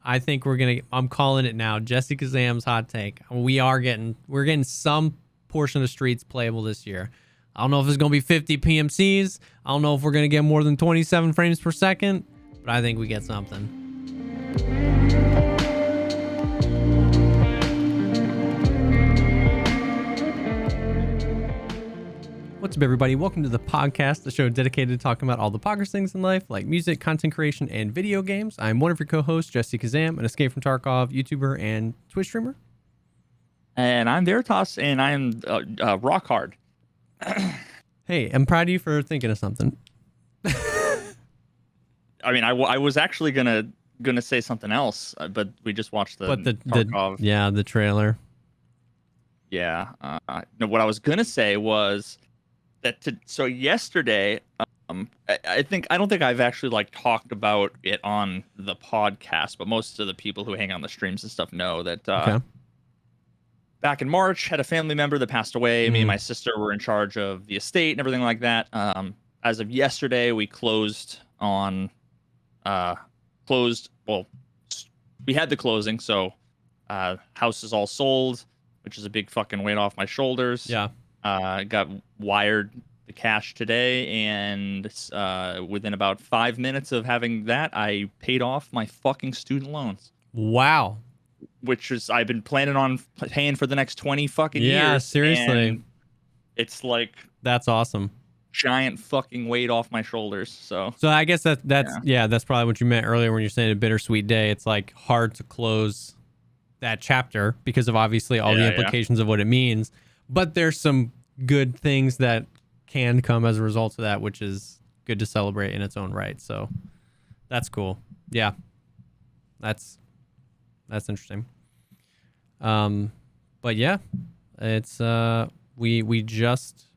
I think I'm calling it now. JesseKazam's hot take. We're getting some portion of the streets playable this year. I don't know if it's going to be 50 PMCs. I don't know if we're going to get more than 27 frames per second, but I think we get something. What's up, everybody? Welcome to the Pogcast, the show dedicated to talking about all the poggers things in life, like music, content creation, and video games. I'm one of your co-hosts, JesseKazam, an Escape from Tarkov YouTuber and Twitch streamer. And I'm Veritas, and I'm rock hard. Hey, I'm proud of you for thinking of something. I mean, I was actually gonna say something else, but we just watched the Tarkov. The trailer. Yeah. No, what I was gonna say was that so yesterday, I don't think I've actually talked about it on the podcast, but most of the people who hang on the streams and stuff know that. Okay. Back in March, had a family member that passed away. Me and my sister were in charge of the estate and everything like that. As of yesterday, we closed on, well, we had the closing, so house is all sold, which is a big fucking weight off my shoulders. Yeah. Got wired the cash today, and within about 5 minutes of having that, I paid off my fucking student loans. Wow. Which is I've been planning on paying for the next 20 fucking years. Yeah, seriously. And it's like that's awesome. Giant fucking weight off my shoulders. So I guess that's probably what you meant earlier when you're saying a bittersweet day. It's like hard to close that chapter because of obviously all the implications of what it means. But there's some good things that can come as a result of that, which is good to celebrate in its own right. So that's cool. Yeah. That's interesting. But yeah, it's we just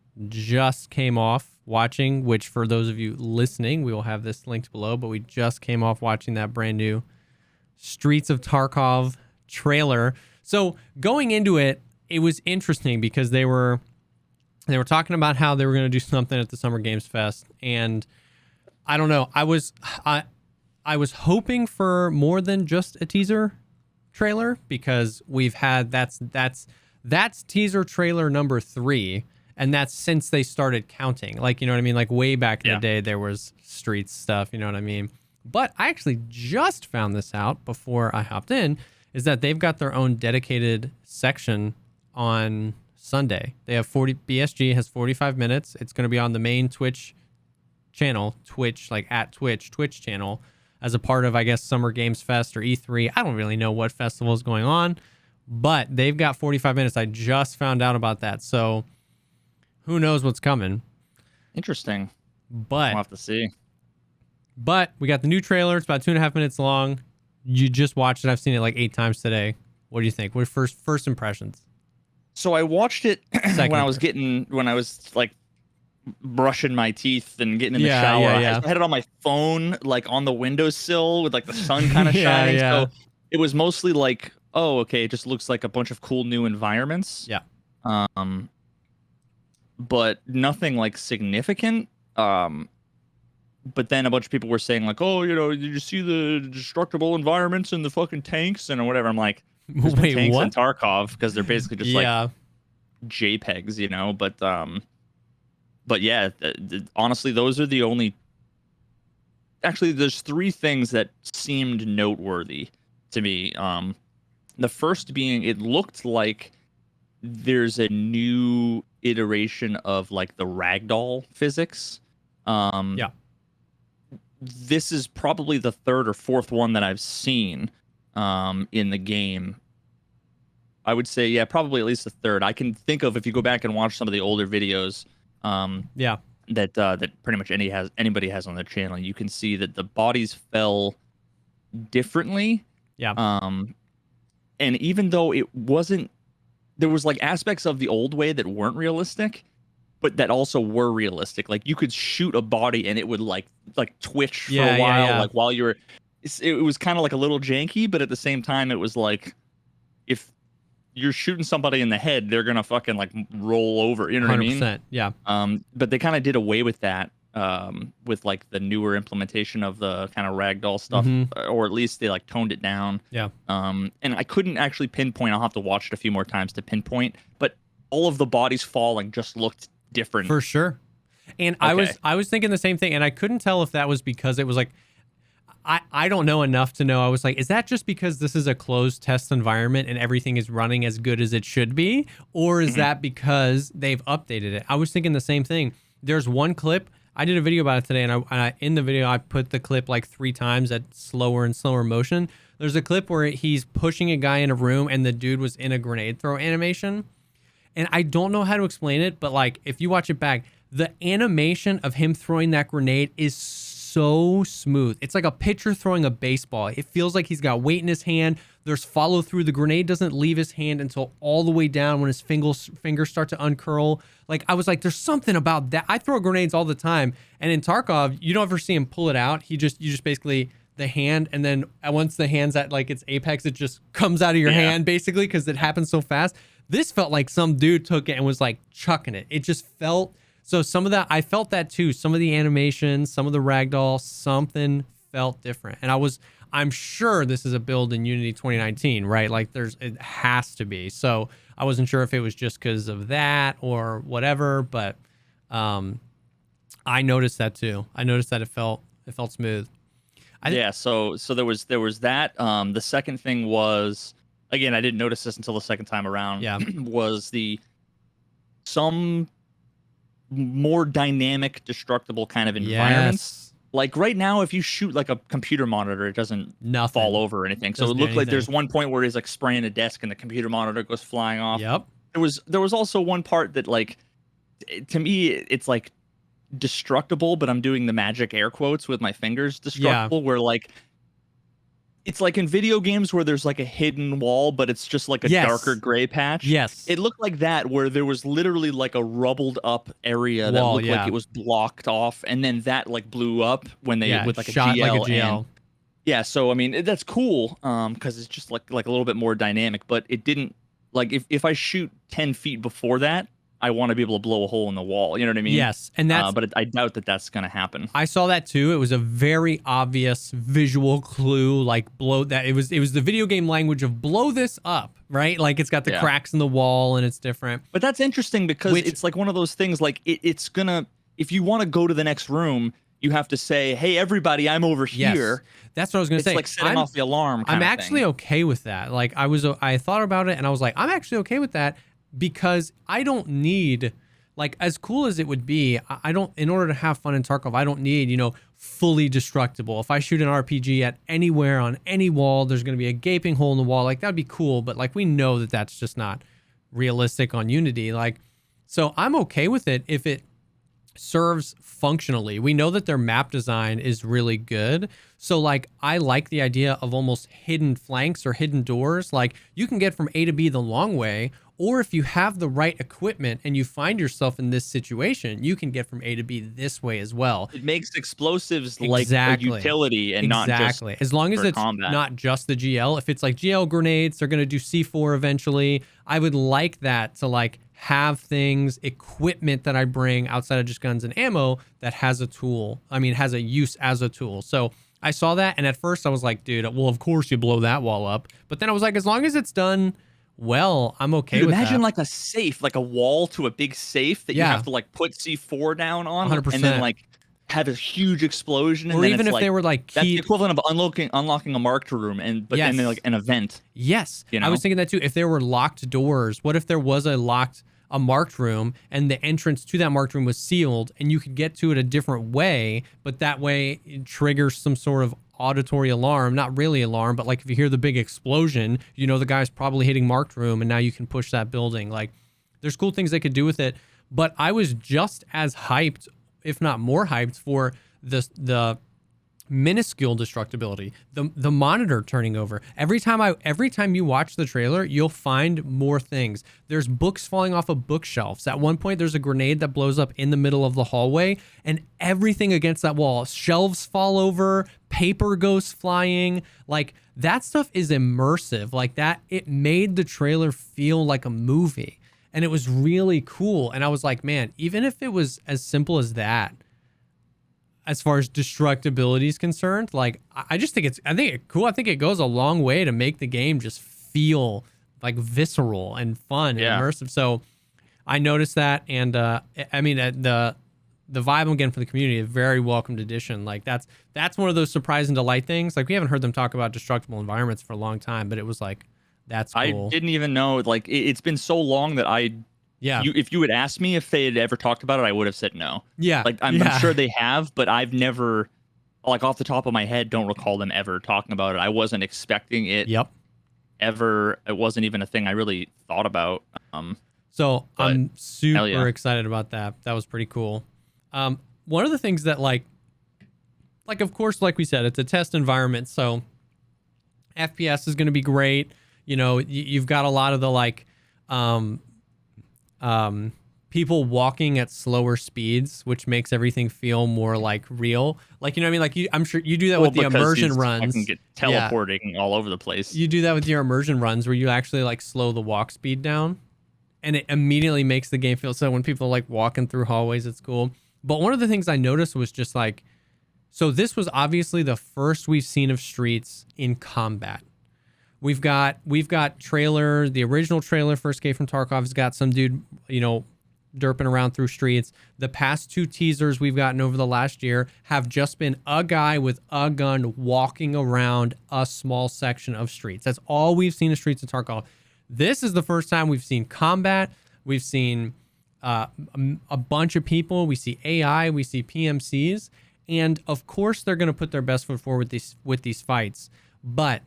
came off watching, which for those of you listening, we will have this linked below, but we just came off watching that brand new Streets of Tarkov trailer. So going into it, it was interesting because they were talking about how they were going to do something at the Summer Games Fest, and I don't know. I was hoping for more than just a teaser trailer because we've had that's teaser trailer number 3, and that's since they started counting. Like, you know what I mean? Like way back in the day there was Streets stuff, you know what I mean? But I actually just found this out before I hopped in, is that they've got their own dedicated section on Sunday. They have BSG has 45 minutes. It's going to be on the main Twitch channel, Twitch channel, as a part of, I guess, Summer Games Fest or E3. I don't really know what festival is going on, but they've got 45 minutes. I just found out about that. So who knows what's coming. Interesting. But we'll have to see. But we got the new trailer. It's about 2.5 minutes long. You just watched it. I've seen it like 8 times today. What do you think? What are first impressions? So I watched it when I was like brushing my teeth and getting in the shower. I had it on my phone, like on the windowsill with like the sun kind of shining. So it was mostly like, oh, okay, it just looks like a bunch of cool new environments. Yeah. But nothing like significant. But then a bunch of people were saying like, oh, you know, did you see the destructible environments and the fucking tanks and whatever? I'm like, wait, tanks what? In Tarkov, because they're basically just like JPEGs, you know. But yeah, honestly, those are the only. Actually, there's 3 things that seemed noteworthy to me. The first being, it looked like there's a new iteration of like the ragdoll physics. This is probably the 3rd or 4th one that I've seen in the game. I would say, probably at least the 3rd. I can think of, if you go back and watch some of the older videos, that pretty much anybody has on their channel, you can see that the bodies fell differently. And even though it wasn't, there was like aspects of the old way that weren't realistic, but that also were realistic. Like you could shoot a body and it would like twitch for a while, like while you were. It was kind of like a little janky, but at the same time, it was like if you're shooting somebody in the head, they're gonna fucking like roll over. You know what I mean? 100%. Yeah. But they kind of did away with that with like the newer implementation of the kind of ragdoll stuff, or at least they like toned it down. Yeah. And I couldn't actually pinpoint. I'll have to watch it a few more times to pinpoint, but all of the bodies falling just looked different. For sure. And Okay. I was thinking the same thing, and I couldn't tell if that was because it was like, I don't know enough to know. I was like, is that just because this is a closed test environment and everything is running as good as it should be? Or is that because they've updated it? I was thinking the same thing. There's one clip. I did a video about it today, and I in the video, I put the clip like 3 times at slower and slower motion. There's a clip where he's pushing a guy in a room, and the dude was in a grenade throw animation. And I don't know how to explain it, but like if you watch it back, the animation of him throwing that grenade is so smooth. It's like a pitcher throwing a baseball. It feels like he's got weight in his hand. There's follow through. The grenade doesn't leave his hand until all the way down when his fingers start to uncurl. Like I was like, there's something about that. I throw grenades all the time. And in Tarkov, you don't ever see him pull it out. You just basically the hand, and then once the hand's at like its apex, it just comes out of your hand basically because it happens so fast. This felt like some dude took it and was like chucking it. It just felt, so some of that, I felt that too. Some of the animations, some of the ragdoll, something felt different. And I'm sure this is a build in Unity 2019, right? Like it has to be. So I wasn't sure if it was just because of that or whatever, but I noticed that too. I noticed that it felt smooth. So there was that. The second thing was, again, I didn't notice this until the second time around. Yeah. Was some more dynamic, destructible kind of environments. Yes. Like right now, if you shoot like a computer monitor, it doesn't fall over or anything. So it looked like there's one point where he's like spraying a desk and the computer monitor goes flying off. Yep. There was also one part that like, to me, it's like destructible, but I'm doing the magic air quotes with my fingers. Destructible, where like, it's like in video games where there's like a hidden wall, but it's just like a darker gray patch. Yes. It looked like that, where there was literally like a rubbled up area that looked like it was blocked off, and then that like blew up when they with like shot a GL. Like a GL. And, so I mean that's cool, because it's just like a little bit more dynamic. But it didn't, like, if I shoot 10 feet before that, I want to be able to blow a hole in the wall. You know what I mean? Yes, and that's. But I doubt that that's going to happen. I saw that too. It was a very obvious visual clue, like blow that. It was the video game language of blow this up, right? Like it's got the cracks in the wall and it's different. But that's interesting because it's like one of those things. Like it's gonna, if you want to go to the next room, you have to say, "Hey, everybody, I'm over here." That's what I was gonna say. It's like setting off the alarm. I'm actually okay with that. Like I thought about it and I was like, I'm actually okay with that. Because I don't need, like, as cool as it would be, I don't, in order to have fun in Tarkov, I don't need, fully destructible. If I shoot an RPG at anywhere on any wall, there's going to be a gaping hole in the wall. Like, that'd be cool. But, like, we know that that's just not realistic on Unity. Like, so I'm okay with it if it serves functionally. We know that their map design is really good. So like I like the idea of almost hidden flanks or hidden doors. Like you can get from A to B the long way, or if you have the right equipment and you find yourself in this situation, you can get from A to B this way as well. It makes explosives like a utility and not just as long as it's combat. Not just the GL. If it's like GL grenades, they're going to do C4 eventually. I would like that to like have things, equipment that I bring outside of just guns and ammo that has a tool. I mean, has a use as a tool. So I saw that, and at first I was like, dude, well, of course you blow that wall up. But then I was like, as long as it's done well, I'm okay with that. Imagine like a safe, like a wall to a big safe that you have to like put C4 down on 100%. and then like have a huge explosion. And or then even if like, they were like that's the equivalent of unlocking a marked room and then like an event. Yes. You know? I was thinking that too. If there were locked doors, what if there was a marked room and the entrance to that marked room was sealed and you could get to it a different way, but that way it triggers some sort of auditory alarm, not really alarm, but like if you hear the big explosion, you know the guy's probably hitting marked room and now you can push that building. Like there's cool things they could do with it, but I was just as hyped, if not more hyped, for the minuscule destructibility, the monitor turning over. Every time you watch the trailer, you'll find more things. There's books falling off of bookshelves. At one point, there's a grenade that blows up in the middle of the hallway, and everything against that wall, shelves fall over, paper goes flying. Like that stuff is immersive. Like that, it made the trailer feel like a movie, and it was really cool. And I was like, man, even if it was as simple as that, as far as destructibility is concerned. Like, I just think it's cool. I think it goes a long way to make the game just feel like visceral and fun and immersive. So I noticed that, and I mean the vibe I'm getting from the community, a very welcomed addition. Like that's one of those surprise and delight things. Like we haven't heard them talk about destructible environments for a long time, but it was like, that's cool. I didn't even know. Like it's been so long that if you had asked me if they had ever talked about it, I would have said no. Yeah. Like I'm sure they have, but I've never, like off the top of my head, don't recall them ever talking about it. I wasn't expecting it. Yep. Ever. It wasn't even a thing I really thought about. So I'm super excited about that. That was pretty cool. One of the things that like of course, like we said, it's a test environment, so FPS is going to be great. You know, you've got a lot of the like people walking at slower speeds, which makes everything feel more like real. Like, you know what I mean? Like I'm sure you do that with the immersion runs. Get teleporting all over the place. You do that with your immersion runs where you actually like slow the walk speed down, and it immediately makes the game feel, so when people are like walking through hallways, it's cool. But one of the things I noticed was just like, so this was obviously the first we've seen of Streets in combat. We've got trailer, the original trailer for Escape from Tarkov has got some dude, you know, derping around through streets. The past two teasers we've gotten over the last year have just been a guy with a gun walking around a small section of streets. That's all we've seen of Streets in Tarkov. This is the first time we've seen combat. We've seen a bunch of people. We see AI. We see PMCs. And of course, they're going to put their best foot forward with these fights. But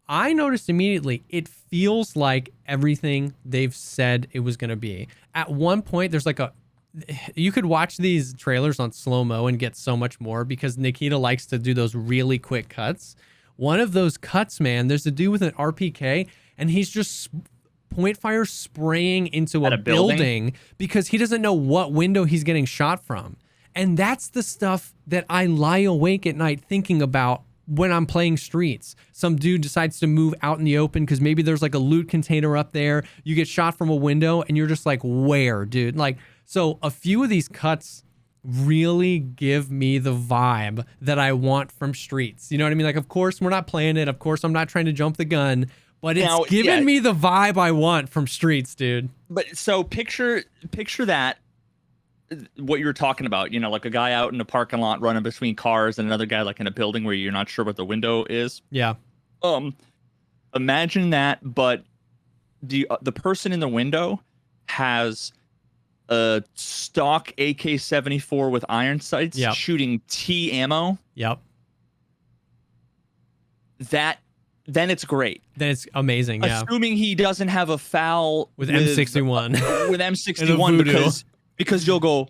I noticed immediately, it feels like everything they've said it was going to be. At one point, there's like you could watch these trailers on slow-mo and get so much more because Nikita likes to do those really quick cuts. One of those cuts, man, there's a dude with an RPK and he's just point fire spraying into a building because he doesn't know what window he's getting shot from. And that's the stuff that I lie awake at night thinking about when I'm playing Streets. Some dude decides to move out in the open because maybe there's like a loot container up there. You get shot from a window and you're just like, where, dude? Like, so a few of these cuts really give me the vibe that I want from Streets. You know what I mean? Like, of course, we're not playing it. Of course, I'm not trying to jump the gun, but it's giving me the vibe I want from Streets, dude. But so picture that, what you were talking about, you know, like a guy out in a parking lot running between cars and another guy like in a building where you're not sure what the window is. Yeah. Imagine that, but the person in the window has a stock AK-74 with iron sights shooting T ammo. Yep. Then it's great. Then it's amazing. Yeah. Assuming he doesn't have a foul with M61. With M61 because you'll go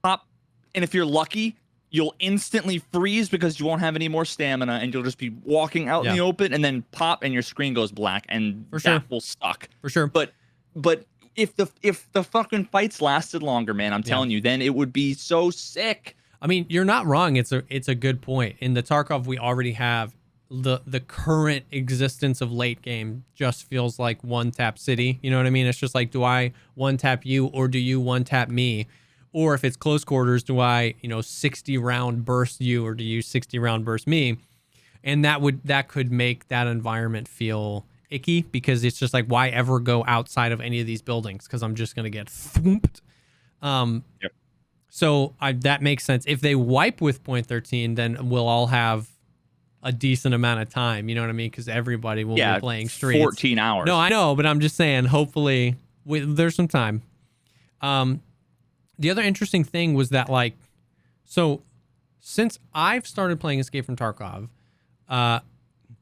pop, and if you're lucky, you'll instantly freeze because you won't have any more stamina, and you'll just be walking out in the open, and then pop, and your screen goes black, and that will suck for sure. But if the fucking fights lasted longer, man, I'm telling you, then it would be so sick. I mean, you're not wrong. It's a good point. In the Tarkov, we already have the current existence of late game just feels like one tap city. You know what I mean? It's just like, do I one tap you or do you one tap me? Or if it's close quarters, do I, 60 round burst you or do you 60 round burst me? And that could make that environment feel icky because it's just like, why ever go outside of any of these buildings? Because I'm just gonna get thwomped. So that makes sense. If they wipe with .13, then we'll all have a decent amount of time, you know what I mean? Because everybody will be playing Streets. 14 hours. No, I know, but I'm just saying, hopefully, there's some time. The other interesting thing was that, like, so since I've started playing Escape from Tarkov,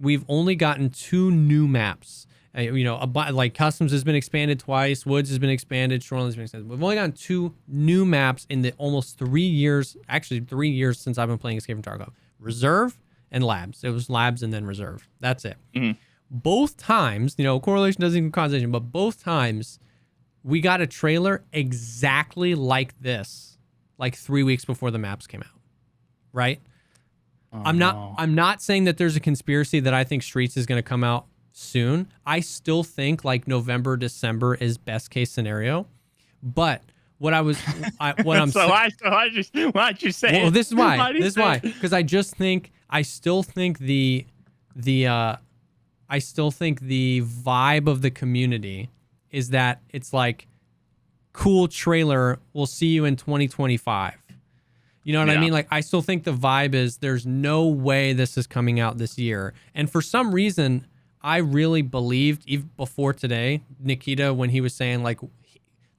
we've only gotten 2 new maps. Like Customs has been expanded twice, Woods has been expanded, Shoreline has been expanded. We've only gotten 2 new maps in the almost 3 years, actually 3 years since I've been playing Escape from Tarkov. Reserve and Labs. It was Labs and then Reserve. That's it. Mm-hmm. Both times, correlation doesn't equal causation, but both times we got a trailer exactly like this, like 3 weeks before the maps came out, right? I'm not saying that there's a conspiracy that I think Streets is going to come out soon. I still think like November, December is best case scenario. But what I'm why'd you say well, it? this is why. Why do you This is say why. it? Because I still think the vibe of the community is that it's like, cool trailer, we'll see you in 2025. You know what I Yeah. mean? Like, I still think the vibe is there's no way this is coming out this year. And for some reason, I really believed, even before today, Nikita, when he was saying, like,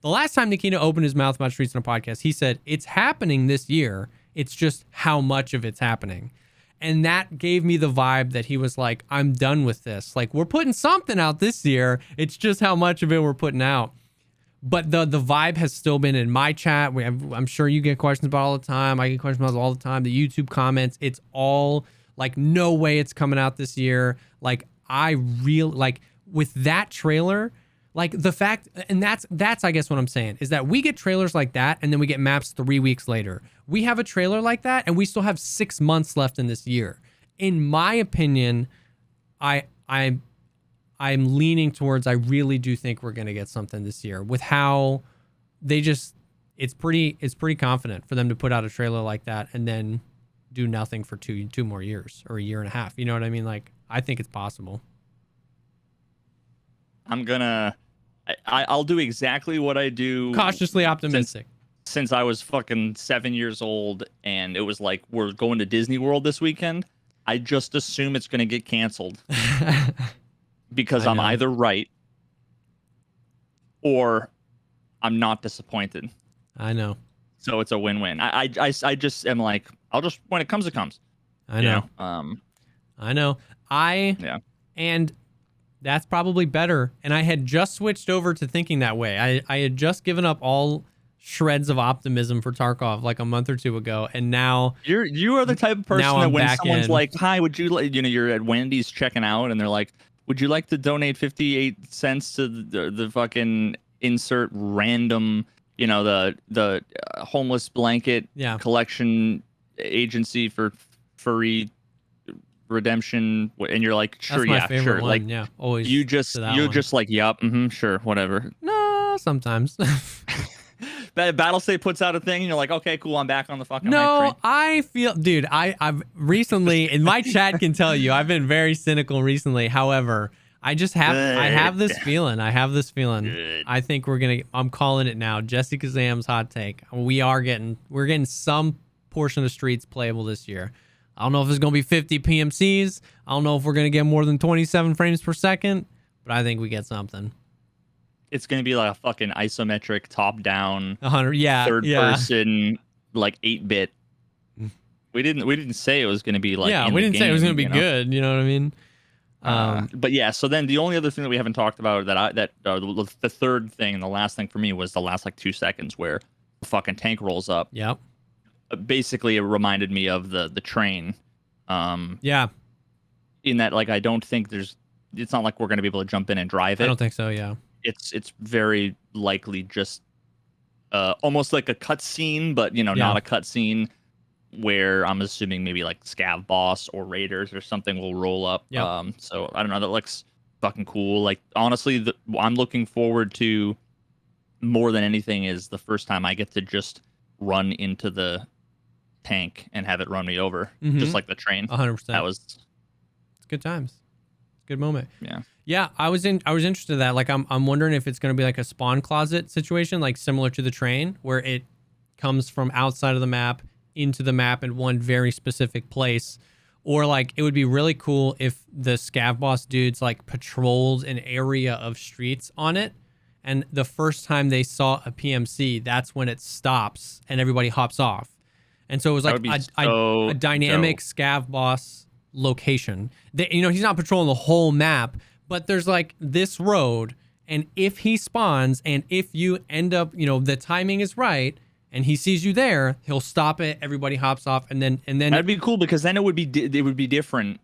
the last time Nikita opened his mouth about Streets on a podcast, he said, it's happening this year. It's just how much of it's happening. And that gave me the vibe that he was like, I'm done with this. Like, we're putting something out this year. It's just how much of it we're putting out. But the vibe has still been in my chat. I'm sure you get questions about it all the time. I get questions about it all the time. The YouTube comments, it's all like, no way it's coming out this year. Like, I really, like, with that trailer, like, the fact, and that's I guess what I'm saying, is that we get trailers like that, and then we get maps 3 weeks later. We have a trailer like that, and we still have 6 months left in this year. In my opinion, I'm leaning towards, I really do think we're going to get something this year with how they just, it's pretty confident for them to put out a trailer like that and then do nothing for two more years or a year and a half. You know what I mean? Like, I think it's possible. I'll do exactly what I do. Cautiously optimistic. Since I was fucking 7 years old and it was like, we're going to Disney World this weekend. I just assume it's going to get canceled. Because I'm either right or I'm not disappointed. I know. So it's a win-win. I just am like, I'll just, when it comes, it comes. I know. I know. Yeah. And that's probably better. And I had just switched over to thinking that way. I had just given up all shreds of optimism for Tarkov like a month or two ago, and now you are the type of person that when someone's like, "Hi, would you like?" You know, you're at Wendy's checking out, and they're like, "Would you like to donate 58 cents to the fucking insert random, you know, the homeless blanket collection agency for furry redemption?" And you're like, "Sure, that's my yeah, favorite sure." One. Like, yeah, always. you're just like, "Yup, sure, whatever." No, sometimes. Battlestate puts out a thing, and you're like, "Okay, cool, I'm back on the fucking hype No, train." I feel, dude, I've recently, and my chat can tell you, I've been very cynical recently. However, I have this feeling. Good. I think I'm calling it now. JesseKazam's hot take. We're getting some portion of Streets playable this year. I don't know if it's going to be 50 PMCs. I don't know if we're going to get more than 27 frames per second, but I think we get something. It's going to be like a fucking isometric top-down 100, third person, like 8-bit. We didn't say it was going to be like, we didn't say it was going to be good. You know what I mean? But yeah, so then the only other thing that we haven't talked about the third thing and the last thing for me was the last like 2 seconds where the fucking tank rolls up. Yep. Basically, it reminded me of the train. Yeah. In that, like, I don't think it's not like we're going to be able to jump in and drive it. I don't think so. Yeah. It's very likely just almost like a cutscene, but not a cutscene, where I'm assuming maybe like Scav Boss or Raiders or something will roll up. Yep. So I don't know. That looks fucking cool. Like, honestly, I'm looking forward to more than anything is the first time I get to just run into the tank and have it run me over, just like the train. 100%. It's good times. Good moment. Yeah. Yeah, I was interested in that. Like, I'm wondering if it's going to be like a spawn closet situation, like similar to the train, where it comes from outside of the map into the map in one very specific place. Or like, it would be really cool if the Scav Boss dudes like patrolled an area of streets on it, and the first time they saw a PMC, that's when it stops and everybody hops off. And so it was like a dynamic Scav Boss location. He's not patrolling the whole map, but there's like this road, and if he spawns and if you end up, the timing is right and he sees you there, he'll stop it, everybody hops off, and then that'd be cool, because then it would be different.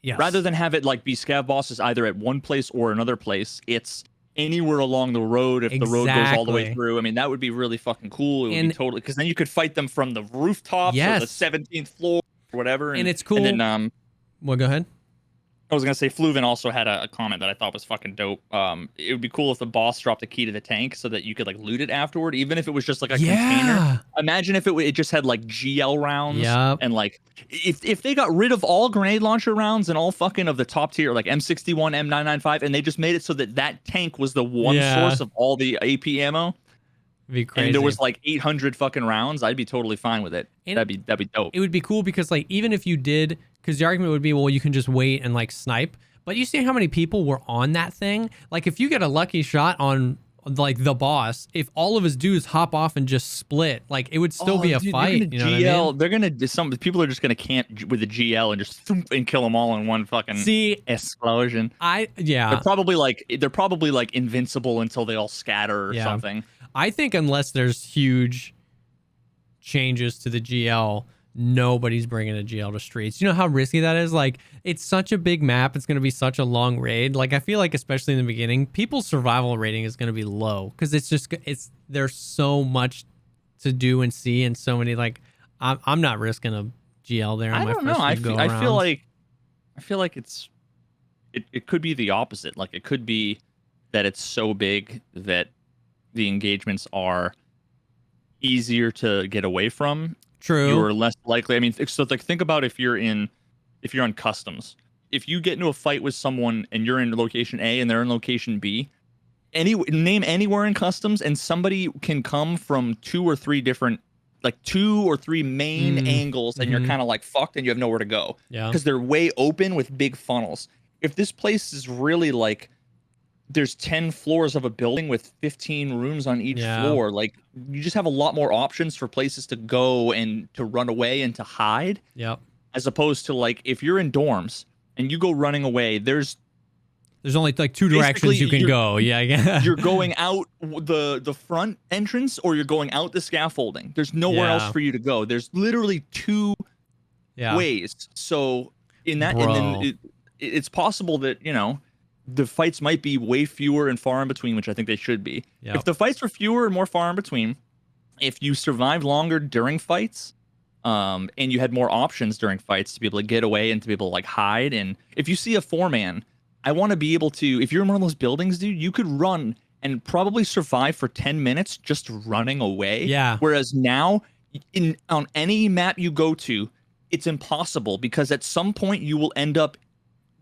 Yes. Rather than have it like be Scav Bosses either at one place or another place, it's anywhere along the road if the road goes all the way through. I mean, that would be really fucking cool. It would be totally, because then you could fight them from the rooftops or the 17th floor or whatever. And it's cool. And then well, go ahead. I was gonna say Fluven also had a comment that I thought was fucking dope. It would be cool if the boss dropped a key to the tank so that you could like loot it afterward, even if it was just like a container. Imagine if it just had like GL rounds and like if they got rid of all grenade launcher rounds and all fucking of the top tier like M61, M995, and they just made it so that that tank was the one source of all the AP ammo. It'd be crazy. And there was like 800 fucking rounds, I'd be totally fine with it. And that'd be dope. It would be cool because like even if you did, because the argument would be, well, you can just wait and like snipe. But you see how many people were on that thing? Like if you get a lucky shot on like the boss, if all of his dudes hop off and just split, like it would still be a fight. You know what I mean? They're gonna some people are just gonna camp with the GL and just thump and kill them all in one fucking explosion. They're probably like invincible until they all scatter or something. I think unless there's huge changes to the GL, nobody's bringing a GL to streets. You know how risky that is? Like, it's such a big map. It's going to be such a long raid. Like, I feel like, especially in the beginning, people's survival rating is going to be low because there's so much to do and see, and so many, like, I'm not risking a GL there. I don't know. I feel like it could be the opposite. Like, it could be that it's so big that the engagements are easier to get away from. True. You're less likely. I mean, so like think about if you're on customs. If you get into a fight with someone and you're in location A and they're in location B, name anywhere in customs and somebody can come from two or three main angles and you're kind of like fucked and you have nowhere to go. Yeah. Because they're way open with big funnels. If this place is really like there's 10 floors of a building with 15 rooms on each floor. Like you just have a lot more options for places to go and to run away and to hide. Yep. As opposed to like if you're in dorms and you go running away, there's only like two directions you can go. Yeah. You're going out the front entrance or you're going out the scaffolding. There's nowhere else for you to go. There's literally two ways. So in that, and then it's possible that, you know, the fights might be way fewer and far in between, which I think they should be. Yep. If the fights were fewer and more far in between, if you survived longer during fights, and you had more options during fights to be able to get away and to be able to like hide, and if you see a 4-man, I want to be able to, if you're in one of those buildings, dude, you could run and probably survive for 10 minutes just running away. Yeah. Whereas now, on any map you go to, it's impossible because at some point you will end up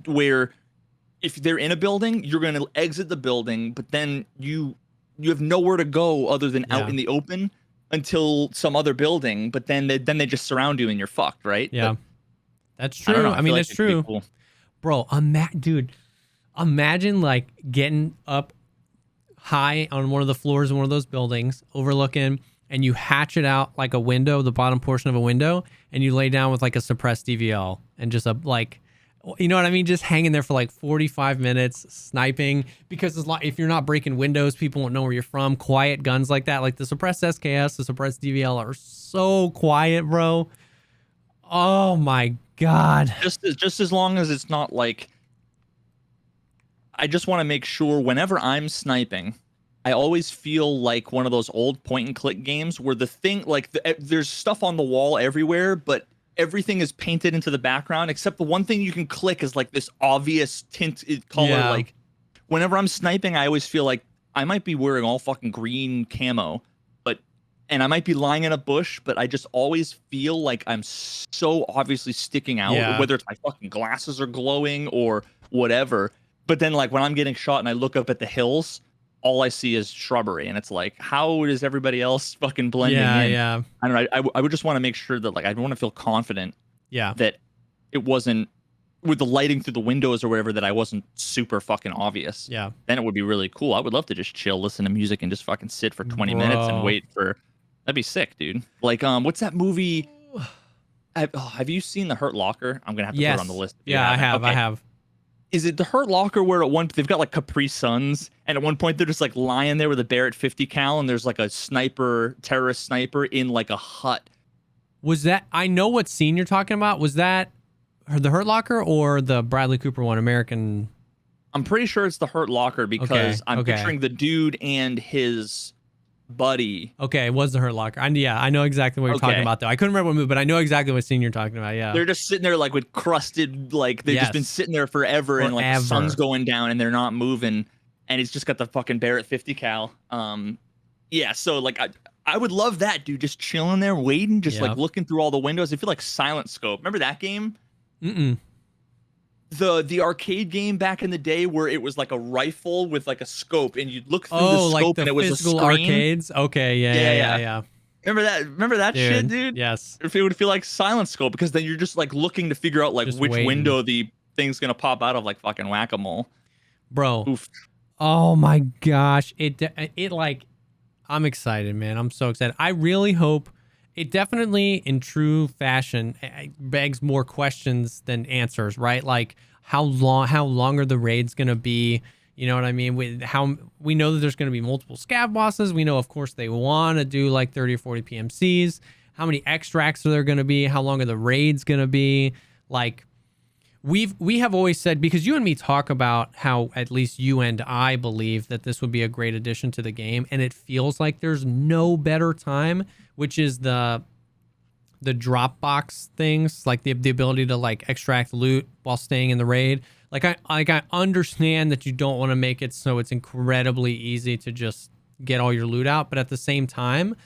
where if they're in a building, you're going to exit the building, but then you have nowhere to go other than out in the open until some other building. But then they just surround you and you're fucked, right? Yeah, but, that's true. I mean, like that's true, cool. Bro. Dude, imagine like getting up high on one of the floors of one of those buildings, overlooking, and you hatch it out like a window, the bottom portion of a window, and you lay down with like a suppressed DVL and just a like. You know what I mean? Just hanging there for like 45 minutes, sniping, because if you're not breaking windows, people won't know where you're from. Quiet guns like that, like the suppressed SKS, the suppressed DVL are so quiet, bro. Oh my God. Just as long as it's not like, I just want to make sure whenever I'm sniping, I always feel like one of those old point and click games where the thing, like there's stuff on the wall everywhere, but everything is painted into the background except the one thing you can click is like this obvious tint color. Like whenever I'm sniping, I always feel like I might be wearing all fucking green camo, and I might be lying in a bush, but I just always feel like I'm so obviously sticking out, whether it's my fucking glasses are glowing or whatever. But then like when I'm getting shot and I look up at the hills, all I see is shrubbery, and it's like, how is everybody else fucking blending in? Yeah. I don't know. I would just want to make sure that like I want to feel confident. That it wasn't with the lighting through the windows or whatever that I wasn't super fucking obvious. Yeah. Then it would be really cool. I would love to just chill, listen to music, and just fucking sit for 20 minutes and wait for. That'd be sick, dude. Like what's that movie? Have you seen The Hurt Locker? I'm gonna have to put it on the list. Yeah, I have. Okay. I have. Is it The Hurt Locker where at one they've got like Capri Suns, and at one point they're just like lying there with a Barrett 50 cal, and there's like a terrorist sniper in like a hut. Was that? I know what scene you're talking about. Was that the Hurt Locker or the Bradley Cooper one? American. I'm pretty sure it's The Hurt Locker because I'm picturing the dude and his buddy. Okay, it was the Hurt Locker. I know exactly what you're talking about, though. I couldn't remember what movie, but I know exactly what scene you're talking about. Yeah, they're just sitting there like with crusted, like they've just been sitting there forever, and like the sun's going down and they're not moving, and it's just got the fucking Barrett 50 cal. Yeah, so like I would love that, dude. Just chilling there, waiting, just like looking through all the windows. I feel like Silent Scope. Remember that game? The arcade game back in the day where it was like a rifle with like a scope, and you'd look through the scope, like the and it was a screen. Arcades. Okay, yeah. Remember that dude, shit, dude? Yes. If it would feel like Silent Scope, because then you're just like looking to figure out like which window the thing's gonna pop out of, like fucking whack-a-mole. Bro. Oof. Oh my gosh. It like, I'm excited, man. I'm so excited. I really hope it definitely, in true fashion, begs more questions than answers, right? Like how long are the raids gonna be? You know what I mean? We know that there's going to be multiple scav bosses. We know, of course, they want to do like 30 or 40 PMCs. How many extracts are there going to be? How long are the raids going to be? Like, we have always said, because you and me talk about how at least you and I believe that this would be a great addition to the game, and it feels like there's no better time, which is the Dropbox things, like the ability to like extract loot while staying in the raid. Like I understand that you don't want to make it so it's incredibly easy to just get all your loot out, but at the same time,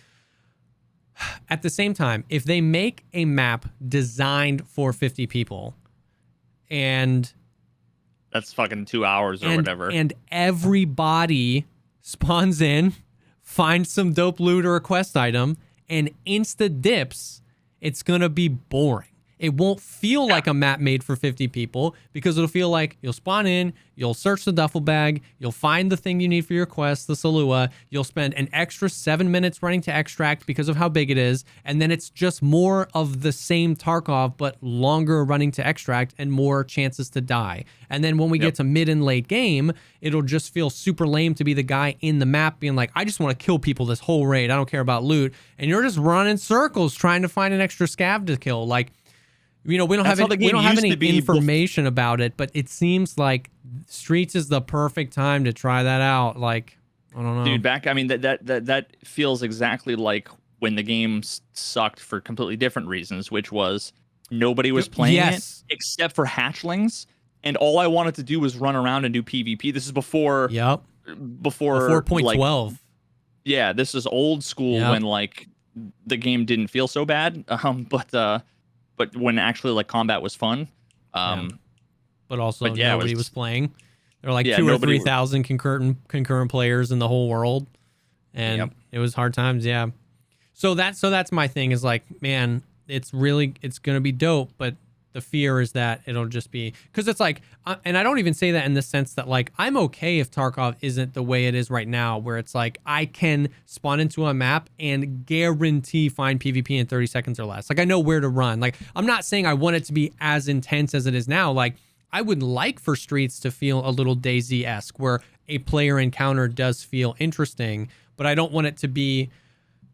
if they make a map designed for 50 people, and that's fucking 2 hours or whatever, and everybody spawns in, finds some dope loot or a quest item, and insta dips, it's gonna be boring. It won't feel like a map made for 50 people, because it'll feel like you'll spawn in, you'll search the duffel bag, you'll find the thing you need for your quest, the Salua, you'll spend an extra 7 minutes running to extract because of how big it is, and then it's just more of the same Tarkov, but longer running to extract and more chances to die. And then when we get to mid and late game, it'll just feel super lame to be the guy in the map being like, I just want to kill people this whole raid, I don't care about loot, and you're just running circles trying to find an extra scav to kill. Like, you know, we don't have any information about it, but it seems like Streets is the perfect time to try that out. Like, I don't know, dude. That feels exactly like when the game sucked for completely different reasons, which was nobody was playing it except for hatchlings, and all I wanted to do was run around and do PvP. This is before 4.12. Like, yeah, this is old school when like the game didn't feel so bad. But when actually like combat was fun, but also nobody was playing. There were like 2,000 or 3,000 concurrent players in the whole world, and it was hard times. Yeah, so that's my thing. Is like, man, it's gonna be dope, but the fear is that it'll just be, because it's like, and I don't even say that in the sense that like I'm okay if Tarkov isn't the way it is right now, where it's like I can spawn into a map and guarantee find PvP in 30 seconds or less. Like I know where to run. Like I'm not saying I want it to be as intense as it is now. Like I would like for Streets to feel a little DayZ-esque, where a player encounter does feel interesting, but I don't want it to be.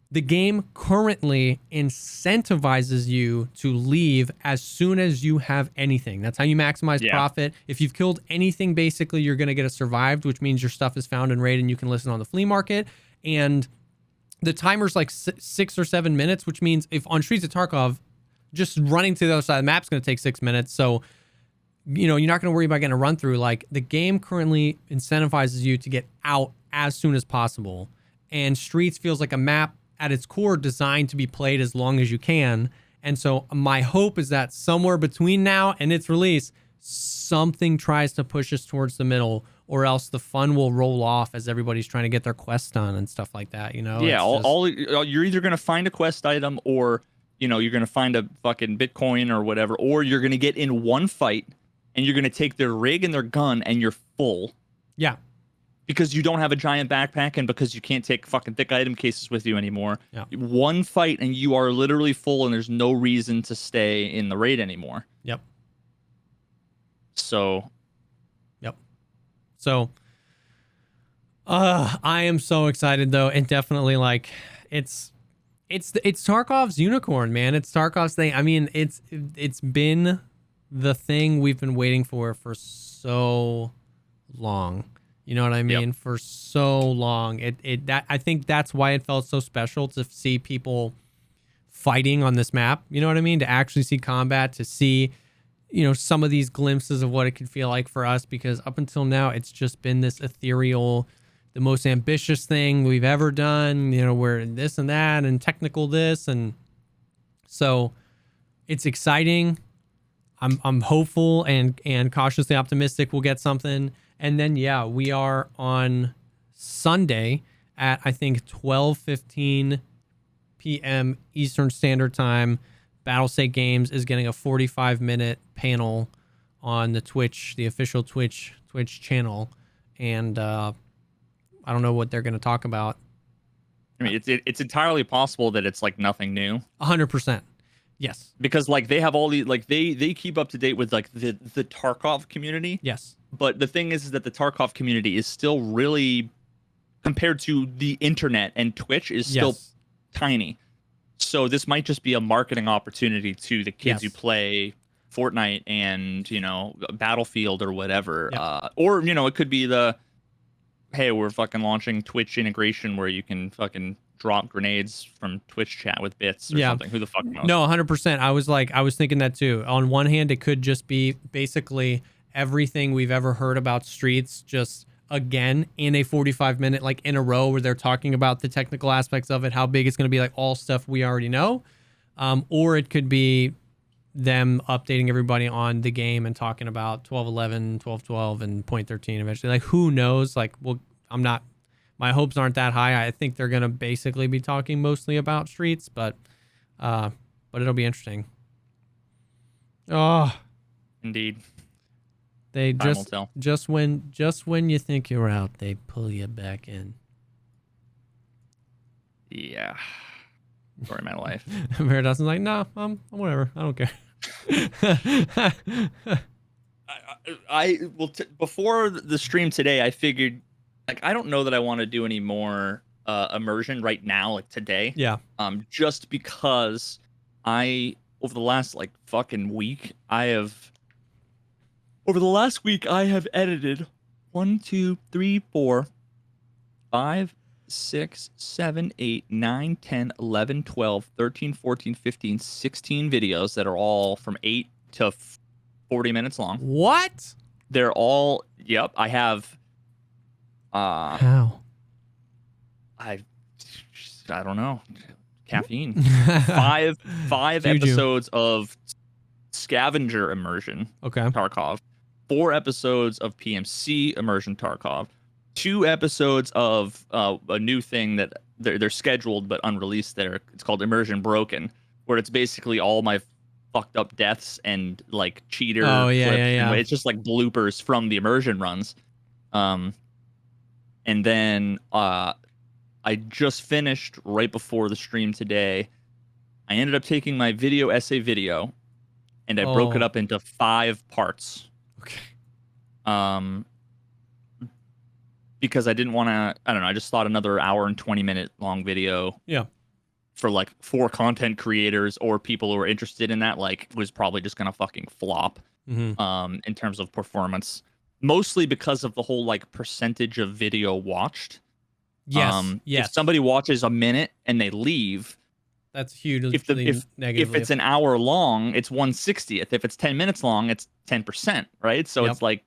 The game currently incentivizes you to leave as soon as you have anything. That's how you maximize profit. If you've killed anything, basically, you're going to get a survived, which means your stuff is found in raid and you can listen on the flea market. And the timer's like 6 or 7 minutes, which means if on Streets of Tarkov, just running to the other side of the map is going to take 6 minutes. So, you know, you're not going to worry about getting a run through. Like the game currently incentivizes you to get out as soon as possible. And Streets feels like a map at its core designed to be played as long as you can. And so my hope is that somewhere between now and its release, something tries to push us towards the middle, or else the fun will roll off as everybody's trying to get their quest done and stuff like that, you know? Yeah, you're either going to find a quest item, or, you know, you're going to find a fucking Bitcoin or whatever, or you're going to get in one fight and you're going to take their rig and their gun and you're full. Yeah. Because you don't have a giant backpack and because you can't take fucking thick item cases with you anymore. Yeah. One fight and you are literally full, and there's no reason to stay in the raid anymore. Yep. So. Yep. So. I am so excited though, and definitely like it's Tarkov's unicorn, man. It's Tarkov's thing. I mean, it's been the thing we've been waiting for so long. You know what I mean? For so long. I think that's why it felt so special to see people fighting on this map. You know what I mean? To actually see combat, to see, some of these glimpses of what it could feel like for us, because up until now it's just been this ethereal, the most ambitious thing we've ever done, we're this and that and technical this, and so it's exciting. I'm hopeful and cautiously optimistic we'll get something. And then we are on Sunday at I think 12:15 p.m. Eastern Standard Time. Battlestate Games is getting a 45-minute panel on the Twitch, the official Twitch channel, and I don't know what they're going to talk about. I mean, it's entirely possible that it's like nothing new. 100%. Yes. Because like they have all these, like they keep up to date with like the Tarkov community. Yes. But the thing is that the Tarkov community is still really, compared to the internet and Twitch, is still tiny. So this might just be a marketing opportunity to the kids who play Fortnite and, Battlefield or whatever. Or, it could be hey, we're fucking launching Twitch integration where you can fucking drop grenades from Twitch chat with bits or something. Who the fuck knows? No, 100%. I was thinking that too. On one hand, it could just be basically everything we've ever heard about Streets just again in a 45-minute, like in a row, where they're talking about the technical aspects of it, how big it's going to be, like all stuff we already know. Or it could be them updating everybody on the game and talking about 12.11, 12.12, and 0.13 eventually. Like, who knows? Like, well, my hopes aren't that high. I think they're going to basically be talking mostly about Streets, but it'll be interesting. Oh, indeed. They just when you think you're out, they pull you back in. Yeah. Story of my life. Veritas is like, no, I'm whatever. I don't care. Before the stream today, I figured, like, I don't know that I want to do any more immersion right now, like today. Yeah. Just because over the last like fucking week, Over the last week, I have edited 1, 2, 3, 4, 5, 6, 7, 8, 9, 10, 11, 12, 13, 14, 15, 16 videos that are all from 8 to 40 minutes long. What? They're all, I have... How? I don't know. Caffeine. Five episodes of Scavenger Immersion. Okay. Tarkov. 4 episodes of PMC Immersion Tarkov, 2 episodes of a new thing that they're scheduled but unreleased. It's called Immersion Broken, where it's basically all my fucked up deaths and like cheater clips. It's just like bloopers from the immersion runs. And then I just finished right before the stream today. I ended up taking my video essay video, and I broke it up into 5 parts. Okay. Because I didn't want to, I don't know, I just thought another hour and 20-minute long video. Yeah. For like 4 content creators or people who are interested in that, like, was probably just gonna fucking flop. Mm-hmm. In terms of performance, mostly because of the whole like percentage of video watched. Yes. If somebody watches a minute and they leave, that's huge. If it's an hour long, it's 1/60th. If it's 10 minutes long, it's 10%, right? So it's like,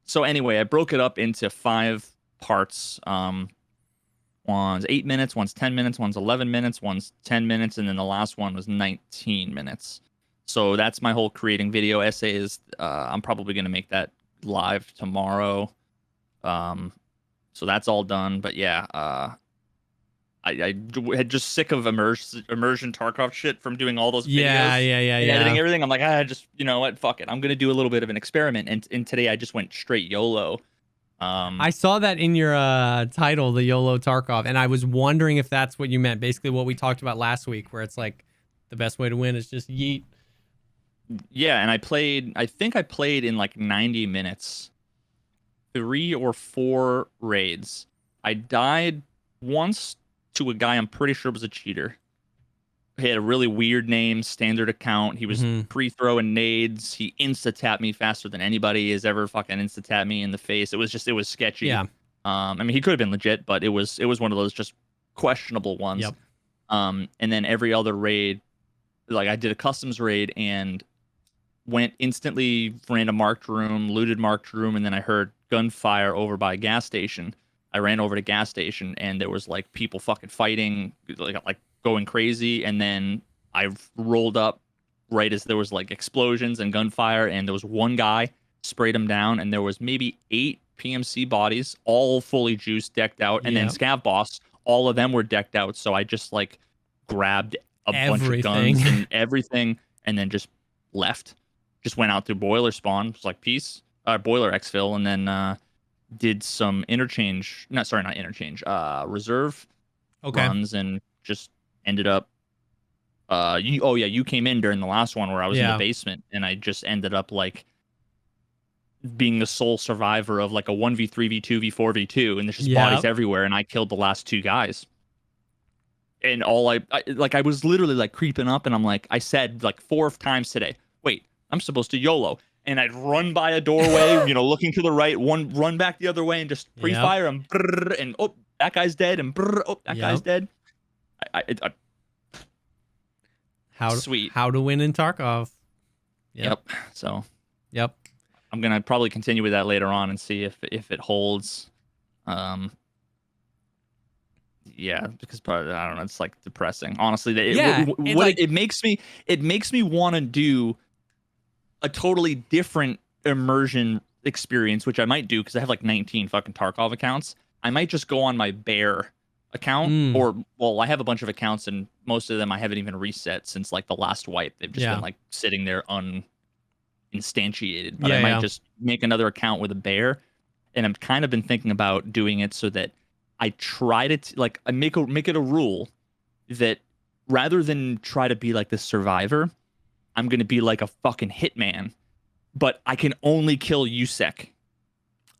so anyway, I broke it up into 5 parts. One's 8 minutes, one's 10 minutes, one's 11 minutes, one's 10 minutes, and then the last one was 19 minutes. So that's my whole creating video essays. I'm probably going to make that live tomorrow. So that's all done. But yeah, I had just sick of immersion Tarkov shit from doing all those videos. Editing everything. I'm like, just, you know what? Fuck it. I'm going to do a little bit of an experiment. And today I just went straight YOLO. I saw that in your title, the YOLO Tarkov, and I was wondering if that's what you meant. Basically what we talked about last week, where it's like the best way to win is just yeet. Yeah, and I think I played in like 90 minutes, 3 or 4 raids. I died once to a guy I'm pretty sure was a cheater, he had a really weird name, standard account. He was pre-throwing nades. He insta-tapped me faster than anybody has ever fucking insta-tapped me in the face. It was sketchy. Yeah. I mean, he could have been legit, but it was one of those just questionable ones. Yep. And then every other raid, like I did a customs raid and went instantly, ran a marked room, looted marked room, and then I heard gunfire over by a gas station. I ran over to gas station and there was like people fucking fighting, like going crazy. And then I rolled up right as there was like explosions and gunfire, and there was one guy, sprayed him down, and there was maybe 8 PMC bodies, all fully juiced, decked out, and then Scav Boss, all of them were decked out. So I just like grabbed a bunch of guns and everything, and then just left. Just went out through boiler spawn, was like peace, boiler exfil, and then did some reserve runs, and just ended up. You came in during the last one where I was in the basement, and I just ended up like being the sole survivor of like a 1v3, v2, v4, v2, and there's just bodies everywhere, and I killed the last 2 guys. And all I was literally like creeping up, and I'm like, I said like 4 times today, wait, I'm supposed to YOLO. And I'd run by a doorway, looking to the right, run back the other way, and just pre-fire, and oh, that guy's dead, and oh, that guy's dead. Sweet. How to win in Tarkov. Yep. So. Yep. I'm gonna probably continue with that later on and see if it holds. Yeah, because probably, I don't know, it's like depressing. Honestly, it makes me want to do a totally different immersion experience, which I might do because I have like 19 fucking Tarkov accounts. I might just go on my Bear account, I have a bunch of accounts, and most of them I haven't even reset since like the last wipe. They've just been like sitting there instantiated, but I might just make another account with a Bear, and I've kind of been thinking about doing it so that I try to I make it a rule that rather than try to be like the survivor, I'm gonna be like a fucking hitman, but I can only kill USEC.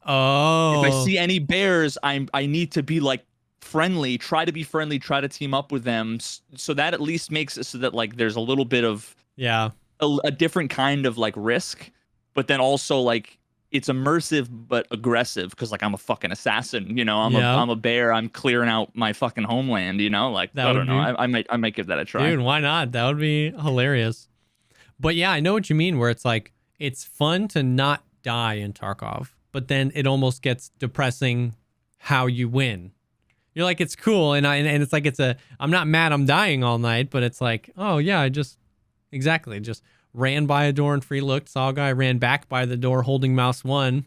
Oh, if I see any bears, I need to be like friendly, try to be friendly, try to team up with them, so that at least makes it so that like there's a little bit of a different kind of like risk, but then also like it's immersive but aggressive because like I'm a fucking assassin, I'm a bear, I'm clearing out my fucking homeland, like I don't know. I might give that a try. Dude, why not? That would be hilarious. But yeah, I know what you mean, where it's like it's fun to not die in Tarkov, but then it almost gets depressing how you win. You're like, it's cool, and it's like I'm not mad I'm dying all night, but it's like, oh yeah, I just ran by a door and free looked, saw a guy, ran back by the door holding mouse 1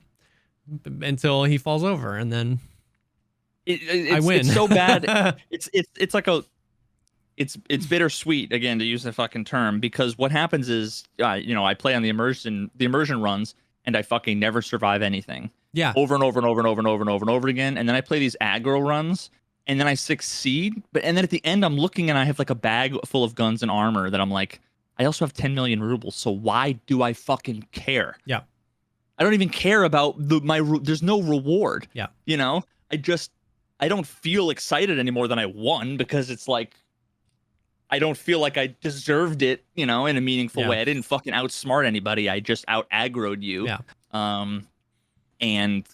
until he falls over, and then I win. It's so bad. It's like it's bittersweet, again, to use the fucking term, because what happens is I play on the immersion runs, and I fucking never survive anything. Yeah. Over and over and over and over and over and over and over again. And then I play these aggro runs, and then I succeed. And then at the end, I'm looking, and I have like a bag full of guns and armor that I'm like, I also have 10 million rubles. So why do I fucking care? Yeah. I don't even care about there's no reward. Yeah. I don't feel excited anymore than I won, because it's like, I don't feel like I deserved it, in a meaningful way. I didn't fucking outsmart anybody. I just out aggroed you. Yeah. And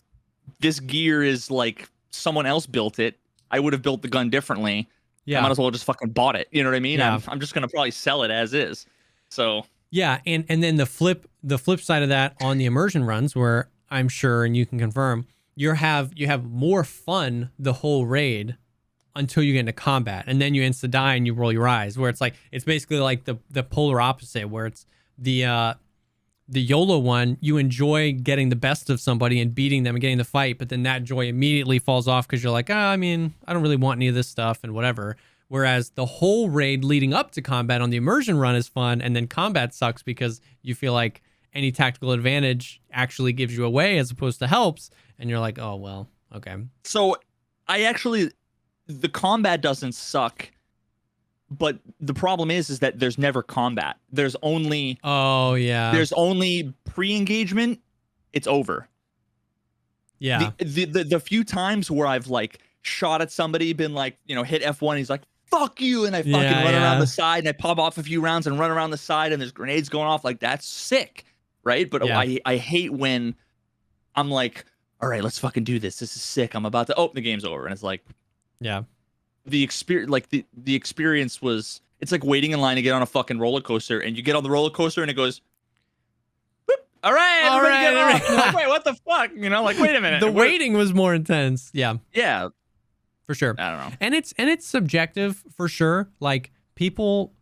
this gear is like someone else built it. I would have built the gun differently. Yeah. I might as well just fucking bought it. You know what I mean? Yeah. I'm just gonna probably sell it as is. So yeah, and then the flip side of that on the immersion runs, where I'm sure, and you can confirm, you have more fun the whole raid until you get into combat, and then you insta die and you roll your eyes. Where it's like it's basically like the polar opposite, where it's the YOLO one, you enjoy getting the best of somebody and beating them and getting the fight, but then that joy immediately falls off because you're like, I mean, I don't really want any of this stuff and whatever. Whereas the whole raid leading up to combat on the immersion run is fun, and then combat sucks because you feel like any tactical advantage actually gives you away as opposed to helps, and you're like, oh, well, okay. So the combat doesn't suck, but the problem is that there's never combat. There's only pre-engagement. It's over. Yeah. The few times where I've like shot at somebody, been like, hit F1, he's like, fuck you, and I fucking run around the side and I pop off a few rounds and run around the side and there's grenades going off. Like, that's sick, right? But I hate when I'm like, all right, let's fucking do this. This is sick. I'm about to the game's over, and it's like, the experience, like the experience was, it's like waiting in line to get on a fucking roller coaster, and you get on the roller coaster and it goes, whoop, all right, everybody get off. You're like, wait, what the fuck? You know, like, wait a minute. The waiting was more intense. Yeah. For sure. I don't know. And it's subjective for sure. Like, people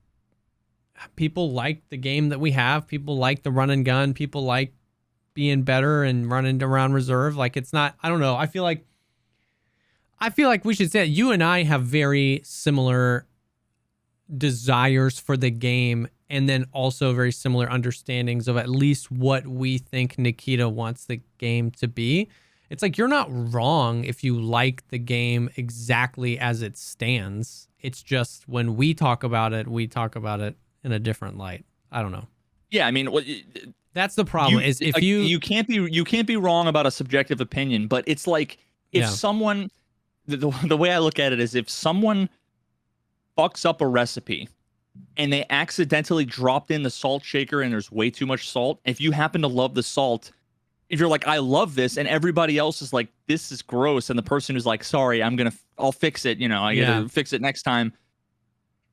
like the game that we have. People like the run and gun. People like being better and running around reserve. Like, it's not, I don't know. I feel like we should say that you and I have very similar desires for the game, and then also very similar understandings of at least what we think Nikita wants the game to be. It's like, you're not wrong if you like the game exactly as it stands. It's just when we talk about it in a different light. I don't know. Yeah, I mean, that's the problem. You can't be wrong about a subjective opinion, but it's like, if someone, the way I look at it is, if someone fucks up a recipe and they accidentally dropped in the salt shaker and there's way too much salt, if you happen to love the salt, if you're like, I love this, and everybody else is like, this is gross, and the person who's like, sorry, I'll fix it, you know, I gotta fix it next time,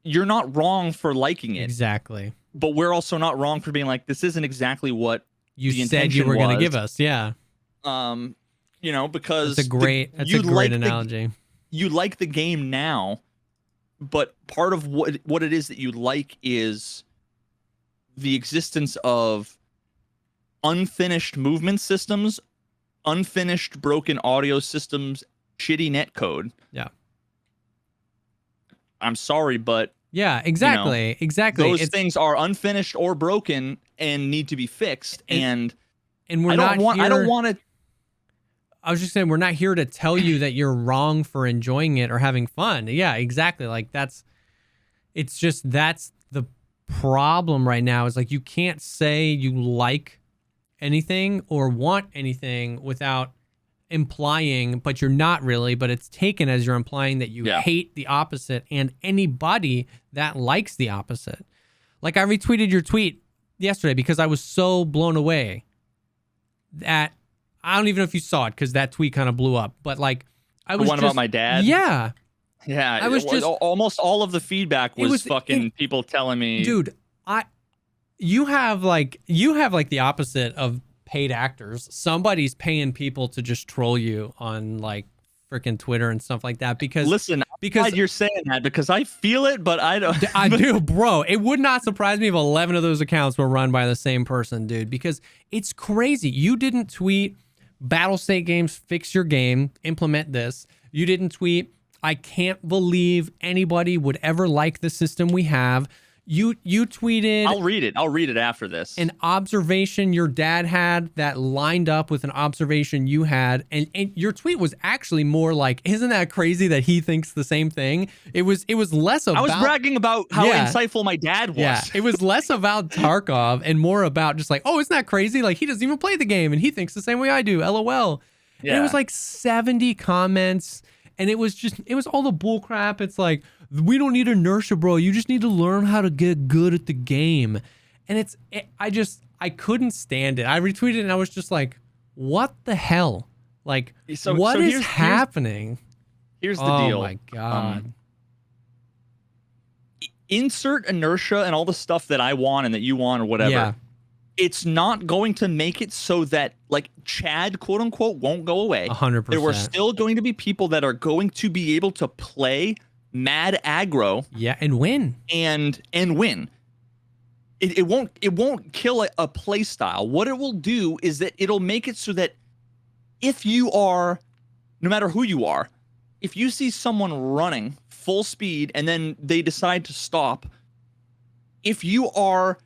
you're not wrong for liking it. Exactly. But we're also not wrong for being like, this isn't exactly what you said you were going to give us. Yeah. You know, because that's a great analogy. You like the game now, but part of what it is that you like is the existence of unfinished movement systems, unfinished broken audio systems, shitty netcode. Yeah. I'm sorry, but yeah, exactly. You know, exactly. Those things are unfinished or broken and need to be fixed. And I don't want to. I was just saying, we're not here to tell you that you're wrong for enjoying it or having fun. Yeah, exactly. Like, that's the problem right now, is like, you can't say you like anything or want anything without implying, but you're not really, but it's taken as you're implying that you hate the opposite and anybody that likes the opposite. Like, I retweeted your tweet yesterday because I was so blown away that I don't even know if you saw it, because that tweet kind of blew up, but like, I was the one about my dad. Yeah. I was just almost all of the feedback was fucking people telling me, dude, you have like the opposite of paid actors. Somebody's paying people to just troll you on like freaking Twitter and stuff like that. Because I'm glad you're saying that, because I feel it, but I don't. I do, bro. It would not surprise me if 11 of those accounts were run by the same person, dude, because it's crazy. You didn't tweet Battle State Games, fix your game, implement this. You didn't tweet, I can't believe anybody would ever like the system we have. You tweeted, I'll read it after this, an observation your dad had that lined up with an observation you had, and your tweet was actually more like, isn't that crazy that he thinks the same thing? It was less about, I was bragging about how insightful my dad was. Yeah, it was less about Tarkov and more about just like, oh, isn't that crazy? Like, he doesn't even play the game and he thinks the same way I do. LOL. Yeah. And it was like 70 comments, and it was all the bull crap. It's like, we don't need inertia, bro. You just need to learn how to get good at the game. And I couldn't stand it. I retweeted it and I was just like, what the hell? Like, what is happening? Here's the deal. Oh my God. Insert inertia and all the stuff that I want and that you want or whatever. Yeah. It's not going to make it so that, like, Chad, quote unquote, won't go away. 100%. There were still going to be people that are going to be able to play mad aggro, and win, and win. It won't kill a play style. What it will do is that it'll make it so that if you are, no matter who you are, if you see someone running full speed and then they decide to stop, if you are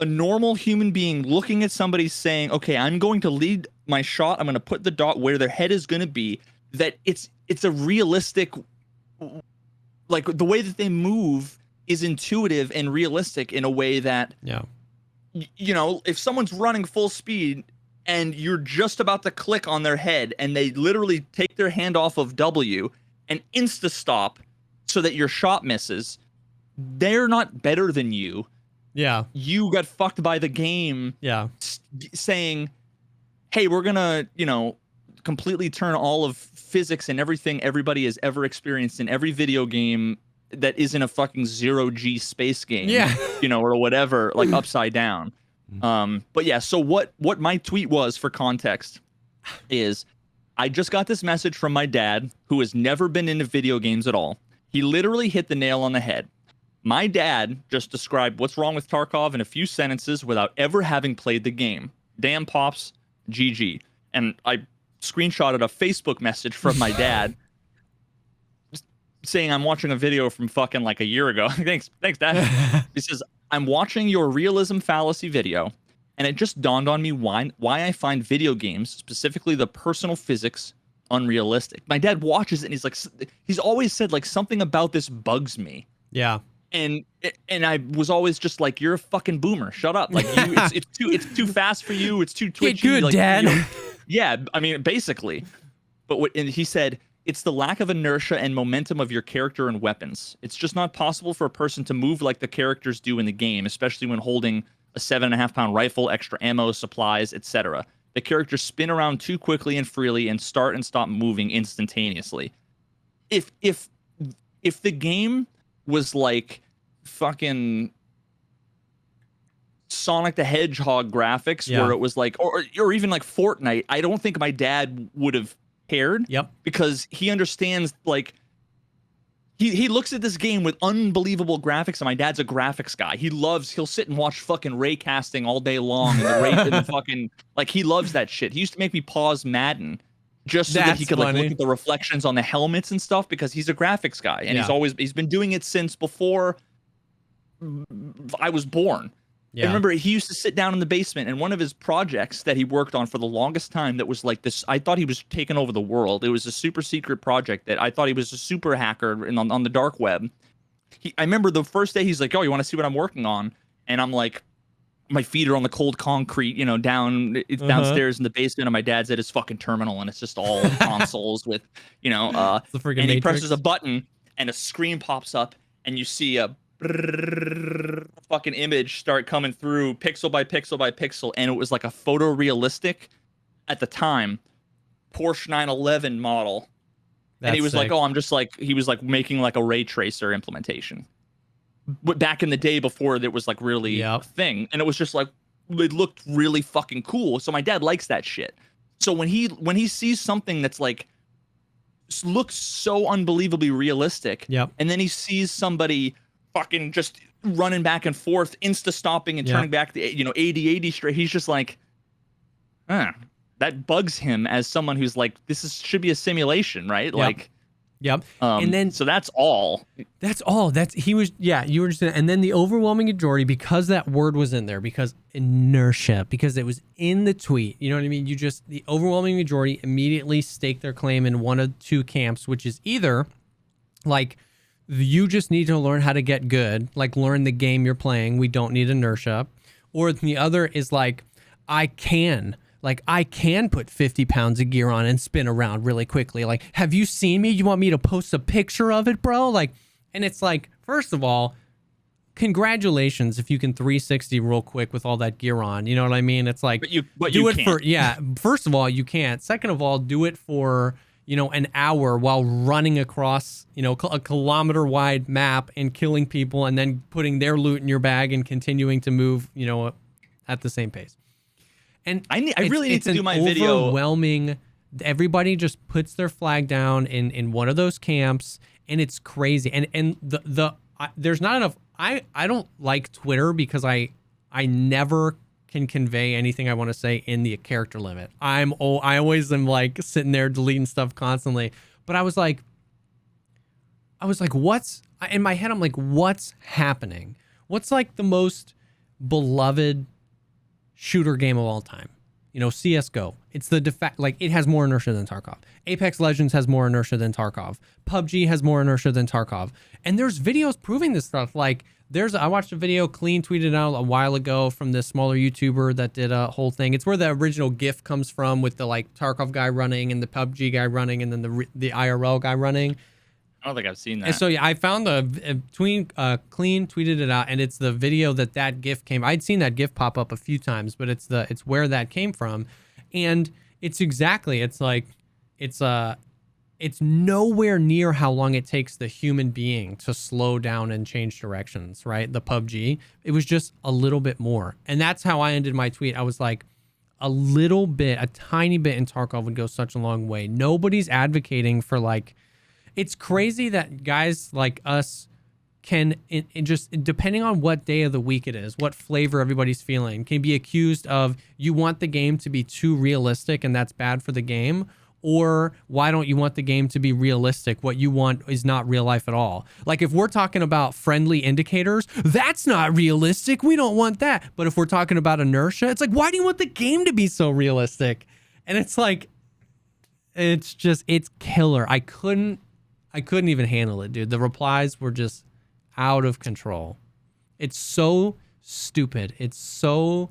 a normal human being looking at somebody saying, okay, I'm going to lead my shot, I'm going to put the dot where their head is going to be, that it's a realistic, like, the way that they move is intuitive and realistic in a way that, you know, if someone's running full speed and you're just about to click on their head and they literally take their hand off of W and insta stop, so that your shot misses. They're not better than you. Yeah. You got fucked by the game. Yeah. Saying, hey, we're gonna, completely turn all of physics and everything everybody has ever experienced in every video game that isn't a fucking 0G space game, or whatever, like upside down. But yeah, so what my tweet was, for context, is I just got this message from my dad, who has never been into video games at all. He literally hit the nail on the head. My dad just described what's wrong with Tarkov in a few sentences without ever having played the game. Damn, Pops, GG. And I screenshotted a Facebook message from my dad saying I'm watching a video from fucking like a year ago. Thanks, Dad. He says, I'm watching your realism fallacy video, and it just dawned on me why I find video games, specifically the personal physics, unrealistic. My dad watches it, and he's always said, like, something about this bugs me. Yeah. And I was always just like, you're a fucking boomer. Shut up. Like, it's too fast for you. It's too twitchy. Get good, like, Dad. Yeah, I mean, basically. But and he said, it's the lack of inertia and momentum of your character and weapons. It's just not possible for a person to move like the characters do in the game, especially when holding a 7.5-pound rifle, extra ammo, supplies, etc. The characters spin around too quickly and freely and start and stop moving instantaneously. If the game was like fucking Sonic the Hedgehog graphics, where it was like, or even like Fortnite, I don't think my dad would have cared. Yep. Because he understands, like, he looks at this game with unbelievable graphics, and my dad's a graphics guy. He'll sit and watch fucking ray casting all day long, and the fucking, like, he loves that shit. He used to make me pause Madden just so that he could like look at the reflections on the helmets and stuff, because he's a graphics guy, and he's been doing it since before I was born. Yeah. I remember he used to sit down in the basement, and one of his projects that he worked on for the longest time that was like this, I thought he was taking over the world. It was a super secret project that I thought he was a super hacker on the dark web. I remember the first day he's like, oh, you want to see what I'm working on? And I'm like, my feet are on the cold concrete, downstairs in the basement, and my dad's at his fucking terminal, and it's just all consoles with, and he presses a button, and a screen pops up, and you see a fucking image start coming through pixel by pixel by pixel, and it was like a photorealistic, at the time, Porsche 911 model. And he was sick. Like, oh, I'm just like, he was like making like a ray tracer implementation. But back in the day before there was like really a thing, and it was just like, it looked really fucking cool. So my dad likes that shit. So when he sees something that's like looks so unbelievably realistic, and then he sees somebody fucking just running back and forth, insta stopping and turning back the 80 straight, he's just like, that bugs him as someone who's like, should be a simulation, right? Like, and then so that's all you were just, and then the overwhelming majority, because that word was in there, because inertia, because it was in the tweet, you know what I mean? The overwhelming majority immediately stake their claim in one of two camps, which is either like, you just need to learn how to get good, like learn the game you're playing, we don't need inertia. Or the other is like, I can put 50 pounds of gear on and spin around really quickly. Like, have you seen me? You want me to post a picture of it, bro? Like, and it's like, first of all, congratulations if you can 360 real quick with all that gear on. You know what I mean? It's like, first of all, you can't. Second of all, do it for, an hour while running across, a kilometer wide map and killing people, and then putting their loot in your bag and continuing to move, at the same pace. And I really need to do my video. Overwhelming. Everybody just puts their flag down in one of those camps, and it's crazy. And there's not enough. I don't like Twitter because I never can convey anything I want to say in the character limit. I always am like sitting there deleting stuff constantly. But I was like, what's in my head? I'm like, what's happening? What's like the most beloved shooter game of all time? CSGO. It's it has more inertia than Tarkov. Apex Legends has more inertia than Tarkov. PUBG has more inertia than Tarkov. And there's videos proving this stuff. Like, I watched a video Clean tweeted out a while ago from this smaller YouTuber that did a whole thing. It's where the original GIF comes from, with the like Tarkov guy running and the PUBG guy running and then the IRL guy running. I don't think I've seen that. And so yeah, I found the Clean tweeted it out, and it's the video that GIF came. I'd seen that GIF pop up a few times, but it's where that came from, and it's exactly. It's like it's nowhere near how long it takes the human being to slow down and change directions, right? The PUBG, it was just a little bit more. And that's how I ended my tweet. I was like, a little bit, a tiny bit in Tarkov would go such a long way. Nobody's advocating for like, it's crazy that guys like us can, just depending on what day of the week it is, what flavor everybody's feeling, can be accused of you want the game to be too realistic and that's bad for the game. Or why don't you want the game to be realistic? What you want is not real life at all. Like if we're talking about friendly indicators, that's not realistic. We don't want that. But if we're talking about inertia, it's like, why do you want the game to be so realistic? And it's like, it's killer. I couldn't even handle it, dude. The replies were just out of control. It's so stupid. The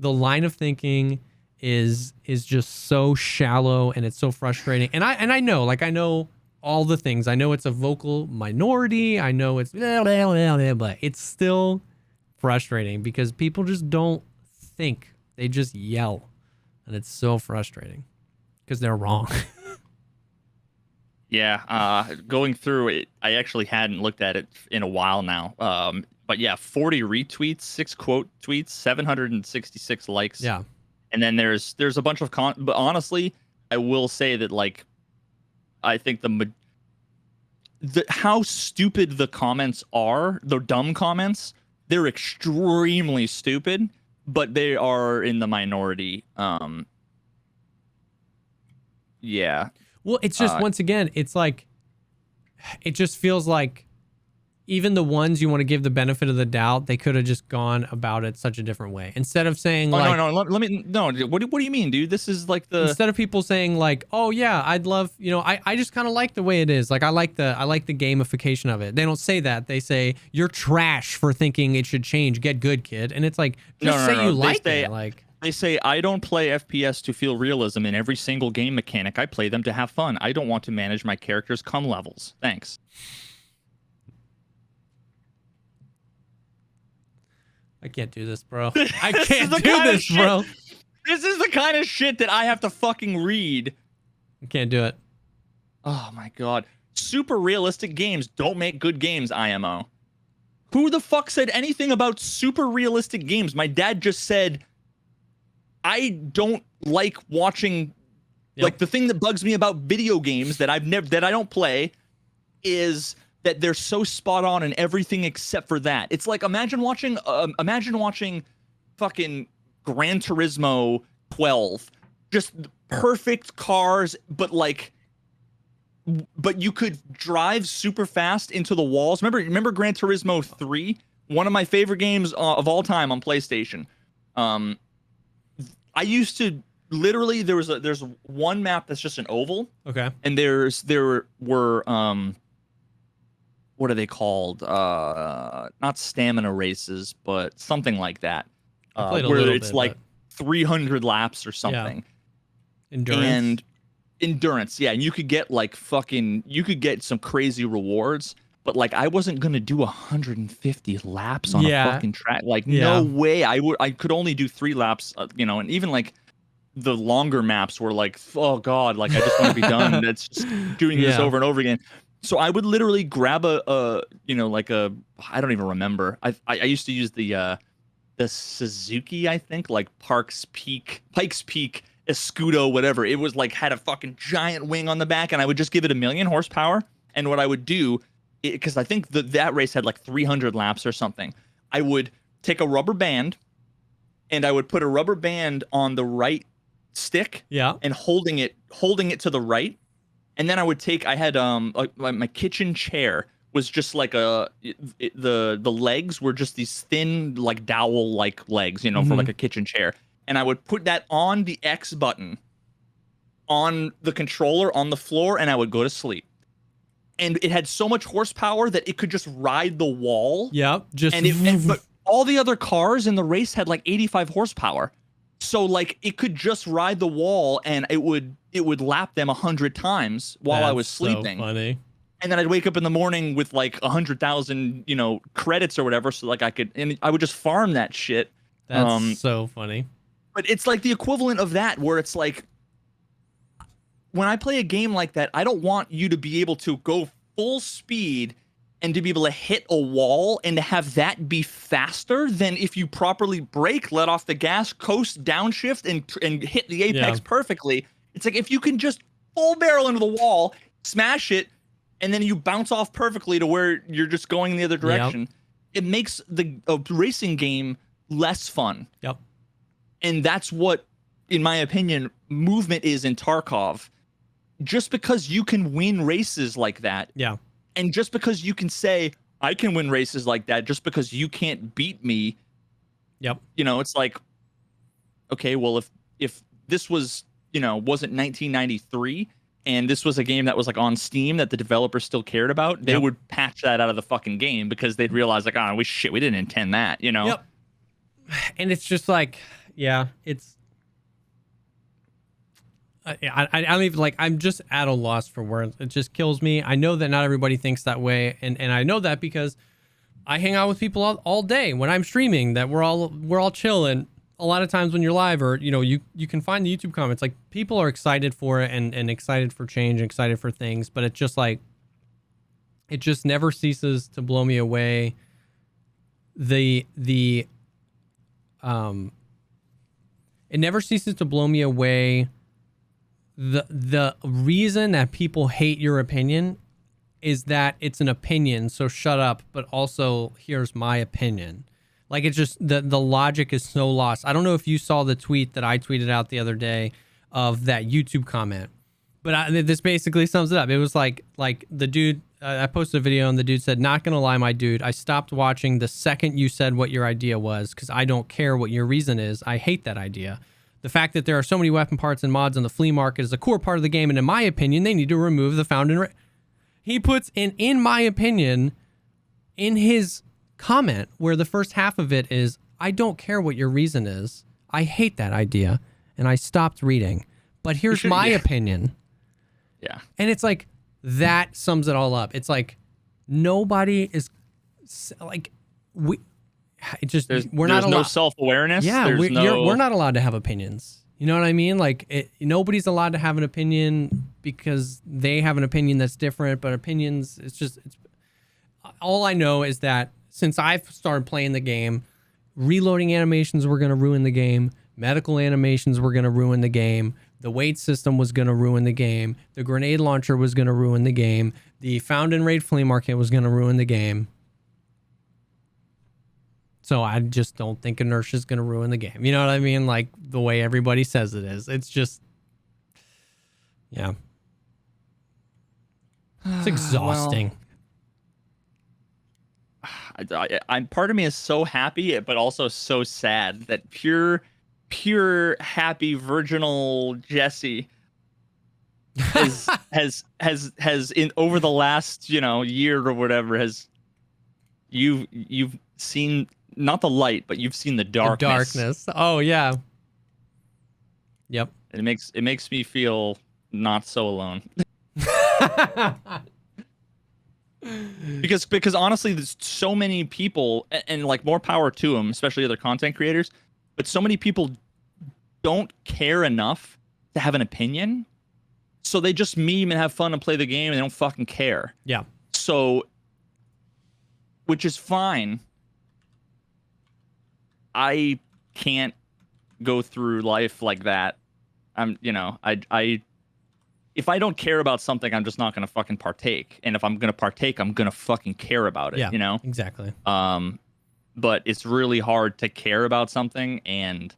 line of thinking is just so shallow, and it's so frustrating. And I know all the things. I know it's a vocal minority. I know it's blah, blah, blah, blah, but it's still frustrating because people just don't think. They just yell. And it's so frustrating because they're wrong. Yeah, going through it, I actually hadn't looked at it in a while now. But yeah, 40 retweets, 6 quote tweets, 766 likes. Yeah. And then there's a bunch of but honestly, I will say that like, I think how stupid the comments are, the dumb comments, they're extremely stupid, but they are in the minority. Yeah. Well, it's just once again, it's like, it just feels like even the ones you want to give the benefit of the doubt, they could have just gone about it such a different way. Instead of saying no, what do you mean, dude? This is like instead of people saying like, oh yeah, I'd love, I just kind of like the way it is. Like I like the gamification of it. They don't say that. They say you're trash for thinking it should change. Get good, kid. And it's like, just say you like it. Like they say, I don't play FPS to feel realism in every single game mechanic. I play them to have fun. I don't want to manage my character's cum levels. Thanks. I can't do this, bro. I can't do this, bro. This is the kind of shit that I have to fucking read. I can't do it. Oh my god. Super realistic games don't make good games, IMO. Who the fuck said anything about super realistic games? My dad just said, I don't like watching. Yep. Like the thing that bugs me about video games that I don't play is that they're so spot on in everything except for that. It's like imagine watching fucking Gran Turismo 12, just perfect cars, but you could drive super fast into the walls. Remember Gran Turismo 3, one of my favorite games of all time on PlayStation. I used to literally there's one map that's just an oval. Okay. And there were what are they called? Not stamina races, but something like that. Where it's like 300 laps or something. Yeah. Endurance, yeah. And you could get some crazy rewards, but like I wasn't gonna do 150 laps on a fucking track. Like no way. I could only do 3 laps, and even like the longer maps were like, oh god, like I just want to be done. That's just doing this over and over again. So I would literally grab I don't even remember. I used to use the Suzuki, I think, like Pikes Peak, Escudo, whatever. It was like had a fucking giant wing on the back, and I would just give it 1,000,000 horsepower. And what I would do, because I think that race had like 300 laps or something, I would take a rubber band, and I would put a rubber band on the right stick, and holding it to the right. And then I had my kitchen chair was just like the legs were just these thin like dowel like legs, for like a kitchen chair. And I would put that on the X button on the controller on the floor, and I would go to sleep. And it had so much horsepower that it could just ride the wall. Yeah, but all the other cars in the race had like 85 horsepower. So like it could just ride the wall, and it would lap them 100 times while I was sleeping. So funny. and then I'd wake up in the morning with like 100,000, credits or whatever. So like I would just farm that shit. That's so funny. But it's like the equivalent of that, where it's like, when I play a game like that, I don't want you to be able to go full speed and to be able to hit a wall and to have that be faster than if you properly brake, let off the gas, coast, downshift, and hit the apex perfectly. It's like, if you can just full barrel into the wall, smash it, and then you bounce off perfectly to where you're just going in the other direction, it makes a racing game less fun. Yep. And that's what, in my opinion, movement is in Tarkov. Just because you can win races like that, and just because you can say, I can win races like that, just because you can't beat me, it's like, okay, well, if this was, wasn't 1993, and this was a game that was like on Steam that the developers still cared about, they would patch that out of the fucking game, because they'd realize like, oh, we didn't intend that, Yep. And it's just like, it's. I don't even like. I'm just at a loss for words. It just kills me. I know that not everybody thinks that way, and I know that because I hang out with people all day when I'm streaming. That we're all chill, and a lot of times when you're live, or you can find the YouTube comments. Like, people are excited for it and excited for change, and excited for things, but it's just like, it just never ceases to blow me away. It never ceases to blow me away. The reason that people hate your opinion is that it's an opinion, so shut up, but also here's my opinion. Like, it's just the logic is so lost. I don't know if you saw the tweet that I tweeted out the other day of that YouTube comment, but this basically sums it up. It was like the dude, I posted a video and the dude said, "Not gonna lie, my dude, I stopped watching the second you said what your idea was, because I don't care what your reason is. I hate that idea. The fact that there are so many weapon parts and mods on the flea market is a core part of the game, and in my opinion, they need to remove the found in..." He puts in my opinion, in his comment, where the first half of it is, "I don't care what your reason is. I hate that idea, and I stopped reading. But here's my opinion." Yeah. And it's like, that sums it all up. It's like, nobody is like, we're not allowed. No self-awareness. Yeah, we're not allowed to have opinions. You know what I mean? Like, nobody's allowed to have an opinion because they have an opinion that's different. But opinions, it's all I know is that since I've started playing the game, reloading animations were going to ruin the game. Medical animations were going to ruin the game. The weight system was going to ruin the game. The grenade launcher was going to ruin the game. The found and raid flea market was going to ruin the game. So I just don't think inertia is going to ruin the game. You know what I mean? Like, the way everybody says it is. It's just, yeah. It's exhausting. I'm part of me is so happy, but also so sad that pure happy virginal Jesse has in over the last year or whatever you've seen not the light, but you've seen the darkness. The darkness. Oh yeah. Yep. It makes me feel not so alone. Because honestly, there's so many people, and like, more power to them, especially other content creators, but so many people don't care enough to have an opinion, so they just meme and have fun and play the game, and they don't fucking care. Yeah. So, which is fine. I can't go through life like that. If I don't care about something, I'm just not going to fucking partake. And if I'm going to partake, I'm going to fucking care about it, Yeah, exactly. But it's really hard to care about something and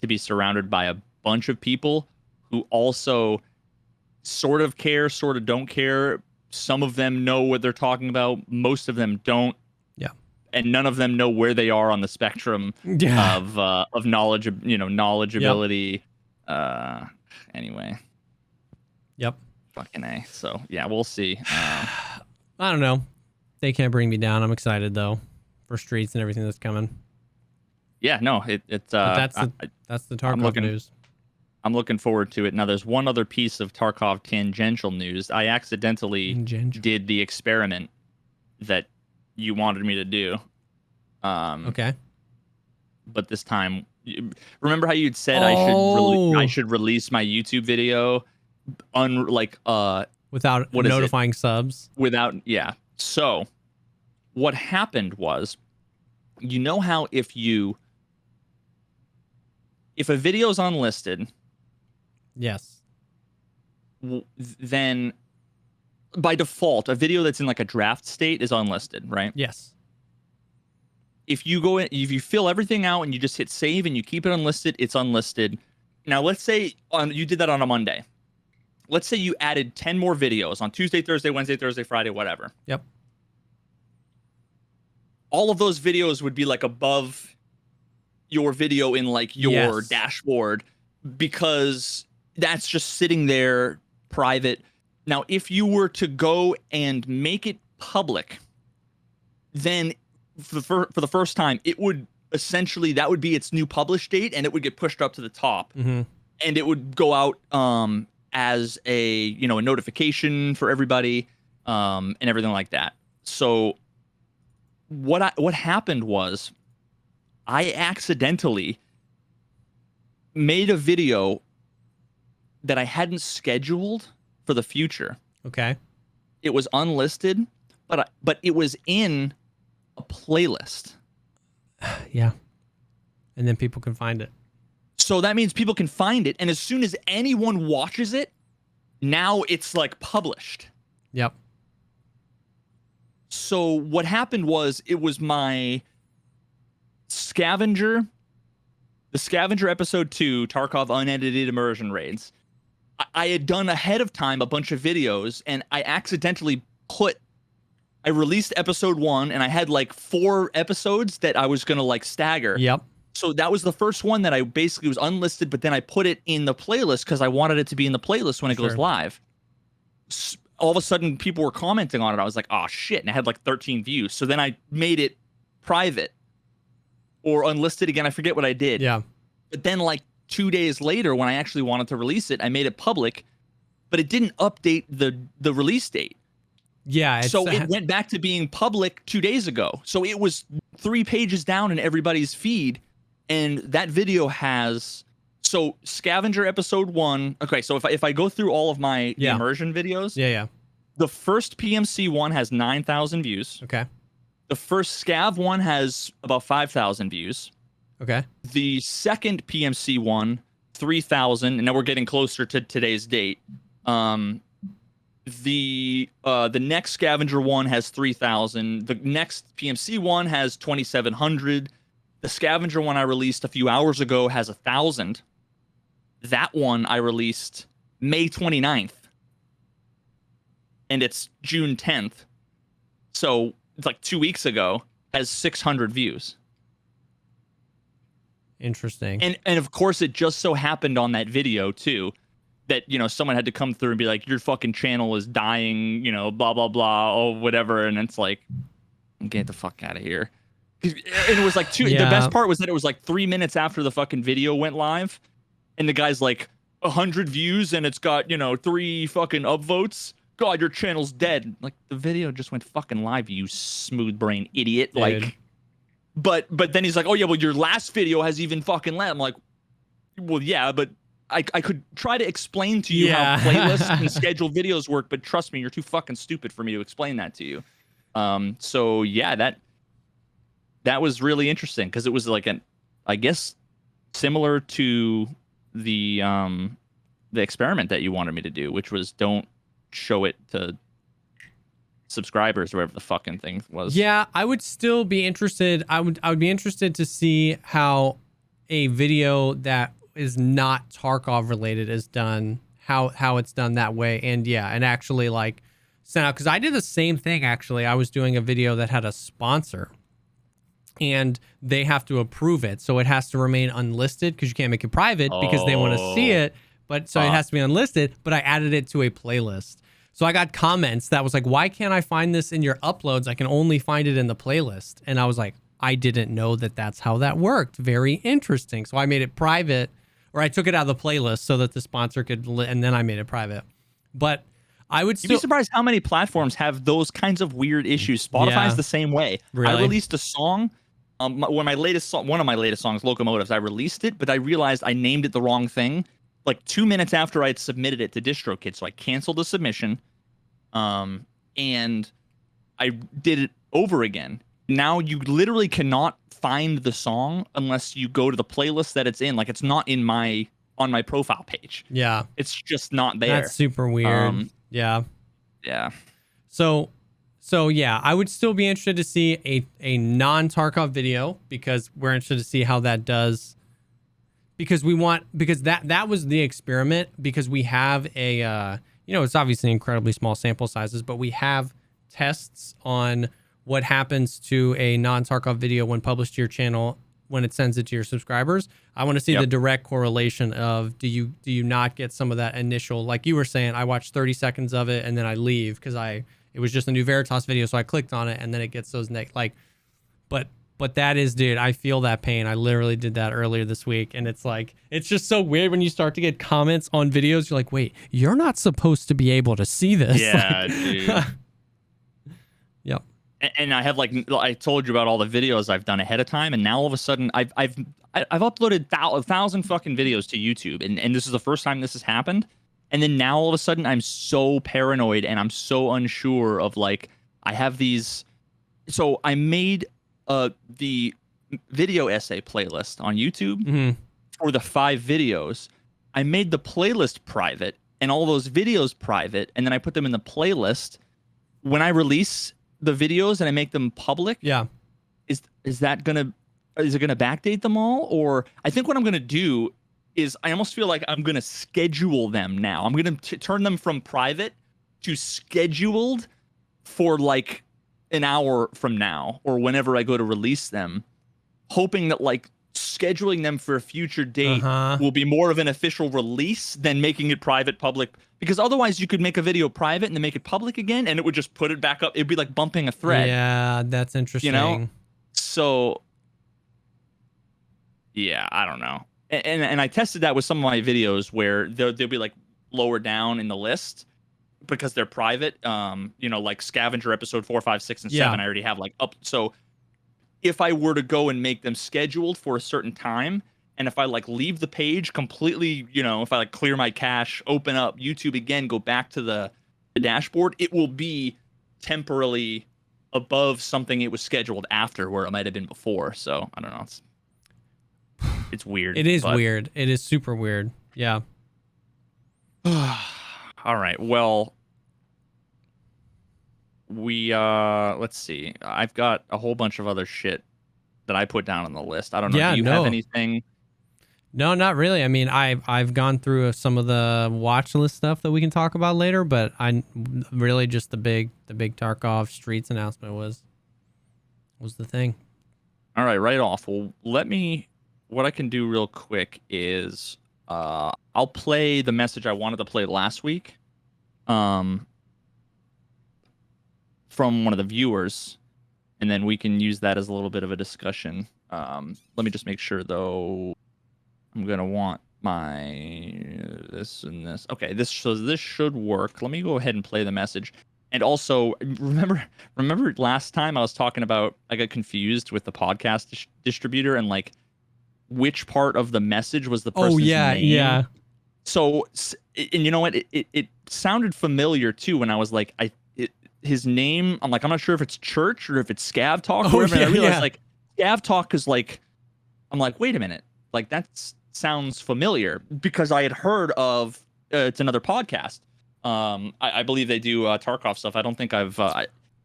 to be surrounded by a bunch of people who also sort of care, sort of don't care. Some of them know what they're talking about. Most of them don't. Yeah. And none of them know where they are on the spectrum of knowledge, knowledgeability. Anyway. Yep. Fucking A. So yeah, we'll see. I don't know. They can't bring me down. I'm excited though for Streets and everything that's coming. Yeah, no, it's that's the Tarkov news. I'm looking forward to it. Now, there's one other piece of Tarkov tangential news. I accidentally did the experiment that you wanted me to do. Okay. But this time, remember how you'd said I should release my YouTube video without notifying subs? Without, yeah. So what happened was, you know how if a video is unlisted, yes, then by default, a video that's in like a draft state is unlisted, right? Yes. If you fill everything out and you just hit save and you keep it unlisted, it's unlisted. Now, let's say you did that on a Monday. Let's say you added 10 more videos on Tuesday, Thursday, Wednesday, Thursday, Friday, whatever. Yep. All of those videos would be like above your video in like your dashboard, because that's just sitting there private. Now, if you were to go and make it public, then for the first time, it would essentially, that would be its new publish date, and it would get pushed up to the top, and it would go out as a notification for everybody, and everything like that. So what happened was, I accidentally made a video that I hadn't scheduled for the future. Okay. It was unlisted, but it was in a playlist. Yeah. And then people can find it. So that means people can find it, and as soon as anyone watches it, now it's like published. Yep. So what happened was, it was my Scavenger, the Scavenger episode 2, Tarkov unedited immersion raids. I had done ahead of time a bunch of videos, and I accidentally I released episode 1, and I had like 4 episodes that I was going to like stagger. Yep. So that was the first one that I basically was unlisted, but then I put it in the playlist because I wanted it to be in the playlist when it goes live. All of a sudden, people were commenting on it. I was like, oh shit. And I had like 13 views. So then I made it private or unlisted again. I forget what I did. Yeah. But then like 2 days later, when I actually wanted to release it, I made it public, but it didn't update the release date. Yeah. So it went back to being public 2 days ago. So it was 3 pages down in everybody's feed. And that video has, so Scavenger episode 1. Okay, so if I go through all of my immersion videos. Yeah. The first PMC one has 9,000 views. Okay. The first Scav one has about 5,000 views. Okay. The second PMC one, 3,000, and now we're getting closer to today's date. The next Scavenger one has 3,000. The next PMC one has 2,700. The Scavenger one I released a few hours ago has 1,000. That one I released May 29th. And it's June 10th. So it's like 2 weeks ago, has 600 views. Interesting. And of course, it just so happened on that video too, that, someone had to come through and be like, your fucking channel is dying, blah, blah, blah, or whatever. And it's like, get the fuck out of here. And it was like the best part was that it was like 3 minutes after the fucking video went live, and the guy's like 100 views and it's got 3 fucking upvotes. God, your channel's dead. Like, the video just went fucking live, you smooth brain idiot. Dude. Like, but then he's like, oh yeah, well your last video has even fucking less. I'm like, well yeah, but I could try to explain to you how playlists and scheduled videos work, but trust me, you're too fucking stupid for me to explain that to you. So yeah, that was really interesting, because it was like I guess similar to the experiment that you wanted me to do, which was don't show it to subscribers or whatever the fucking thing was. Yeah, I would still be interested. I would be interested to see how a video that is not Tarkov related is done, how it's done that way, and actually like sent out, because I did the same thing actually. I was doing a video that had a sponsor, and they have to approve it, so it has to remain unlisted because you can't make it private because they want to see it. But so it has to be unlisted. But I added it to a playlist, so I got comments that was like, "Why can't I find this in your uploads? I can only find it in the playlist." And I was like, I didn't know that that's how that worked. Very interesting. So I made it private, or I took it out of the playlist so that the sponsor could, and then I made it private. But I would You'd be surprised how many platforms have those kinds of weird issues. Spotify's the same way. Really? I released a song. One of my latest songs, Locomotives, I released it, but I realized I named it the wrong thing like 2 minutes after I had submitted it to DistroKid. So I canceled the submission, and I did it over again. Now you literally cannot find the song unless you go to the playlist that it's in. Like it's not on my profile page. Yeah, it's just not there. That's super weird. Yeah. So yeah, I would still be interested to see a non-Tarkov video because we're interested to see how that does. Because that was the experiment, because we have a it's obviously incredibly small sample sizes, but we have tests on what happens to a non-Tarkov video when published to your channel when it sends it to your subscribers. I want to see the direct correlation of do you not get some of that initial, like you were saying, I watched 30 seconds of it and then I leave because it was just a new Veritas video, so I clicked on it and then it gets those but that is, dude, I feel that pain. I literally did that earlier this week, and it's like, it's just so weird when you start to get comments on videos. You're like, wait, you're not supposed to be able to see this. Yeah, dude. Yep. And I have I told you about all the videos I've done ahead of time, and now all of a sudden I've uploaded 1,000 fucking videos to YouTube, and this is the first time this has happened. And then now all of a sudden I'm so paranoid and I'm so unsure of like I have these. So I made the video essay playlist on YouTube for the 5 videos. I made the playlist private and all those videos private, and then I put them in the playlist. When I release the videos and I make them public, is it gonna backdate them all? Or I think what I'm gonna do is I almost feel like I'm gonna schedule them now. I'm gonna turn them from private to scheduled for like an hour from now or whenever I go to release them, hoping that like scheduling them for a future date will be more of an official release than making it private public, because otherwise you could make a video private and then make it public again and it would just put it back up. It'd be like bumping a thread. Yeah, that's interesting. So yeah, I don't know. And I tested that with some of my videos where they'll be like lower down in the list because they're private. Like Scavenger episode 4, 5, 6, and 7, I already have like up. So if I were to go and make them scheduled for a certain time, and if I like leave the page completely, if I like clear my cache, open up YouTube again, go back to the dashboard, it will be temporarily above something it was scheduled after where it might have been before. So I don't know. It's weird. It is weird. It is super weird. Yeah. All right. Well, let's see. I've got a whole bunch of other shit that I put down on the list. I don't know. Yeah, do you have anything? No, not really. I mean, I've gone through some of the watch list stuff that we can talk about later, but I really just the big Tarkov Streets announcement was the thing. All right off. Well, what I can do real quick is I'll play the message I wanted to play last week from one of the viewers, and then we can use that as a little bit of a discussion. Let me just make sure, though. I'm going to want my this and this. Okay, this should work. Let me go ahead and play the message. And also, remember last time I was talking about I got confused with the podcast distributor and like which part of the message was the person's name. Yeah. So, and you know what? It sounded familiar too when I was like, his name. I'm like, I'm not sure if it's Church or if it's Scav Talk. Or whatever. And I realized like Scav Talk is like, I'm like, wait a minute, like that sounds familiar because I had heard of it's another podcast. I believe they do Tarkov stuff. I don't think I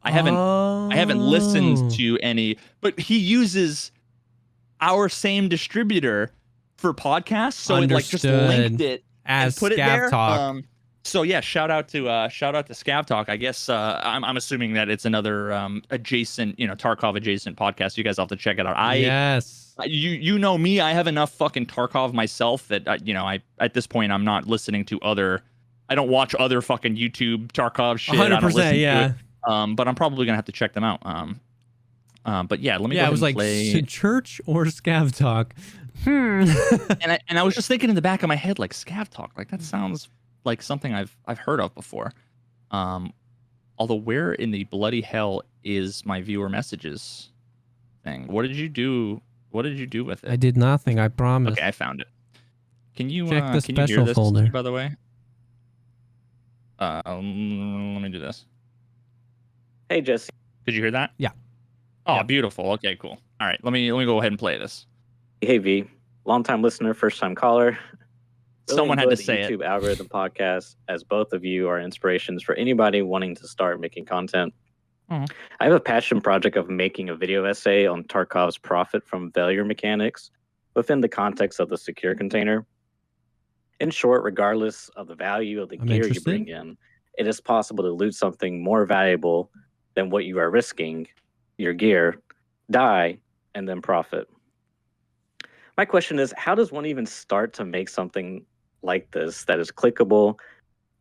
haven't listened to any, but he uses our same distributor for podcasts, so it like just linked it as and put Scav it there. Talk. So yeah, shout out to Scav Talk. I guess I'm assuming that it's another adjacent, Tarkov adjacent podcast. You guys have to check it out. Yes. You know me, I have enough fucking Tarkov myself that I at this point I'm not listening to other. I don't watch other fucking YouTube Tarkov shit. 100%, yeah. But I'm probably gonna have to check them out. But yeah, let me. Yeah, it was like play... Church or Scav Talk. And I was just thinking in the back of my head, like scav talk, like that sounds like something I've heard of before. Although where in the bloody hell is my viewer messages thing? What did you do? What did you do with it? I did nothing, I promise. Okay, I found it. Can you Check the can you hear special this, folder. by the way? Let me do this. Hey, Jesse. Did you hear that? Yeah. Oh, Yeah. beautiful. Okay, cool. All right, let me go ahead and play this. Hey, V. Long-time listener, first-time caller. Someone had to say the it. YouTube algorithm podcast, as both of you are inspirations for anybody wanting to start making content. Mhm. I have a passion project of making a video essay on Tarkov's profit from failure mechanics within the context of the secure container. In short, regardless of the value of the I'm gear interested. you bring in, it is possible to loot something more valuable than what you are risking, your gear, die, and then profit. My question is, how does one even start to make something like this that is clickable,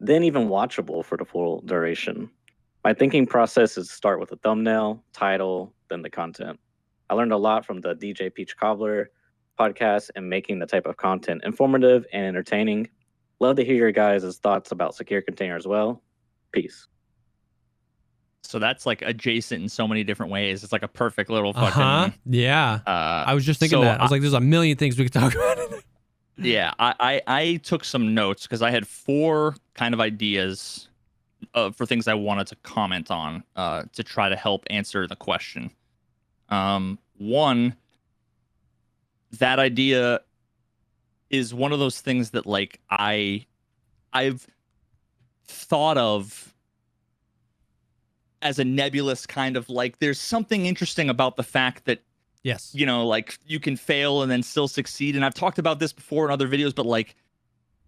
then even watchable for the full duration? My thinking process is start with a thumbnail, title, then the content. I learned a lot from the DJ Peach Cobbler podcast and making the type of content informative and entertaining. Love to hear your guys' thoughts about secure container as well. Peace. So that's like adjacent in so many different ways. It's like a perfect little fucking. Yeah. I was just thinking so that. I was like, there's a million things we could talk about. Yeah, I took some notes because I had 4 kind of ideas for things I wanted to comment on to try to help answer the question. One, that idea is one of those things that like I've thought of as a nebulous kind of like there's something interesting about the fact that Yes. you know, like you can fail and then still succeed. And I've talked about this before in other videos, but like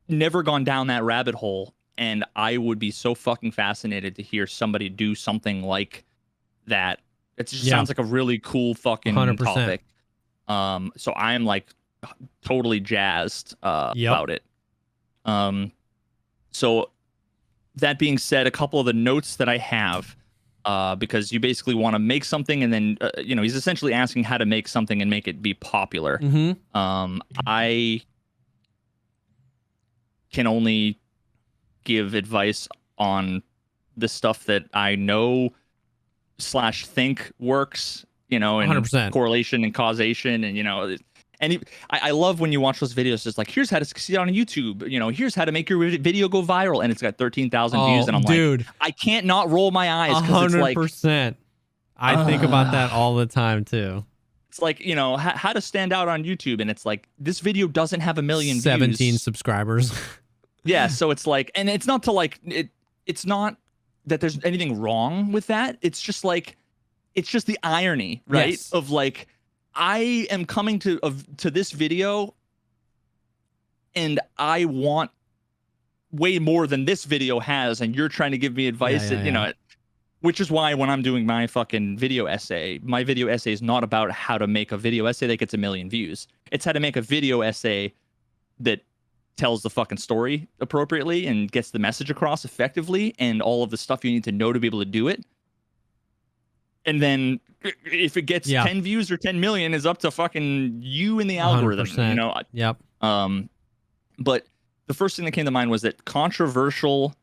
never gone down that rabbit hole. And I would be so fucking fascinated to hear somebody do something like that. It just sounds like a really cool fucking 100%. topic. So I'm like totally jazzed about it. So that being said, a couple of the notes that I have, because you basically want to make something and then, you know, he's essentially asking how to make something and make it be popular. Mm-hmm. I can only give advice on the stuff that I know / think works, you know, and 100%. correlation and causation and, you know, and I love when you watch those videos, just like, here's how to succeed on YouTube. You know, here's how to make your video go viral. And it's got 13,000 views. And I'm like, I can't not roll my eyes because it's like, 100%. I think about that all the time too. It's like, you know, how to stand out on YouTube. And it's like, this video doesn't have a million 17 views. subscribers. Yeah. So it's like, and it's not to like, it's not that there's anything wrong with that. It's just like, it's just the irony, right? Yes. Of like, I am coming to this video and I want way more than this video has, and you're trying to give me advice you know, which is why when I'm doing my fucking video essay, my video essay is not about how to make a video essay that gets a million views. It's how to make a video essay that tells the fucking story appropriately and gets the message across effectively and all of the stuff you need to know to be able to do it. And then if it gets 10 views or 10 million is up to fucking you and the algorithm, 100%. you know? Yep. But the first thing that came to mind was that controversial,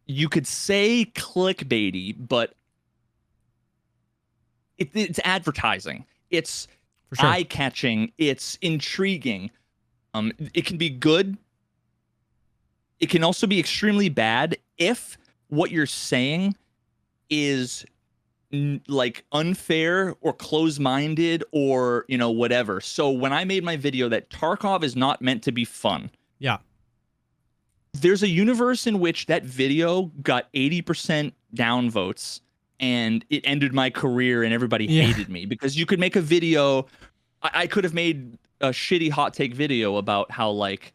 you could say clickbaity, but it's advertising. It's eye-catching. It's intriguing. It can be good. It can also be extremely bad if what you're saying is like unfair or close-minded or, you know, whatever. So when I made my video that Tarkov is not meant to be fun. Yeah. There's a universe in which that video got 80% downvotes and it ended my career and everybody hated me because you could make a video. I could have made a shitty hot take video about how like,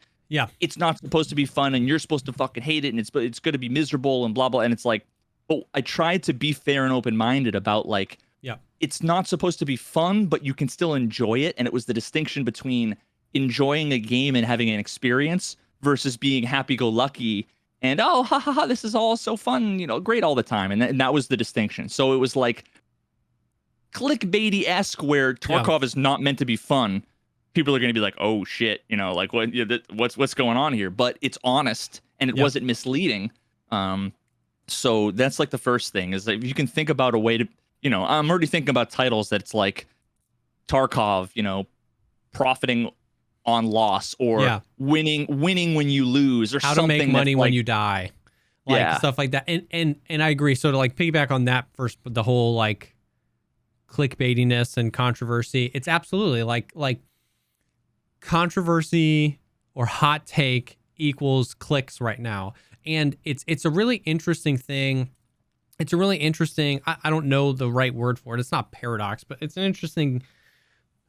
it's not supposed to be fun and you're supposed to fucking hate it and it's going to be miserable and blah, blah. And it's like, but I tried to be fair and open-minded about like, it's not supposed to be fun, but you can still enjoy it. And it was the distinction between enjoying a game and having an experience versus being happy-go-lucky and, oh, ha, ha, ha, this is all so fun, you know, great all the time. And that was the distinction. So it was like, clickbaity-esque where Tarkov is not meant to be fun. People are going to be like, oh shit, you know, like what's going on here? But it's honest and it wasn't misleading. So that's like the first thing is that if you can think about a way to, you know, I'm already thinking about titles that's like Tarkov, you know, profiting on loss or winning when you lose or how something. To make money like, when you die. Like stuff like that. And I agree. So to like piggyback on that first, the whole like clickbaitiness and controversy, it's absolutely like controversy or hot take equals clicks right now. And it's a really interesting thing. It's a really interesting, I don't know the right word for it. It's not paradox, but it's an interesting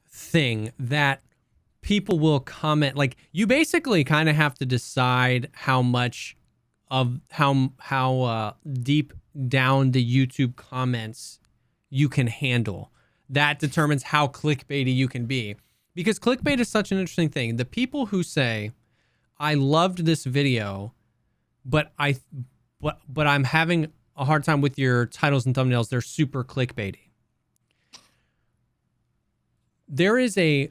thing that people will comment. Like you basically kind of have to decide how much of how deep down the YouTube comments you can handle. That determines how clickbaity you can be. Because clickbait is such an interesting thing. The people who say, I loved this video, but I'm having a hard time with your titles and thumbnails, they're super clickbaity. There is a,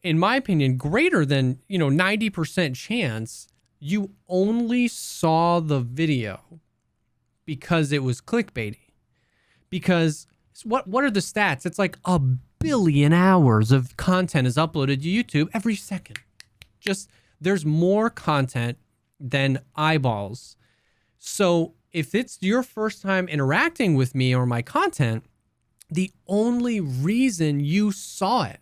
in my opinion, greater than 90% chance you only saw the video because it was clickbaity. Because what are the stats? It's like 1 billion hours of content is uploaded to YouTube every second. Just there's more content than eyeballs. So if it's your first time interacting with me or my content, the only reason you saw it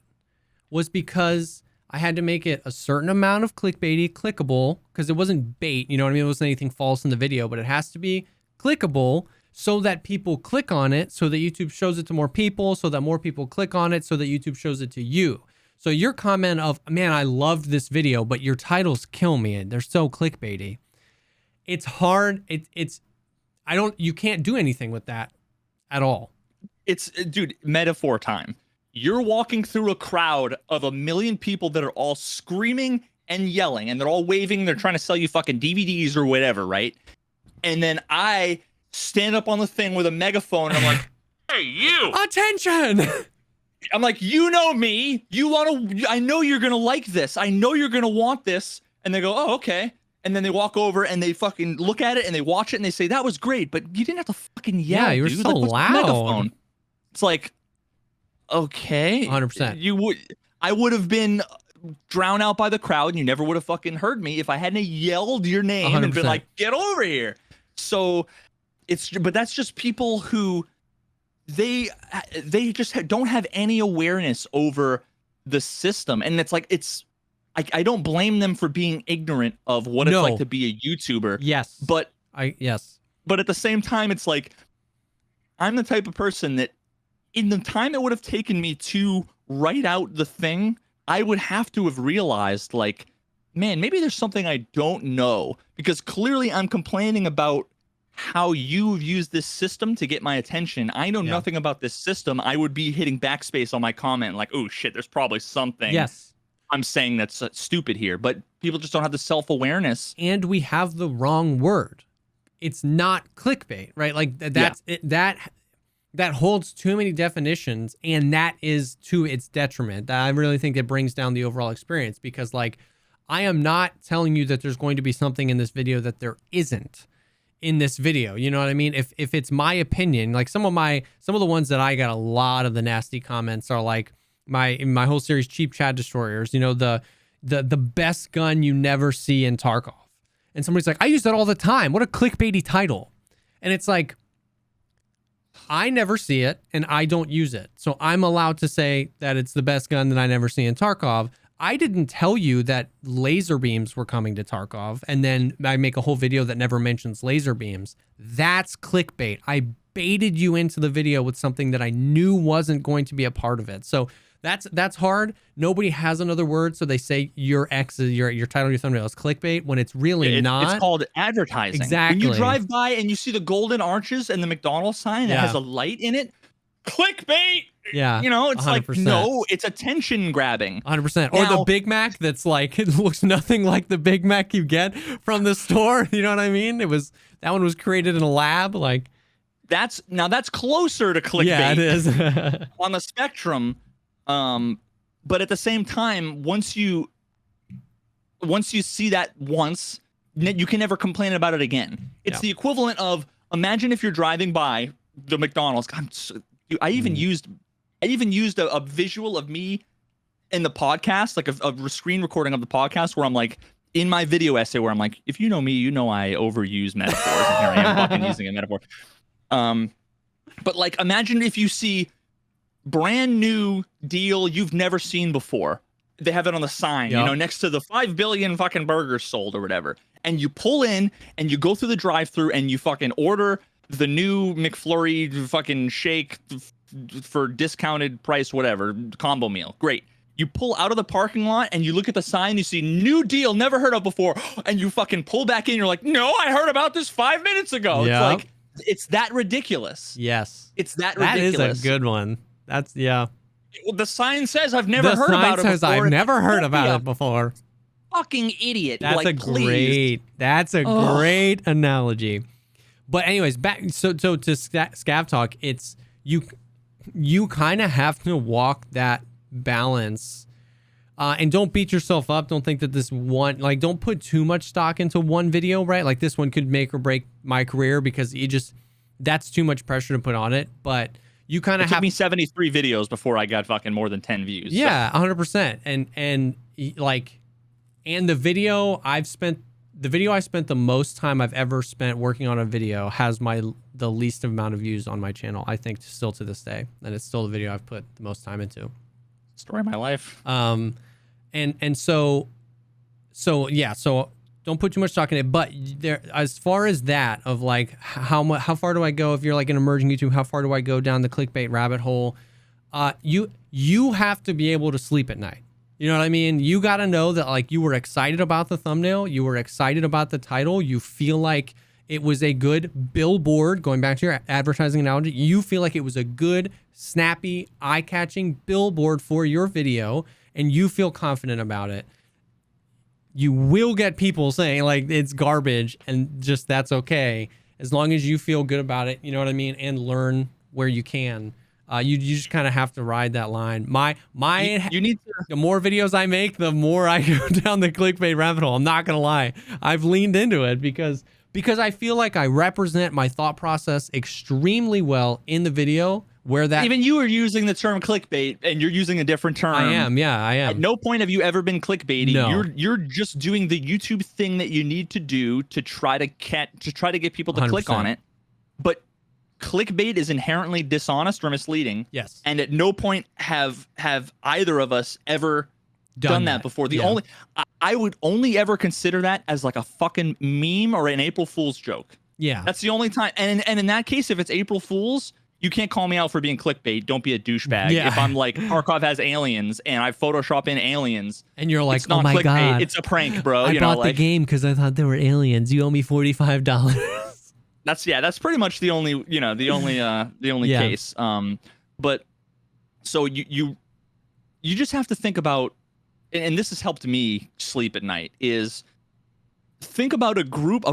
was because I had to make it a certain amount of clickbaity, clickable, because it wasn't bait, you know what I mean? It wasn't anything false in the video, but it has to be clickable so that people click on it, so that YouTube shows it to more people, so that more people click on it, so that YouTube shows it to you. So your comment of, man, I loved this video, but your titles kill me. They're so clickbaity. It's hard. You can't do anything with that at all. It's, dude, metaphor time. You're walking through a crowd of 1 million people that are all screaming and yelling, and they're all waving. They're trying to sell you fucking DVDs or whatever, right? And then I stand up on the thing with a megaphone, and I'm like, hey, you! Attention! I'm like, you know me. I know you're going to like this. I know you're going to want this. And they go, oh, okay. And then they walk over and they fucking look at it and they watch it and they say, that was great, but you didn't have to fucking yell. Yeah, you were dude. so like, loud. Megaphone? It's like, okay. 100%. I would have been drowned out by the crowd and you never would have fucking heard me if I hadn't yelled your name 100%. And been like, get over here. So but that's just people who they just don't have any awareness over the system. And it's like, I don't blame them for being ignorant of what it's like to be a YouTuber. Yes. But at the same time, it's like, I'm the type of person that in the time it would have taken me to write out the thing, I would have to have realized, like, man, maybe there's something I don't know, because clearly I'm complaining about how you've used this system to get my attention. I know nothing about this system. I would be hitting backspace on my comment like, oh shit, there's probably something I'm saying that's stupid here. But people just don't have the self-awareness. And we have the wrong word. It's not clickbait, right? Like that's that holds too many definitions, and that is to its detriment. I really think it brings down the overall experience, because like, I am not telling you that there's going to be something in this video that there isn't in this video. You know what I mean? If it's my opinion, like some of the ones that I got a lot of the nasty comments are like my whole series, Cheap Chad Destroyers, you know, the best gun you never see in Tarkov. And somebody's like, I use that all the time. What a clickbaity title. And it's like, I never see it and I don't use it. So I'm allowed to say that it's the best gun that I never see in Tarkov. I didn't tell you that laser beams were coming to Tarkov, and then I make a whole video that never mentions laser beams. That's clickbait. I baited you into the video with something that I knew wasn't going to be a part of it. So that's hard. Nobody has another word, so they say your title, your thumbnail is clickbait when it's really not. It's called advertising. Exactly. When you drive by and you see the golden arches and the McDonald's sign that has a light in it, clickbait. Yeah. You know, it's 100%. like, no, it's attention grabbing. 100%. Or the Big Mac that's like, it looks nothing like the Big Mac you get from the store. You know what I mean? That one was created in a lab. Like, That's closer to clickbait. Yeah, it is. On the spectrum. But at the same time, once you see that once, you can never complain about it again. It's the equivalent of, imagine if you're driving by the McDonald's. I even used a visual of me in the podcast, like a screen recording of the podcast, where I'm like, in my video essay, where I'm like, if you know me, you know I overuse metaphors, and here I am fucking using a metaphor. But like, imagine if you see brand new deal you've never seen before. They have it on the sign, next to the 5 billion fucking burgers sold or whatever. And you pull in and you go through the drive-thru and you fucking order the new McFlurry fucking shake for discounted price, whatever, combo meal. Great. You pull out of the parking lot and you look at the sign, you see new deal, never heard of before, and you fucking pull back in. You're like, no, I heard about this 5 minutes ago. It's like, it's that ridiculous. Yes. It's that ridiculous. That is a good one. That's, Well, the sign says I've never heard about it before. I've never heard about it before. Fucking idiot. That's a great analogy. But anyways, back so to Scav Talk, it's you kind of have to walk that balance. And don't beat yourself up. Don't think that this one, like, don't put too much stock into one video, right? Like, this one could make or break my career, because that's too much pressure to put on it. But you kind of took me 73 videos before I got fucking more than 10 views. Yeah, 100%. And the video I spent the most time I've ever spent working on a video has the least amount of views on my channel, I think, still to this day. And it's still the video I've put the most time into. Story of my life. So don't put too much stock in it. But there, as far as that, of like how far do I go if you're like an emerging YouTube? How far do I go down the clickbait rabbit hole? You have to be able to sleep at night. You know what I mean? You got to know that, like, you were excited about the thumbnail, you were excited about the title, you feel like it was a good billboard. Going back to your advertising analogy, you feel like it was a good, snappy, eye-catching billboard for your video, and you feel confident about it. You will get people saying, like, it's garbage, and just that's okay, as long as you feel good about it. You know what I mean? And learn where you can. You just kind of have to ride that line. You need to. The more videos I make, the more I go down the clickbait rabbit hole. I'm not gonna lie. I've leaned into it because I feel like I represent my thought process extremely well in the video. Where that, even you are using the term clickbait, and you're using a different term. I am. At no point have you ever been clickbaity. No. You're just doing the YouTube thing that you need to do to try to get people to 100%. Click on it. But clickbait is inherently dishonest or misleading. Yes. And at no point have either of us ever done that before. I would only ever consider that as like a fucking meme or an April Fool's joke. Yeah. That's the only time. And in that case, if it's April Fool's, you can't call me out for being clickbait. Don't be a douchebag. Yeah. If I'm like, Tarkov has aliens and I Photoshop in aliens, and you're like, it's not oh my clickbait, God, it's a prank, bro. I bought the game because I thought there were aliens. You owe me $45. That's pretty much the only case. But so you just have to think about, and this has helped me sleep at night, is think about a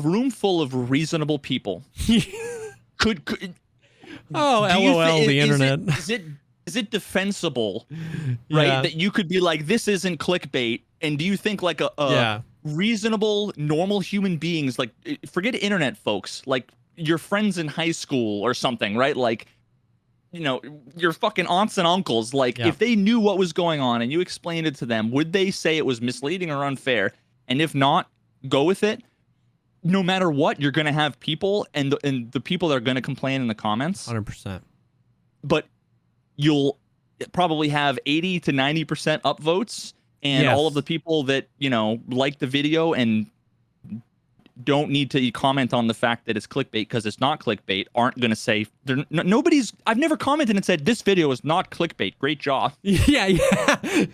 room full of reasonable people. could LOL, the internet. Is it defensible, right? That you could be like, this isn't clickbait, and do you think like a reasonable, normal human beings, like, forget internet folks, like your friends in high school or something, right? Like, your fucking aunts and uncles, like, if they knew what was going on and you explained it to them, would they say it was misleading or unfair? And if not, go with it. No matter what, you're going to have people, and the people that are going to complain in the comments. 100%. But you'll probably have 80 to 90% upvotes, and all of the people that, like the video and don't need to comment on the fact that it's clickbait because it's not clickbait aren't going to say, I've never commented and said, this video is not clickbait. Great job. Yeah.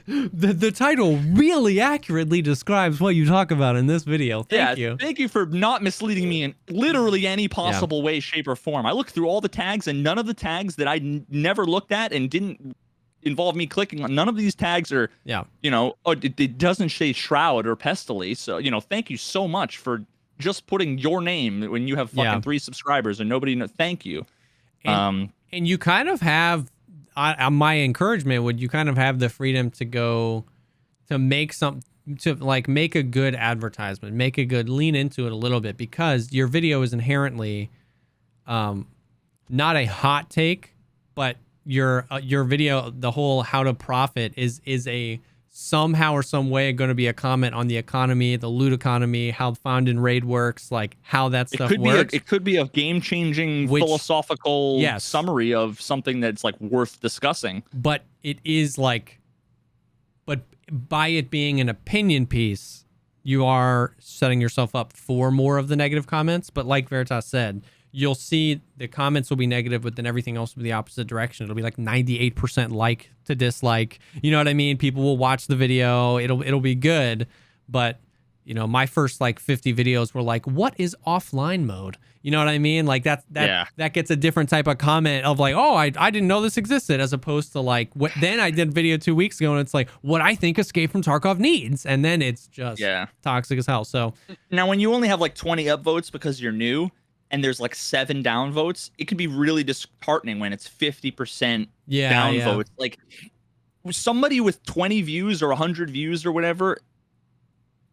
The title really accurately describes what you talk about in this video. Thank you. Thank you for not misleading me in literally any possible way, shape, or form. I looked through all the tags, and none of the tags that I never looked at and didn't involve me clicking on, none of these tags are, it doesn't say Shroud or Pestily. So, thank you so much for just putting your name when you have fucking 3 subscribers and nobody knows. Thank you. And you kind of have, my encouragement would, you kind of have the freedom to go to make make a good advertisement, lean into it a little bit, because your video is inherently not a hot take, but your video, the whole how to profit is a somehow or some way going to be a comment on the economy, the loot economy, how found and raid works, like how that stuff works. It could be a game-changing philosophical summary of something that's like worth discussing. But it is like, but by it being an opinion piece, you are setting yourself up for more of the negative comments. But like Veritas said, you'll see the comments will be negative, but then everything else will be the opposite direction. It'll be like 98% like to dislike. You know what I mean? People will watch the video. It'll be good. But, you know, my first like 50 videos were like, what is offline mode? You know what I mean? Like that gets a different type of comment of like, oh, I didn't know this existed, as opposed to like, what then I did a video 2 weeks ago and it's like, what I think Escape from Tarkov needs. And then it's just toxic as hell. So now when you only have like 20 upvotes because you're new, and there's like 7 downvotes, it can be really disheartening when it's 50% downvotes. Like somebody with 20 views or 100 views or whatever,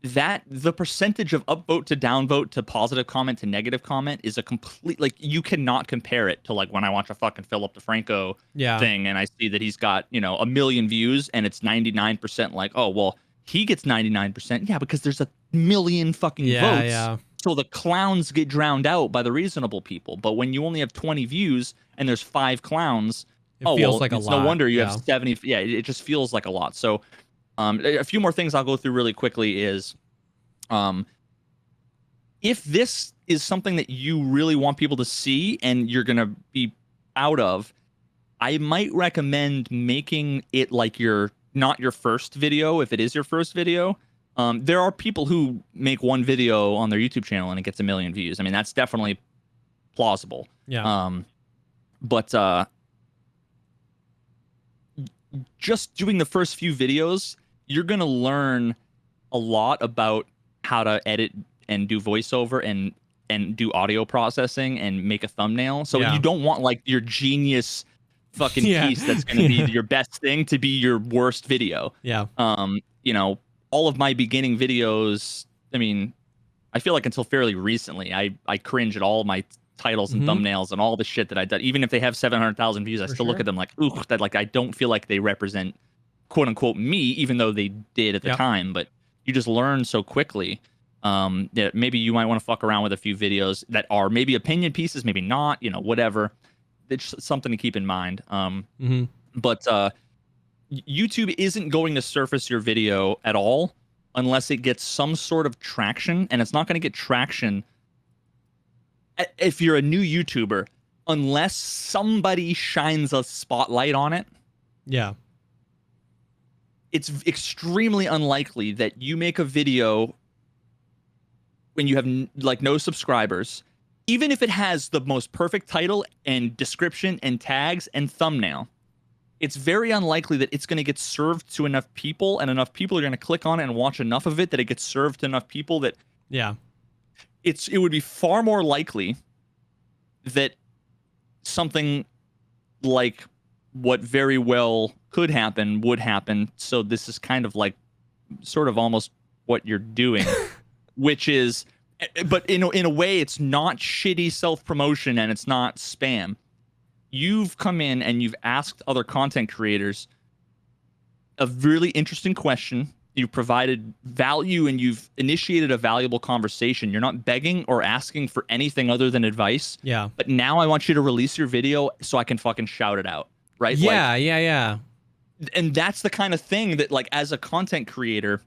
that the percentage of upvote to downvote to positive comment to negative comment is a complete, like, you cannot compare it to like when I watch a fucking Philip DeFranco thing and I see that he's got, you know, 1 million views and it's 99% like, oh, well, he gets 99%. Yeah, because there's 1 million fucking votes. Yeah. So the clowns get drowned out by the reasonable people. But when you only have 20 views and there's 5 clowns, it feels like a lot. No wonder you have 70. Yeah, it just feels like a lot. So a few more things I'll go through really quickly is if this is something that you really want people to see and you're going to be out of, I might recommend making it like not your first video if it is your first video. There are people who make one video on their YouTube channel and it gets 1 million views. I mean, that's definitely plausible. Yeah. But just doing the first few videos, you're going to learn a lot about how to edit and do voiceover and do audio processing and make a thumbnail. So you don't want like your genius fucking piece that's going to be your best thing to be your worst video. Yeah. You know, all of my beginning videos, I mean, I feel like until fairly recently, I cringe at all of my titles and thumbnails and all the shit that I did. Even if they have 700,000 views, I still look at them like, ooh, that like I don't feel like they represent quote unquote me, even though they did at the time. But you just learn so quickly that maybe you might want to fuck around with a few videos that are maybe opinion pieces, maybe not, you know, whatever. It's something to keep in mind. But YouTube isn't going to surface your video at all unless it gets some sort of traction, and it's not going to get traction if you're a new YouTuber unless somebody shines a spotlight on it. Yeah. It's extremely unlikely that you make a video when you have like no subscribers, even if it has the most perfect title and description and tags and thumbnail. It's very unlikely that it's going to get served to enough people, and enough people are going to click on it and watch enough of it that it gets served to enough people that it would be far more likely that something like what very well could happen would happen. So this is kind of like sort of almost what you're doing, which is, but in a way, it's not shitty self-promotion and it's not spam. You've come in and you've asked other content creators a really interesting question. You've provided value and you've initiated a valuable conversation. You're not begging or asking for anything other than advice. Yeah. But now I want you to release your video so I can fucking shout it out. Right? Yeah, like, yeah. And that's the kind of thing that, like, as a content creator,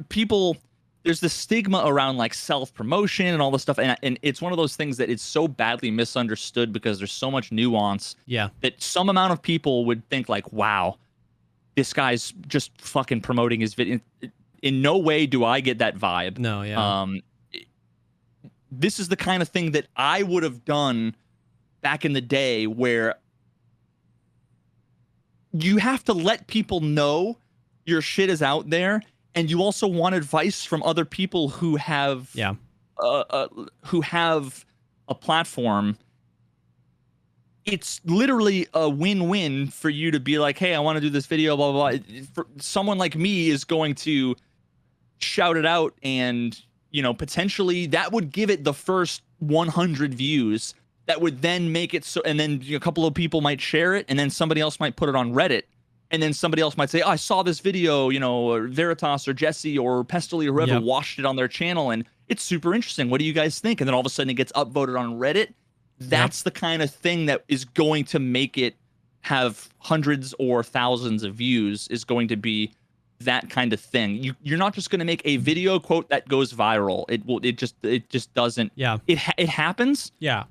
people, there's this stigma around like self-promotion and all this stuff, and it's one of those things that it's so badly misunderstood because there's so much nuance that some amount of people would think like, wow, this guy's just fucking promoting his video. In no way do I get that vibe. No, this is the kind of thing that I would have done back in the day, where you have to let people know your shit is out there. And you also want advice from other people who have a platform it's literally a win-win for you to be like, hey, I want to do this video, blah, blah, blah. For someone like me is going to shout it out, and, you know, potentially that would give it the first 100 views. That would then make it so, and then a couple of people might share it, and then somebody else might put it on Reddit, and then somebody else might say, oh, I saw this video, you know, or Veritas or Jesse or Pestily or whoever watched it on their channel, and it's super interesting. What do you guys think? And then all of a sudden it gets upvoted on Reddit. That's the kind of thing that is going to make it have hundreds or thousands of views, is going to be that kind of thing. You're not just going to make a video quote that goes viral. It just doesn't. Yeah. It happens. Yeah.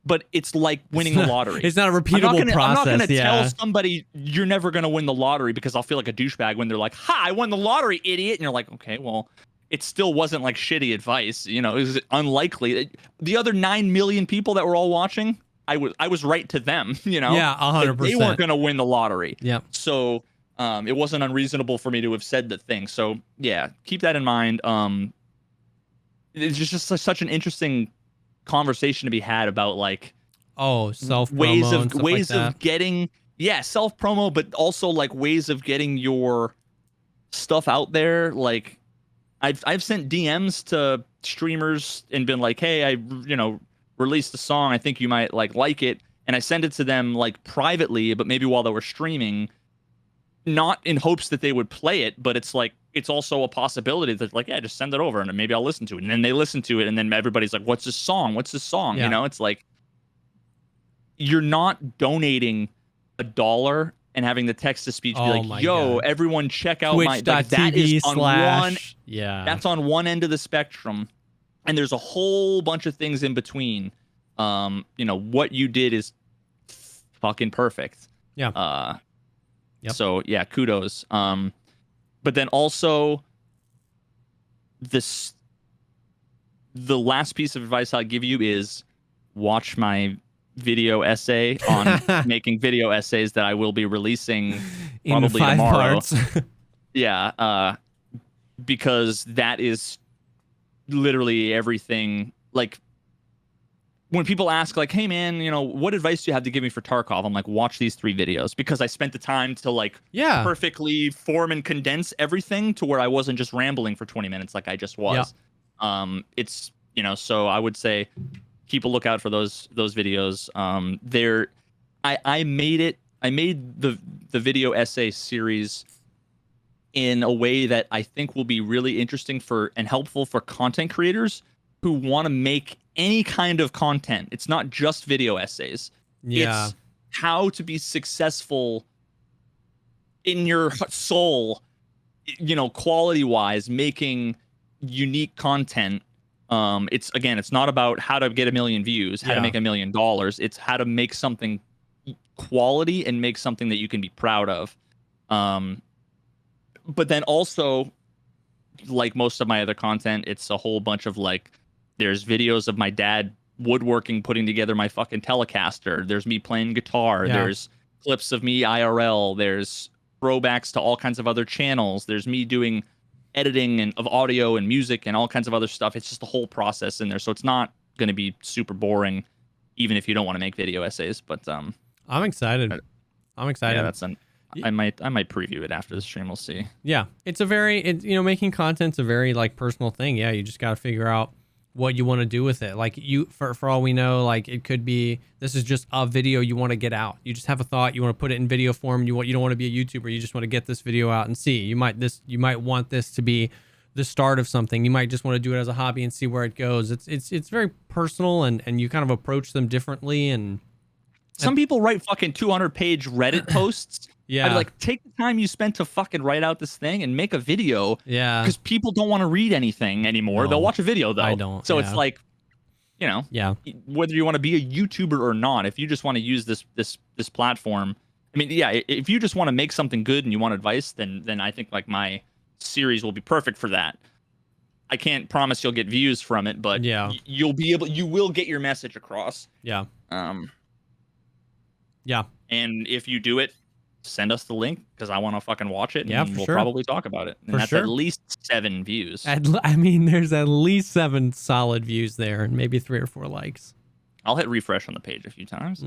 But it's like winning the lottery. It's not a repeatable process. I'm not going to tell somebody you're never going to win the lottery, because I'll feel like a douchebag when they're like, ha, I won the lottery, idiot. And you're like, okay, well, it still wasn't like shitty advice. You know, it was unlikely. The other 9 million people that were all watching, I was right to them, you know? Yeah, 100%. They weren't going to win the lottery. Yeah. So it wasn't unreasonable for me to have said the thing. So yeah, keep that in mind. It's just such an interesting conversation to be had about, like, self ways like of getting self promo, but also like ways of getting your stuff out there. Like I've sent DMs to streamers and been like, hey, I released a song, I think you might like it, and I send it to them like privately, but maybe while they were streaming, not in hopes that they would play it, but it's like, it's also a possibility that, like, yeah, just send it over and maybe I'll listen to it. And then they listen to it, and then everybody's like, what's this song? Yeah. You know, it's like, you're not donating $1 and having the text to speech be like, yo, God, everyone check out my, like, that is on one, that's on one end of the spectrum. And there's a whole bunch of things in between. You know, what you did is fucking perfect. Yeah. So yeah, kudos. But then also the last piece of advice I'll give you is watch my video essay on making video essays that I will be releasing probably tomorrow. Yeah. Because that is literally everything. Like, when people ask, like, hey man, you know, what advice do you have to give me for Tarkov? I'm like, watch these 3 videos, because I spent the time to, like, perfectly form and condense everything to where I wasn't just rambling for 20 minutes like I just was. It's, you know, so I would say keep a lookout for those videos. I made the video essay series in a way that I think will be really interesting for and helpful for content creators who want to make any kind of content. It's not just video essays. Yeah. It's how to be successful in your soul, you know, quality wise, making unique content. It's not about how to get 1 million views, how to make $1 million. It's how to make something quality and make something that you can be proud of. But then also, like most of my other content, it's a whole bunch of, like, there's videos of my dad woodworking, putting together my fucking Telecaster. There's me playing guitar. Yeah. There's clips of me IRL. There's throwbacks to all kinds of other channels. There's me doing editing and of audio and music and all kinds of other stuff. It's just the whole process in there. So it's not going to be super boring, even if you don't want to make video essays. But I'm excited. Yeah, I might preview it after the stream. We'll see. Yeah, it's making content's a very, like, personal thing. Yeah, you just got to figure out what you want to do with it. Like, for all we know, like, it could be, this is just a video you want to get out. You just have a thought, you want to put it in video form. You don't want to be a YouTuber. You just want to get this video out and see. You might want this to be the start of something. You might just want to do it as a hobby and see where it goes. It's very personal, and you kind of approach them differently. And some people write fucking 200-page Reddit posts. Yeah. I'd like, take the time you spent to fucking write out this thing and make a video. Yeah. Because people don't want to read anything anymore. No, they'll watch a video though. I don't. So it's like, you know, whether you want to be a YouTuber or not, if you just want to use this platform, I mean, yeah, if you just want to make something good and you want advice, then I think, like, my series will be perfect for that. I can't promise you'll get views from it, but you will get your message across. Yeah. And if you do it, send us the link, because I want to fucking watch it, and we'll sure. probably talk about it. And that's at least 7 views. I mean, there's at least 7 solid views there, and maybe 3 or 4 likes. I'll hit refresh on the page a few times.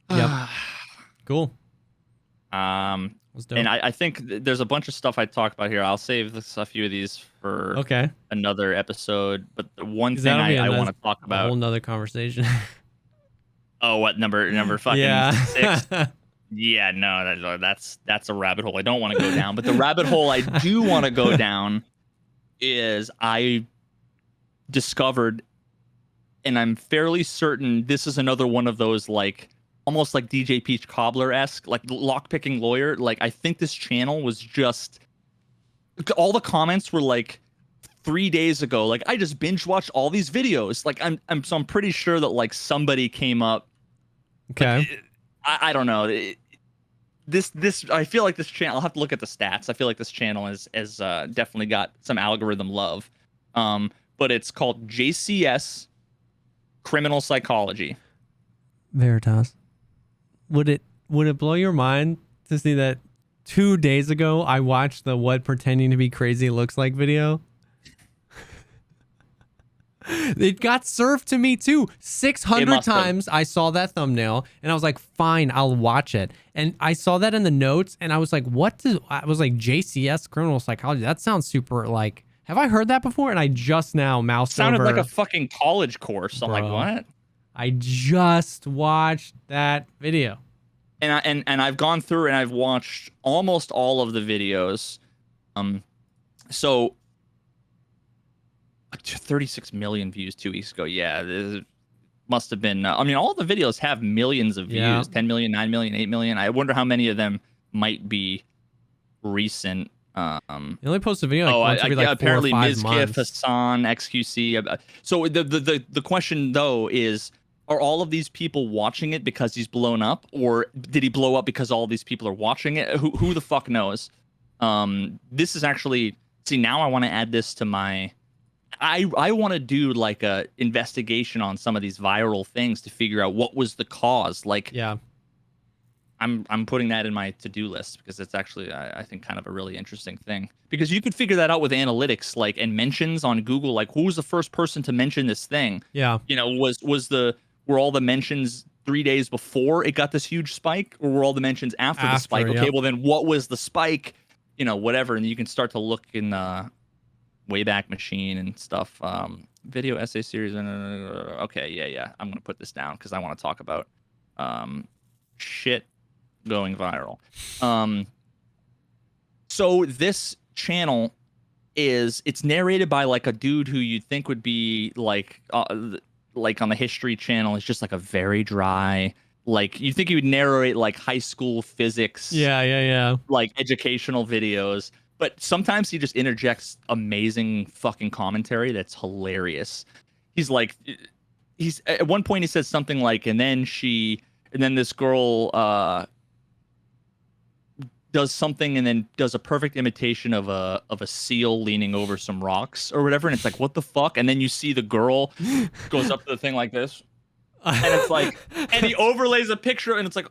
Yep. Cool. And I think there's a bunch of stuff I talked about here. I'll save a few of these for another episode. But the one thing I want to talk about, a whole nother conversation. Oh, what number fucking 6? Yeah, no, that's a rabbit hole I don't want to go down. But the rabbit hole I do want to go down is I discovered, and I'm fairly certain this is another one of those like almost like DJ Peach Cobbler-esque, like lockpicking lawyer. Like I think this channel was just all the comments were like 3 days ago. Like I just binge watched all these videos. Like I'm pretty sure that like somebody came up. Okay. I don't know. This I feel like this channel. I'll have to look at the stats. I feel like this channel has definitely got some algorithm love. But it's called JCS Criminal Psychology. Veritas. Would it blow your mind to see that 2 days ago I watched the "What Pretending to Be Crazy Looks Like" video? It got served to me too. 600 times I saw that thumbnail and I was like, fine, I'll watch it. And I saw that in the notes and I was like, I was like, JCS Criminal Psychology. That sounds super like, have I heard that before? And I just now moused over. Sounded like a fucking college course. I'm like, what? I just watched that video. And I've gone through and I've watched almost all of the videos. So 36 million views 2 weeks ago. Yeah, it must have been. I mean, all the videos have millions of views. 10 million, 9 million, 8 million. I wonder how many of them might be recent. They only post a video like once every like 4 apparently or 5 Ms. months. Kif, Hassan, XQC. So the question though is, are all of these people watching it because he's blown up, or did he blow up because all these people are watching it? Who the fuck knows? This is actually, see, now I want to add this to my. I want to do like a investigation on some of these viral things to figure out what was the cause. Like, yeah, I'm putting that in my to-do list because it's actually I think kind of a really interesting thing, because you could figure that out with analytics, like, and mentions on Google, like who was the first person to mention this thing? Yeah, you know, were all the mentions 3 days before it got this huge spike, or were all the mentions after the spike? Okay, well then what was the spike? You know, whatever, and you can start to look in Wayback Machine and stuff. Video essay series. Okay, yeah. I'm gonna put this down because I want to talk about shit going viral. So this channel it's narrated by like a dude who you'd think would be like on the History Channel. It's just like a very dry, like you think he would narrate like high school physics. Yeah. Like educational videos. But sometimes he just interjects amazing fucking commentary that's hilarious. He's at one point he says something like, and then this girl does something and then does a perfect imitation of a seal leaning over some rocks or whatever, and it's like, what the fuck? And then you see the girl goes up to the thing like this, and it's like, and he overlays a picture, and it's like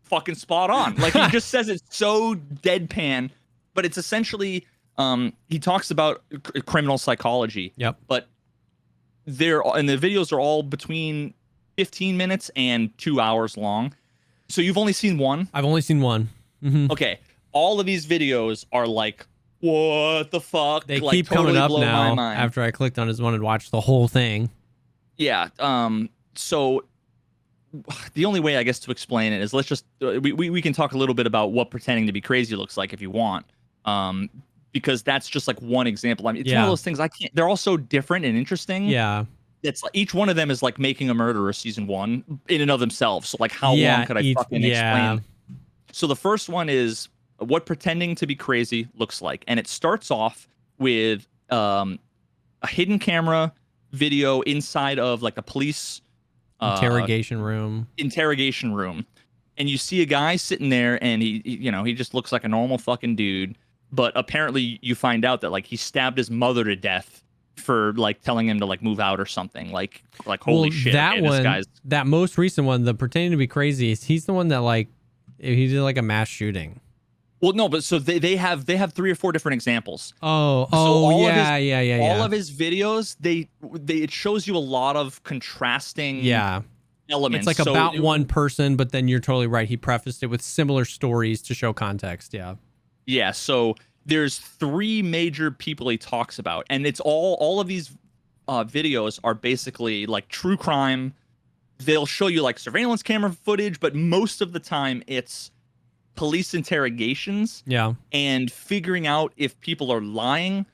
fucking spot on. Like he just says it so deadpan. But it's essentially, he talks about criminal psychology. Yep. But and the videos are all between 15 minutes and 2 hours long. So you've only seen one? I've only seen one. Mm-hmm. Okay. All of these videos are like, what the fuck? They like, keep totally coming up blow now my mind. after I clicked on his one and watched the whole thing. Yeah. So the only way, I guess, to explain it is let's just, we can talk a little bit about what pretending to be crazy looks like if you want. Because that's just like one example. I mean, it's one of those things they're all so different and interesting. Yeah. It's like each one of them is like Making a Murderer season 1 in and of themselves. So like how long could I fucking explain? So the first one is what pretending to be crazy looks like. And it starts off with a hidden camera video inside of like a police interrogation room. And you see a guy sitting there and he just looks like a normal fucking dude. But apparently you find out that like he stabbed his mother to death for like telling him to like move out or something. Like holy shit. That one, that most recent one, the pretending to be crazy, he's the one that like he did like a mass shooting. Well, no, but so they have 3 or 4 different examples. Oh, So all yeah. of his videos, it shows you a lot of contrasting elements. It's like about one person, but then you're totally right. He prefaced it with similar stories to show context. Yeah. Yeah. So there's 3 major people he talks about, and it's all of these videos are basically like true crime. They'll show you like surveillance camera footage, but most of the time it's police interrogations. Yeah. And figuring out if people are lying,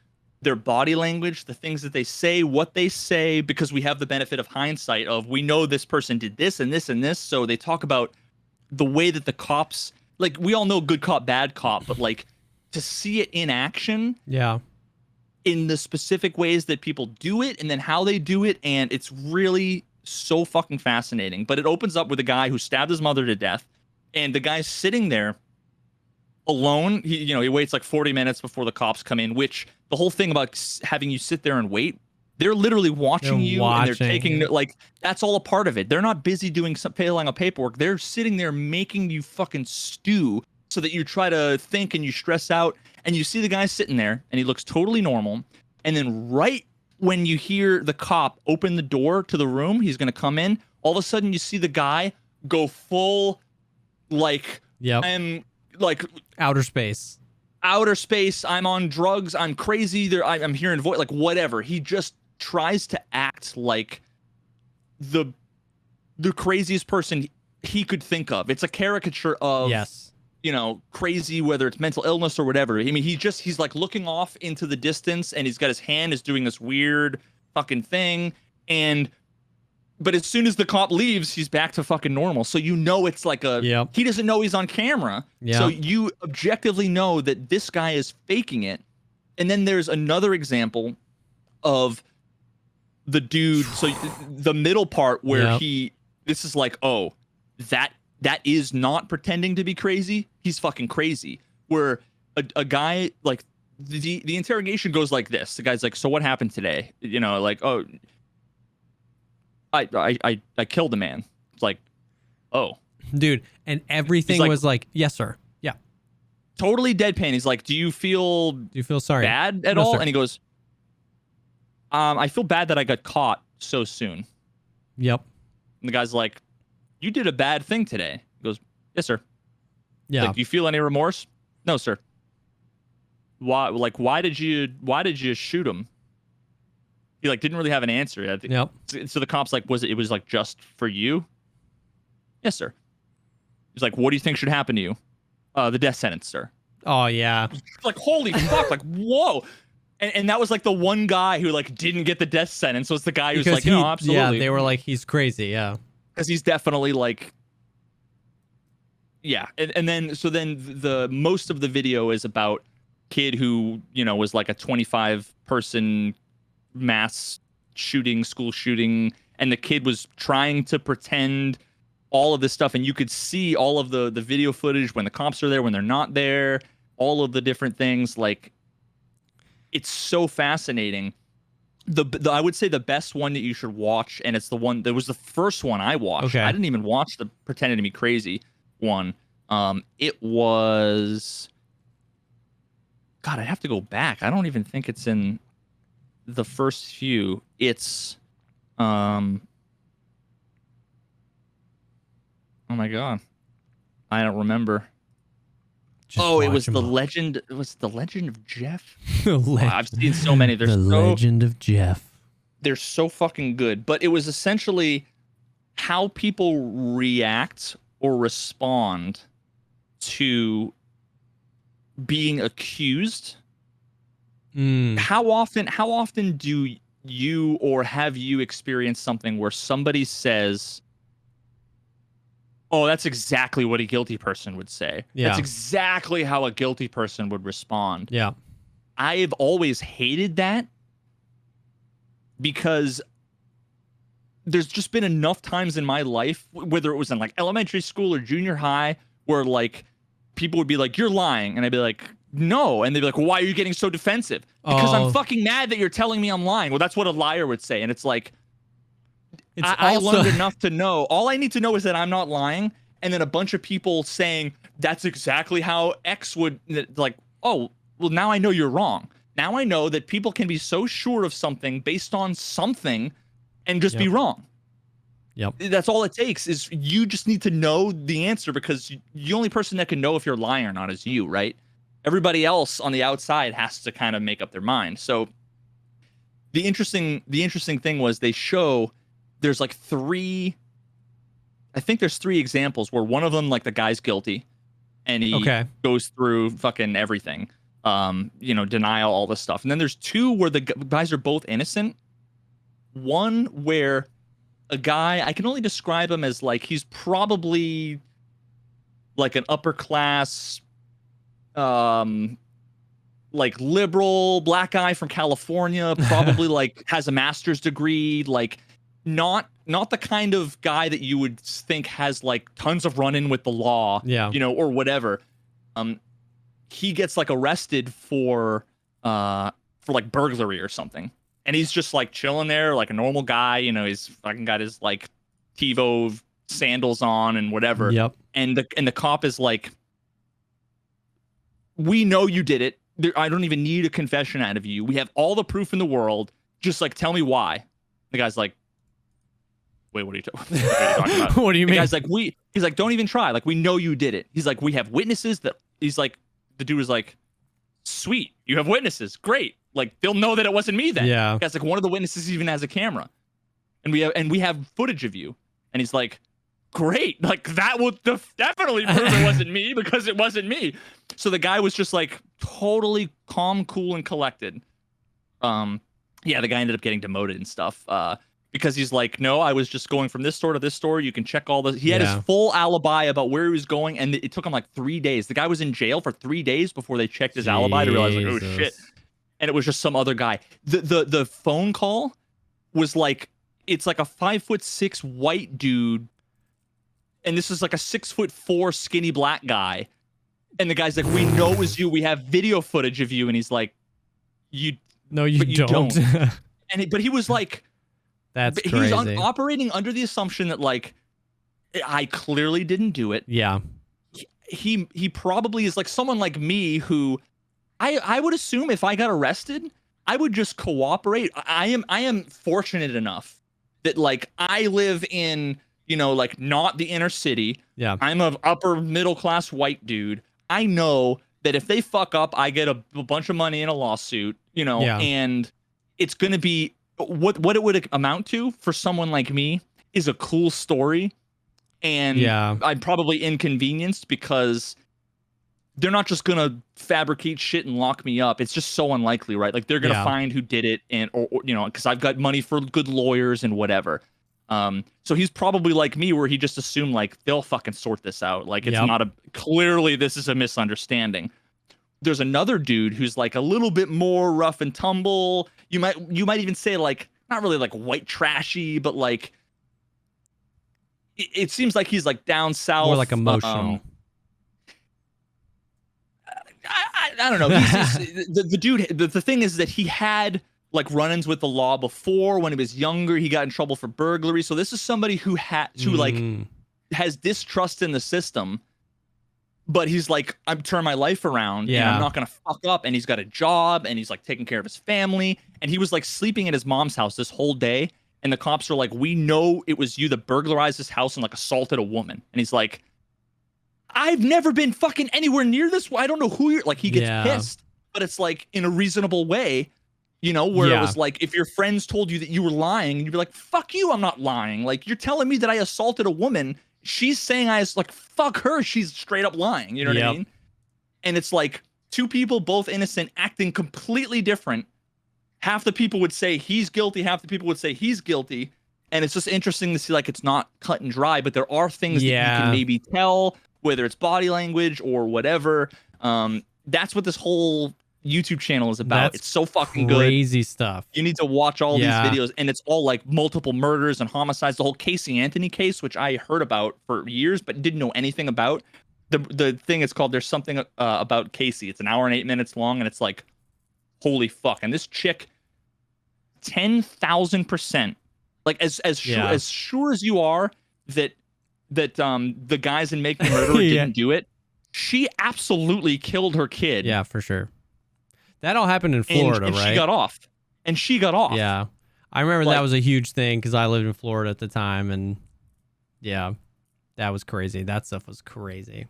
their body language, the things that they say, what they say, because we have the benefit of hindsight of we know this person did this and this and this. So they talk about the way that the cops, like we all know good cop, bad cop, but like to see it in action. Yeah. In the specific ways that people do it and then how they do it. And it's really so fucking fascinating. But it opens up with a guy who stabbed his mother to death. And the guy's sitting there alone. He waits like 40 minutes before the cops come in, which the whole thing about having you sit there and wait, they're literally watching you and they're taking like, that's all a part of it. They're not busy doing filling out paperwork. They're sitting there making you fucking stew so that you try to think and you stress out. And you see the guy sitting there and he looks totally normal. And then right when you hear the cop open the door to the room, he's going to come in. All of a sudden you see the guy go full like, I'm like outer space. I'm on drugs. I'm crazy. I'm hearing voice, like whatever. He just tries to act like the craziest person he could think of. It's a caricature of crazy, whether it's mental illness or whatever. I mean, he's like looking off into the distance and he's got his hand is doing this weird fucking thing. But as soon as the cop leaves, he's back to fucking normal. So it's like he doesn't know he's on camera. Yep. So you objectively know that this guy is faking it. And then there's another example of the dude. So the middle part where this is like, oh, that is not pretending to be crazy. He's fucking crazy. Where a guy, like, the interrogation goes like this. The guy's like, so what happened today? Like, oh, I killed a man. It's like, oh. Dude, and everything was like, yes, sir. Yeah. Totally deadpan. He's like, do you feel sorry bad at no, all? Sir. And he goes, I feel bad that I got caught so soon. Yep. And the guy's like, you did a bad thing today. He goes, yes, sir. Yeah. Like, do you feel any remorse? No, sir. Why did you shoot him? He like didn't really have an answer. I think. Yep. So the cop's like, it was like just for you? Yes, sir. He's like, what do you think should happen to you? The death sentence, sir. Oh yeah. Like, holy fuck, like, whoa. And that was like the one guy who like didn't get the death sentence was the guy who's like, no, absolutely. Yeah, they were like, he's crazy, yeah. Because he's definitely like, yeah. And then the most of the video is about kid who, was like a 25 person mass shooting, school shooting, and the kid was trying to pretend all of this stuff, and you could see all of the video footage when the cops are there, when they're not there, all of the different things. Like, it's so fascinating. The I would say the best one that you should watch, and it's the one that was the first one I watched. Okay. I didn't even watch the Pretending to Be Crazy one. It was, God, I'd have to go back. I don't even think it's in the first few. It's oh my god, I don't remember. It was the legend. It was the Legend of Jeff. I've seen so many. The Legend of Jeff. They're so fucking good. But it was essentially how people react or respond to being accused. How often do you or have you experienced something where somebody says, oh, that's exactly what a guilty person would say. Yeah. That's exactly how a guilty person would respond. Yeah. I've always hated that because there's just been enough times in my life, whether it was in like elementary school or junior high, where like people would be like, you're lying. And I'd be like, no. And they'd be like, well, why are you getting so defensive? Because I'm fucking mad that you're telling me I'm lying. Well, that's what a liar would say. And it's like, I learned enough to know. All I need to know is that I'm not lying. and then a bunch of people saying that's exactly how X would, like, oh, well, now I know you're wrong. Now I know that people can be so sure of something based on something and just be wrong. Yep. That's all it takes, is you just need to know the answer, because the only person that can know if you're lying or not is you, right? Everybody else on the outside has to kind of make up their mind. So the interesting thing was they show there's like three examples where one of them, like, the guy's guilty and he goes through fucking everything, denial, all this stuff. And then there's two where the guys are both innocent. One where a guy, I can only describe him as, like, he's probably like an upper class, like, liberal black guy from California, probably like has a master's degree, like not the kind of guy that you would think has like tons of run-in with the law, or whatever. He gets like arrested for like burglary or something, and he's just like chilling there like a normal guy, he's fucking got his like TiVo sandals on and whatever. Yep. And the cop is like, we know you did it. I don't even need a confession out of you. We have all the proof in the world. Just, like, tell me why. The guy's like, wait, what are you talking about? What do you mean? The guy's like, he's like, don't even try. Like, we know you did it. He's like, we have witnesses that, he's like, the dude was like, sweet, you have witnesses. Great. Like, they'll know that it wasn't me then. Yeah. The guy's like, one of the witnesses even has a camera. And we have footage of you. And he's like, great, like, that will definitely prove it wasn't me, because it wasn't me. So the guy was just like totally calm, cool, and collected. The guy ended up getting demoted and stuff, because he's like, no, I was just going from this store to this store. You can check all the. He had his full alibi about where he was going, and it took him like 3 days. The guy was in jail for 3 days before they checked his alibi to realize, like, oh shit, and it was just some other guy. The phone call was like, it's like a 5'6" white dude. And this is like a 6'4" skinny black guy. And the guy's like, we know it was you. We have video footage of you. And he's like, you don't. But he was like, that's crazy. He's operating under the assumption that, like, I clearly didn't do it. Yeah. He probably is like someone like me who I would assume if I got arrested, I would just cooperate. I am fortunate enough that, like, I live in, like, not the inner city. Yeah. I'm an upper middle class white dude. I know that if they fuck up, I get a bunch of money in a lawsuit, and it's going to be what it would amount to for someone like me is a cool story. And I'm probably inconvenienced because they're not just going to fabricate shit and lock me up. It's just so unlikely, right? Like, they're going to find who did it, and, or because I've got money for good lawyers and whatever. So he's probably like me, where he just assumed, like, they'll fucking sort this out. Like, it's not clearly this is a misunderstanding. There's another dude who's like a little bit more rough and tumble. You might even say, like, not really like white trashy, but like, it seems like he's like down south. More like emotional. I don't know. The dude, the thing is that he had like run-ins with the law before. When he was younger, he got in trouble for burglary. So this is somebody who like has distrust in the system, but he's like, I'm turning my life around and I'm not going to fuck up. And he's got a job and he's like taking care of his family. And he was like sleeping at his mom's house this whole day. And the cops are like, we know it was you that burglarized his house and like assaulted a woman. And he's like, I've never been fucking anywhere near this. I don't know who you're, like, he gets pissed, but it's like in a reasonable way, where it was like, if your friends told you that you were lying, and you'd be like, fuck you, I'm not lying. Like, you're telling me that I assaulted a woman. She's saying I was like, fuck her. She's straight up lying. You know what I mean? And it's like two people, both innocent, acting completely different. Half the people would say he's guilty. Half the people would say he's guilty. And it's just interesting to see, like, it's not cut and dry, but there are things that you can maybe tell, whether it's body language or whatever. That's what this whole YouTube channel is about. It's so fucking good. Crazy stuff. You need to watch all these videos, and it's all like multiple murders and homicides. The whole Casey Anthony case, which I heard about for years but didn't know anything about. The thing is called There's Something About Casey. It's an hour and 8 minutes long, and it's like, holy fuck. And this chick, 10,000%, like as sure as you are that the guys in Make Me Murderer Yeah. didn't do it, she absolutely killed her kid. Yeah, for sure. That all happened in Florida, and right? she got off. And she got off. Yeah. I remember Like- that was a huge thing because I lived in Florida at the time, and yeah, that was crazy. That stuff was crazy.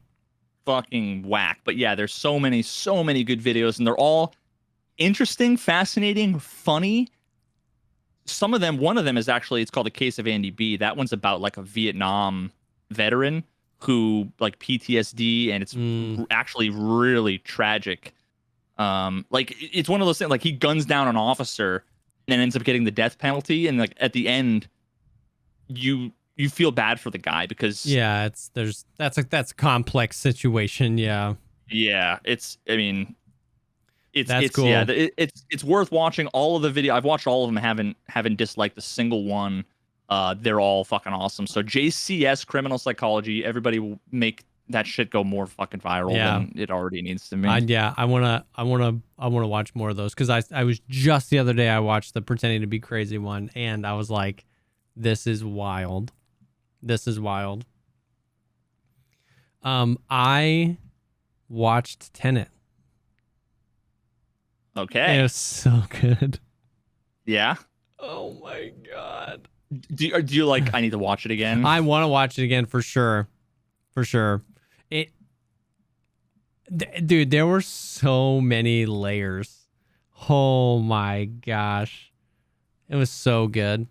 Fucking whack. But yeah, there's so many good videos, and they're all interesting, fascinating, funny. Some of them, one of them is actually, it's called The Case of Andy B. That one's about like a Vietnam veteran who like PTSD, and it's actually really tragic. Like it's one of those things, like he guns down an officer and then ends up getting the death penalty, and like at the end you feel bad for the guy because Yeah, that's a complex situation. Yeah. yeah, it's That's cool. yeah, it's worth watching all of the video. I've watched all of them, haven't disliked a single one. They're all fucking awesome. So JCS Criminal Psychology, everybody will make that shit go more fucking viral than it already needs to be. I wanna watch more of those because I was just the other day I watched the Pretending to Be Crazy one, and I was like, this is wild. This is wild. I watched Tenet. Okay. It was so good. Yeah. Oh my god. Do you like? I need to watch it again. I want to watch it again for sure. For sure. Dude, there were so many layers. Oh my gosh. It was so good.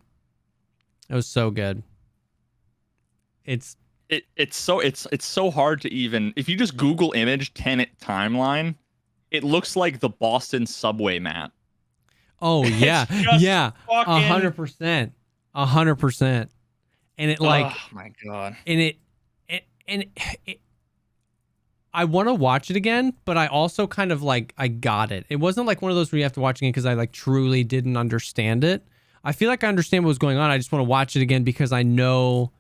It was so good. It's so hard to even, if you just Google image Tenet timeline, it looks like the Boston subway map. Oh yeah. Yeah. fucking- 100%. 100%. And it like, oh my god. and it I want to watch it again, but I also kind of like, I got it. It wasn't like one of those where you have to watch it again because I like truly didn't understand it. I feel like I understand what was going on. I just want to watch it again because I know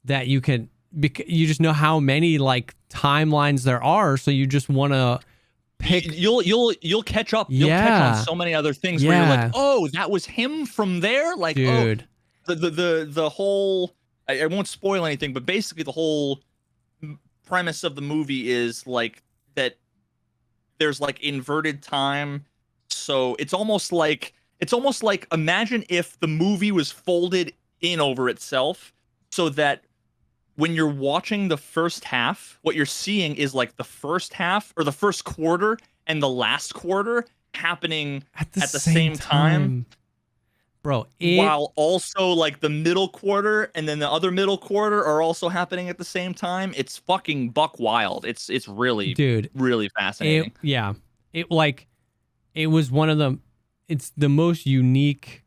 that you just know how many like timelines there are. So you just want to pick. You'll catch up. You'll catch on so many other things where you're like, oh, that was him from there. Like, dude, oh, the whole. I won't spoil anything, but basically the whole premise of the movie is like that. There's like inverted time, so it's almost like imagine if the movie was folded in over itself, so that when you're watching the first half, what you're seeing is like the first half or the first quarter and the last quarter happening at the same time. Bro, while also like the middle quarter and then the other middle quarter are also happening at the same time. It's fucking buck wild. It's really, dude, really fascinating. It was one of the, it's the most unique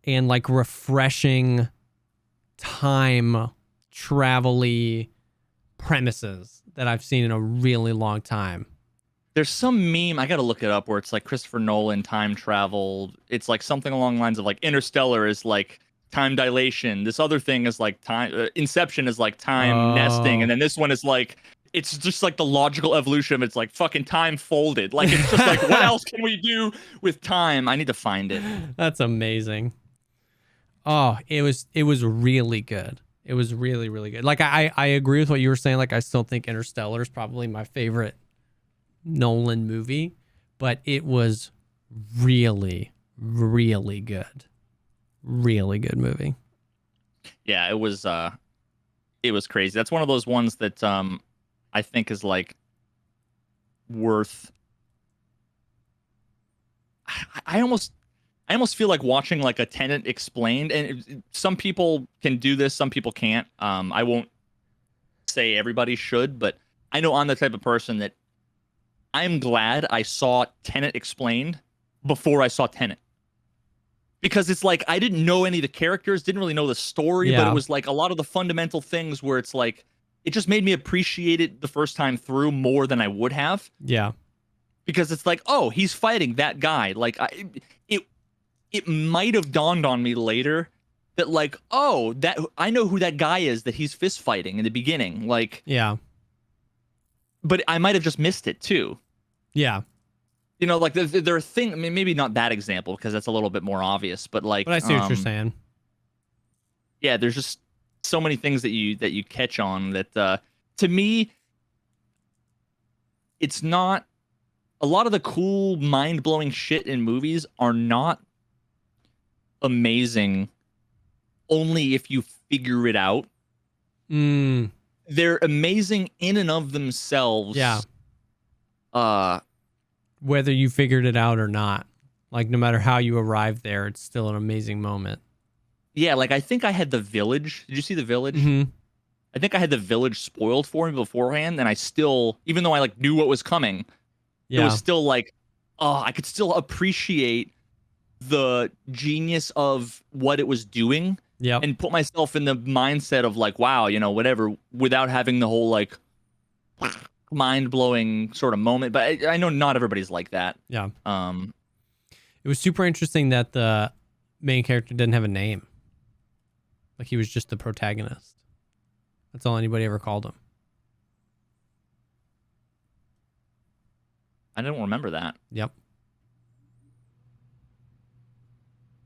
and like refreshing time travel-y premises that I've seen in a really long time. There's some meme, I gotta look it up, where it's like Christopher Nolan time travel. It's like something along the lines of like Interstellar is like time dilation. This other thing is like time, Inception is like time nesting. And then this one is like, it's just like the logical evolution of it's like fucking time folded. Like it's just like, what else can we do with time? I need to find it. That's amazing. Oh, it was really good. It was really, really good. Like I agree with what you were saying. Like I still think Interstellar is probably my favorite Nolan movie, but it was really, really good. Really good movie. Yeah, it was crazy. That's one of those ones that I think is like worth. I almost feel like watching like a Tenet explained, and some people can do this, some people can't. I won't say everybody should, but I know I'm the type of person that I'm glad I saw Tenet explained before I saw Tenet. Because it's like I didn't know any of the characters, didn't really know the story, but it was like a lot of the fundamental things where it's like it just made me appreciate it the first time through more than I would have. Yeah. Because it's like, oh, he's fighting that guy. Like it might have dawned on me later that like, oh, that I know who that guy is that he's fist fighting in the beginning. Like, yeah. But I might have just missed it too. Yeah. You know, like there are things. I mean, maybe not that example because that's a little bit more obvious. But like, but I see what you're saying. Yeah, there's just so many things that you catch on that to me, it's not a lot of the cool, mind-blowing shit in movies are not amazing only if you figure it out. They're amazing in and of themselves. Yeah. Whether you figured it out or not, like no matter how you arrived there, it's still an amazing moment. Yeah, like I think I had The Village. Did you see The Village? Mm-hmm. I think I had The Village spoiled for me beforehand, and I still, even though I like knew what was coming, it was still like, oh, I could still appreciate the genius of what it was doing. Yeah. And put myself in the mindset of like, wow, you know, whatever, without having the whole like mind-blowing sort of moment. But I know not everybody's like that. Yeah. It was super interesting that the main character didn't have a name. Like he was just the protagonist. That's all anybody ever called him. I don't remember that. Yep.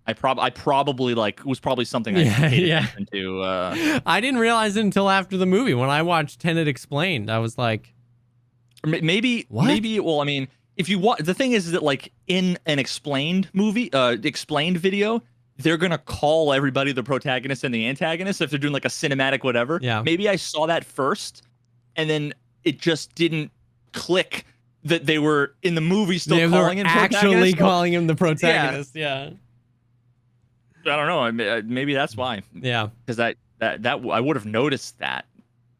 I probably like, it was probably something I paid attention to. I didn't realize it until after the movie. When I watched Tenet Explained, I was like, maybe, well, I mean, if you watch, the thing is that like in an explained movie, explained video, they're going to call everybody the protagonist and the antagonist if they're doing like a cinematic whatever. Yeah. Maybe I saw that first and then it just didn't click that they were in the movie still calling him actually calling him the protagonist. Yeah. I don't know. Maybe that's why. Yeah. Because that I would have noticed that,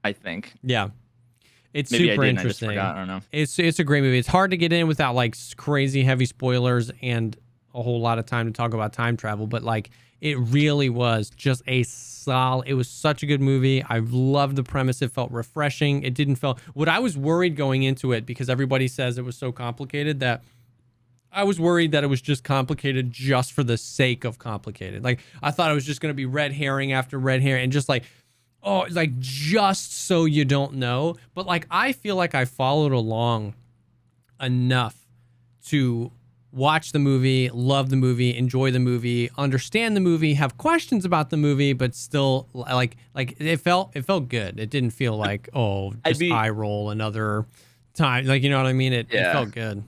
I think. Yeah. It's Maybe super I interesting. I just forgot. I don't know. It's a great movie. It's hard to get in without like crazy heavy spoilers and a whole lot of time to talk about time travel, but like it really was just a solid. It was such a good movie. I loved the premise. It felt refreshing. It didn't feel what I was worried going into it because everybody says it was so complicated that I was worried that it was just complicated just for the sake of complicated. Like I thought it was just going to be red herring after red herring and just like, oh, like just so you don't know. But like, I feel like I followed along enough to watch the movie, love the movie, enjoy the movie, understand the movie, have questions about the movie, but still like it felt good. It didn't feel like, oh, just eye roll another time. Like, you know what I mean? It felt good.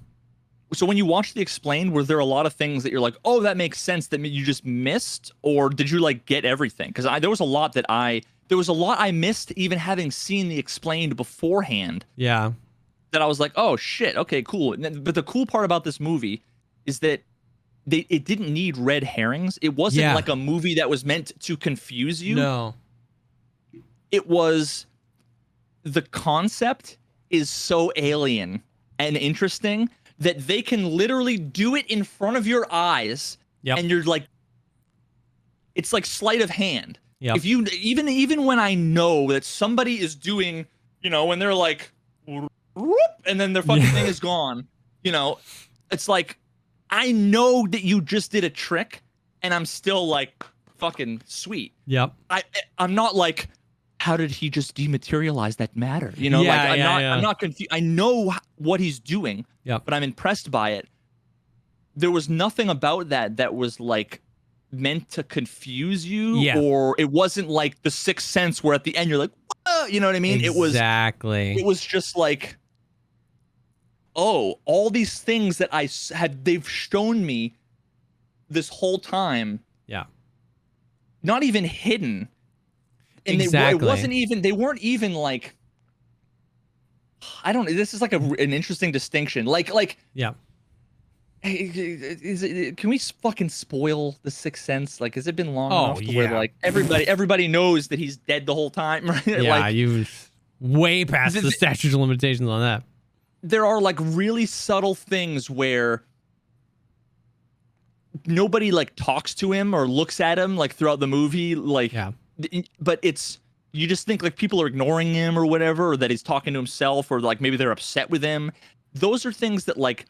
So when you watched the explained, were there a lot of things that you're like, oh, that makes sense that you just missed, or did you like get everything? Because there was a lot I missed, even having seen the explained beforehand. Yeah. That I was like, oh shit, okay, cool. But the cool part about this movie is that it didn't need red herrings. It wasn't like a movie that was meant to confuse you. No. It was, the concept is so alien and interesting that they can literally do it in front of your eyes. Yep. And you're like, it's like sleight of hand. Yep. If you even when I know that somebody is doing, you know, when they're like, whoop, and then their fucking thing is gone, you know, it's like, I know that you just did a trick, and I'm still like, fucking sweet. Yep. I'm not like, how did he just dematerialize that matter? You know, I'm not confused. I know what he's doing, but I'm impressed by it. There was nothing about that was like meant to confuse you, or it wasn't like The Sixth Sense where at the end you're like, whoa, you know what I mean? Exactly. It was just like, oh, all these things that they've shown me this whole time. Yeah. Not even hidden. And it wasn't even, they weren't even like, I don't know. This is like an interesting distinction. Like, yeah. Can we fucking spoil The Sixth Sense? Like, has it been long enough to where like everybody knows that he's dead the whole time? Right? Yeah, like, you've way past the statute of limitations on that. There are like really subtle things where nobody like talks to him or looks at him like throughout the movie. Like, but you just think like people are ignoring him or whatever, or that he's talking to himself, or like maybe they're upset with him. Those are things that like,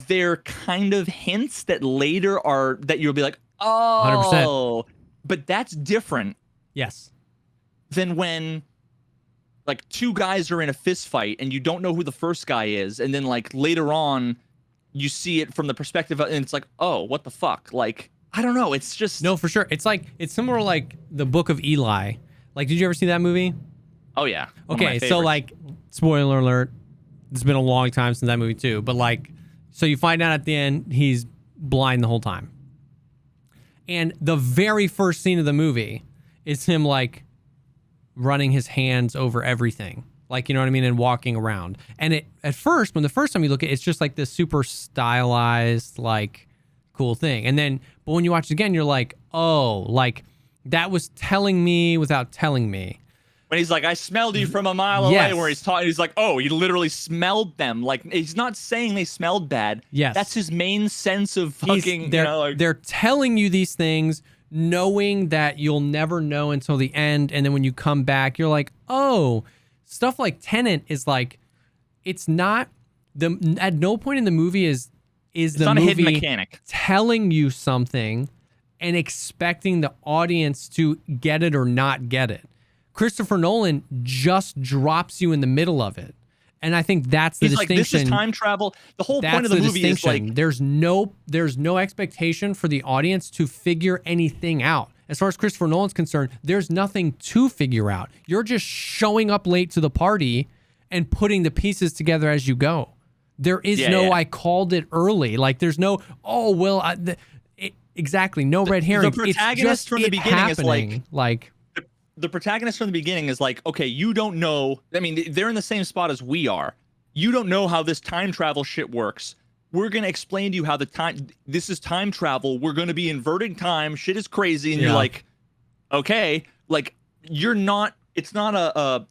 they're kind of hints that later are that you'll be like, oh, 100%. But that's different. Yes. Than when like two guys are in a fist fight and you don't know who the first guy is, and then like later on you see it from the perspective of, and it's like, oh, what the fuck? Like, I don't know. It's just, no, for sure. It's like, it's similar like the Book of Eli, Like, did you ever see that movie? Oh yeah. One of my Okay, so favorites. like, spoiler alert, it's been a long time since that movie too. But like, so you find out at the end he's blind the whole time, and the very first scene of the movie is him like running his hands over everything, like, you know what I mean, and walking around. And it at first, when the first time you look at it, it's just like this super stylized, like, cool thing. And then, but when you watch it again, you're like, oh, like that was telling me without telling me. When he's like, I smelled you from a mile away, Yes. where he's talking, he's like, oh, he literally smelled them. Like, he's not saying they smelled bad. Yes. That's his main sense of fucking, They're, you know, like, they're telling you these things, knowing that you'll never know until the end. And then when you come back, you're like, oh, stuff like Tenet is like, it's not, at no point in the movie is it's the not a hidden movie mechanic. telling you something and expecting the audience to get it or not get it. Christopher Nolan just drops you in the middle of it. And I think that's the He's like, distinction. this is time travel. The whole That's point of the movie is distinction. like, there's no expectation for the audience to figure anything out. As far as Christopher Nolan's concerned, there's nothing to figure out. You're just showing up late to the party and putting the pieces together as you go. There is I called it early. Like, there's no, oh, well, exactly. No red herring. The protagonist it's just from the beginning happening. is like the protagonist from the beginning is like, okay, you don't know. I mean, they're in the same spot as we are. You don't know how this time travel shit works. We're going to explain to you how this is time travel. We're going to be inverting time. Shit is crazy. And you're like, okay, like, you're not, it's not a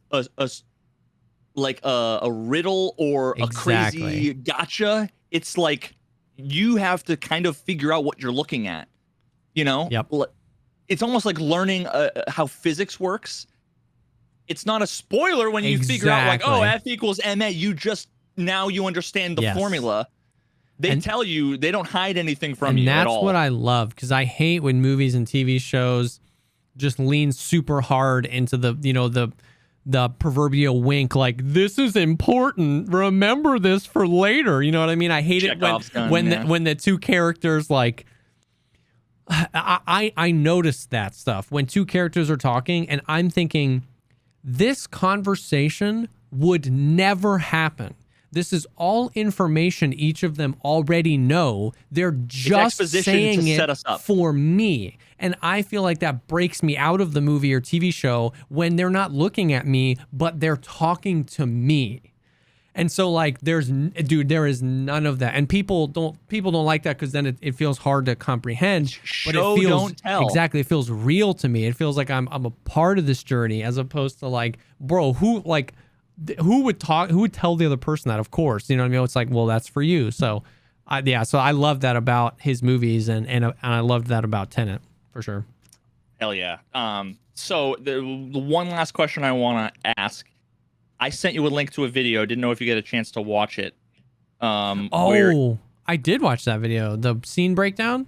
riddle or a crazy gotcha. It's like, you have to kind of figure out what you're looking at, you know? Yep. It's almost like learning how physics works. It's not a spoiler when you figure out, like, oh, F equals ma. Now you understand the formula. They tell you, they don't hide anything from you at all. And that's what I love, because I hate when movies and TV shows just lean super hard into the, you know, the proverbial wink, like, this is important, remember this for later. You know what I mean? I hate it when the two characters, like, I noticed that stuff when two characters are talking and I'm thinking, this conversation would never happen. This is all information each of them already know. They're just saying it for me. And I feel like that breaks me out of the movie or TV show when they're not looking at me, but they're talking to me. And so, like, there is none of that. And people don't like that, because then it feels hard to comprehend. But it feels, don't tell. Exactly. It feels real to me. It feels like I'm a part of this journey, as opposed to, like, bro, who would tell the other person that? Of course, you know what I mean? It's like, well, that's for you. So I love that about his movies, and I loved that about Tenet for sure. Hell yeah. So the one last question I want to ask, I sent you a link to a video. Didn't know if you get a chance to watch it. I did watch that video. The scene breakdown?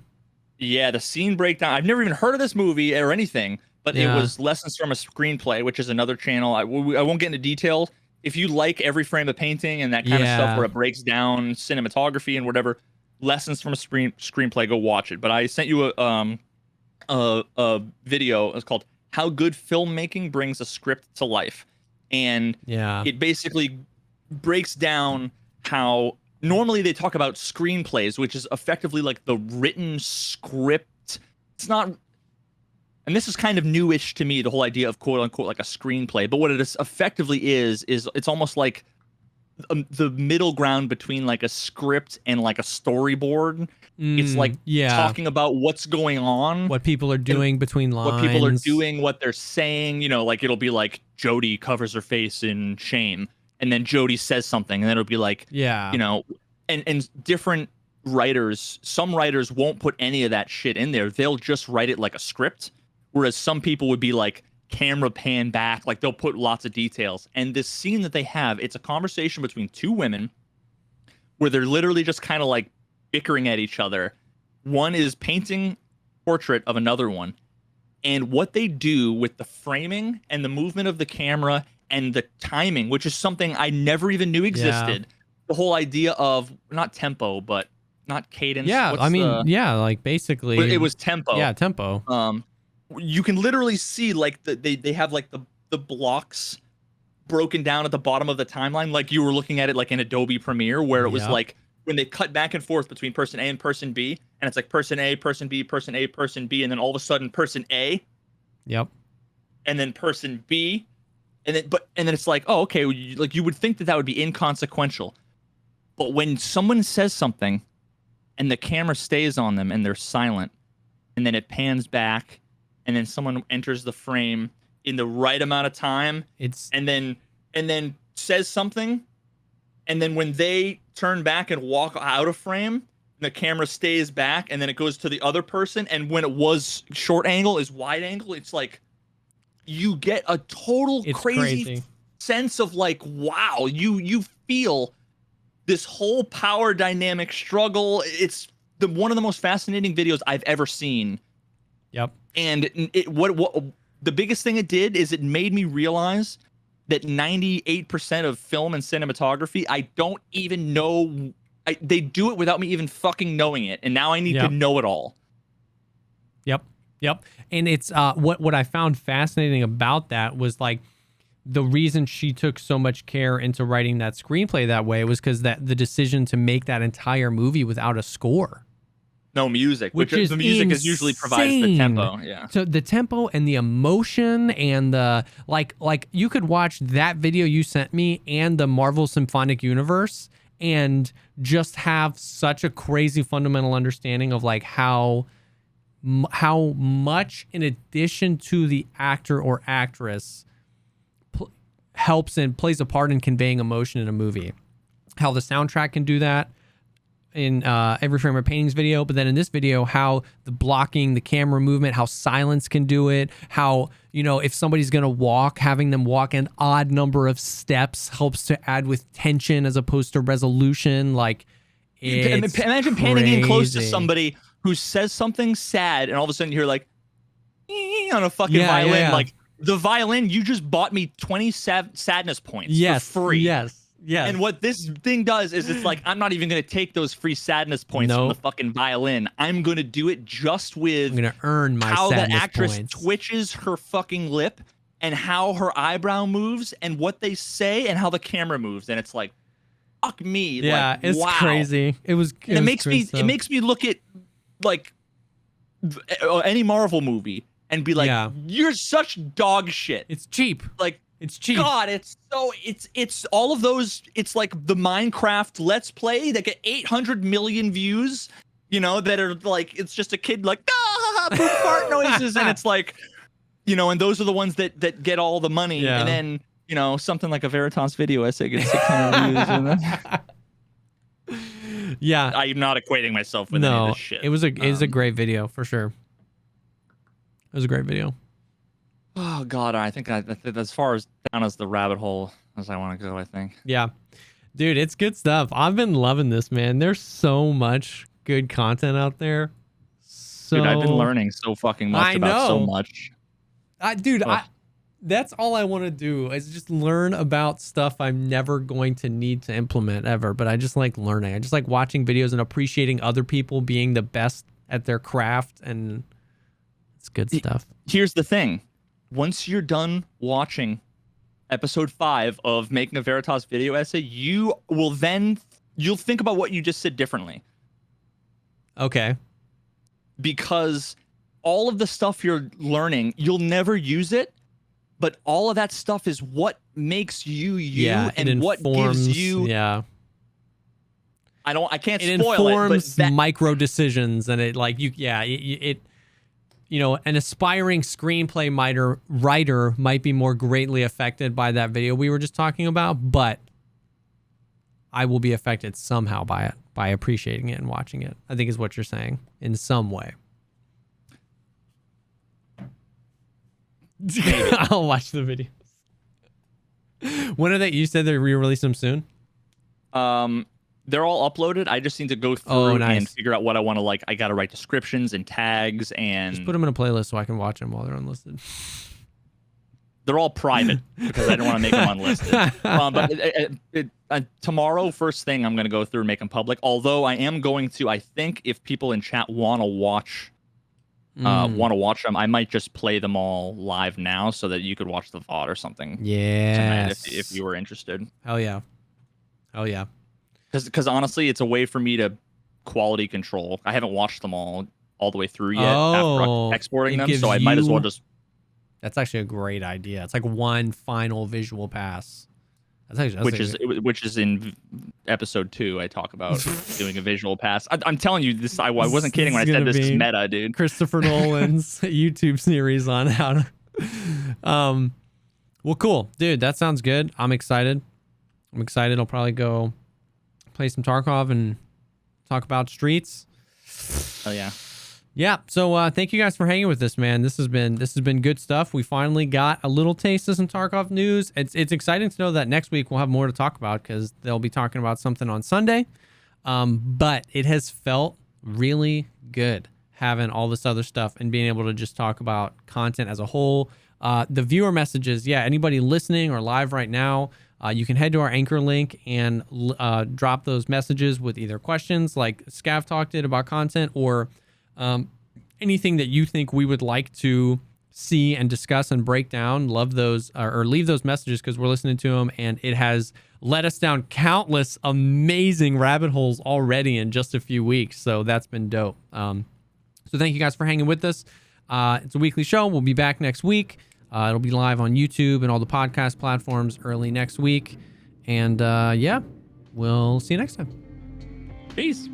Yeah, the scene breakdown. I've never even heard of this movie or anything, but it was Lessons from a Screenplay, which is another channel. I won't get into detail. If you like every frame of painting and that kind of stuff where it breaks down cinematography and whatever, Lessons from a Screenplay, go watch it. But I sent you a video. It's called How Good Filmmaking Brings a Script to Life. And it basically breaks down how normally they talk about screenplays, which is effectively like the written script. It's not, and this is kind of newish to me, the whole idea of quote unquote like a screenplay. But what it is effectively is it's almost like the middle ground between like a script and like a storyboard. It's like talking about what's going on, what people are doing between lines, what people are doing, what they're saying. You know, like it'll be like Jody covers her face in shame, and then Jody says something, and then it'll be like, you know, and different writers. Some writers won't put any of that shit in there. They'll just write it like a script, whereas some people would be like camera pan back, like they'll put lots of details. And this scene that they have, it's a conversation between two women where they're literally just kind of like bickering at each other. One is painting portrait of another one, and what they do with the framing and the movement of the camera and the timing, which is something I never even knew existed. The whole idea of not tempo, but not cadence. Like basically it was tempo. tempo. you can literally see like they have like the blocks broken down at the bottom of the timeline, like you were looking at it like in Adobe Premiere, where it was like when they cut back and forth between person A and person B, and it's like person A, person B, person A, person B, and then all of a sudden person A, and then person B, and then it's like, oh, okay, like you would think that would be inconsequential, but when someone says something, and the camera stays on them and they're silent, and then it pans back, and then someone enters the frame in the right amount of time, and then says something, and then when they turn back and walk out of frame, the camera stays back, and then it goes to the other person, and when it was short angle is wide angle. It's like you get a total crazy sense of like, wow, you feel this whole power dynamic struggle. It's one of the most fascinating videos I've ever seen. And what the biggest thing it did is it made me realize that 98% of film and cinematography, I don't even know. They do it without me even fucking knowing it, and now I need to know it all. And it's what I found fascinating about that was like the reason she took so much care into writing that screenplay that way was because the decision to make that entire movie without a score. No music, which is the music is usually provides the tempo. Yeah. So the tempo and the emotion and the like you could watch that video you sent me and the Marvel Symphonic Universe and just have such a crazy fundamental understanding of like how much in addition to the actor or actress helps and plays a part in conveying emotion in a movie. How the soundtrack can do that in Every Frame of Painting's video, but then in this video, how the blocking, the camera movement, how silence can do it, how, you know, if somebody's going to walk, having them walk an odd number of steps helps to add with tension as opposed to resolution. Like, imagine panning in close to somebody who says something sad, and all of a sudden you hear like, on a fucking violin. Like, the violin, you just bought me 20 sadness points for free. Yes. And what this thing does is it's like, I'm not even going to take those free sadness points from the fucking violin. I'm going to do it just with I'm going to earn my how sadness the actress points. Twitches her fucking lip and how her eyebrow moves and what they say and how the camera moves. And it's like, fuck me. Yeah, like, it's wow. crazy. It makes me look at like any Marvel movie and be like, you're such dog shit. It's cheap. Like, it's cheap. God, it's all of those. It's like the Minecraft Let's Play that get 800 million views, you know, that are like, it's just a kid like, poop fart noises. And it's like, you know, and those are the ones that get all the money. Yeah. And then, you know, something like a Veritas video essay gets 600 views. Yeah. I'm not equating myself with any of this shit. It was a great video for sure. It was a great video. Oh God, I think as far as down as the rabbit hole as I want to go, I think. Yeah, dude, it's good stuff. I've been loving this, man. There's so much good content out there. Dude, I've been learning so fucking much about so much. That's all I want to do is just learn about stuff I'm never going to need to implement ever. But I just like learning. I just like watching videos and appreciating other people being the best at their craft, and it's good stuff. Here's the thing. Once you're done watching episode 5 of Making a Veritas video essay, you'll think about what you just said differently. Okay. Because all of the stuff you're learning, you'll never use it, but all of that stuff is what makes you and what gives you. Yeah. I can't spoil informs it, but micro decisions, and it like it you know, an aspiring screenplay writer might be more greatly affected by that video we were just talking about, but I will be affected somehow by it, by appreciating it and watching it, I think is what you're saying, in some way. I'll watch the videos. When are they? You said they re-release them soon? They're all uploaded. I just need to go through and figure out what I want to like. I got to write descriptions and tags and just put them in a playlist so I can watch them while they're unlisted. They're all private because I don't want to make them unlisted. But tomorrow, first thing, I'm going to go through and make them public. Although I am going to, I think if people in chat want to watch want to watch them, I might just play them all live now so that you could watch the VOD or something. Yeah. If you were interested. Hell yeah. Hell yeah. Because honestly, it's a way for me to quality control. I haven't watched them all the way through yet after exporting them, so I might as well just. That's actually a great idea. It's like one final visual pass. Which is in episode 2. I talk about doing a visual pass. I'm telling you this. I wasn't kidding when I said this is meta, dude. Christopher Nolan's YouTube series on how to. Well, cool, dude. That sounds good. I'm excited. I'll probably go play some Tarkov and talk about streets. Oh yeah. Yeah. So thank you guys for hanging with us, man. This has been good stuff. We finally got a little taste of some Tarkov news. It's exciting to know that next week we'll have more to talk about because they'll be talking about something on Sunday. But it has felt really good having all this other stuff and being able to just talk about content as a whole. The viewer messages, yeah, anybody listening or live right now, you can head to our Anchor link and drop those messages with either questions like Scav Talk did about content or anything that you think we would like to see and discuss and break down. Love those or leave those messages because we're listening to them and it has led us down countless amazing rabbit holes already in just a few weeks. So that's been dope. So thank you guys for hanging with us. It's a weekly show. We'll be back next week. It'll be live on YouTube and all the podcast platforms early next week. And yeah, we'll see you next time. Peace.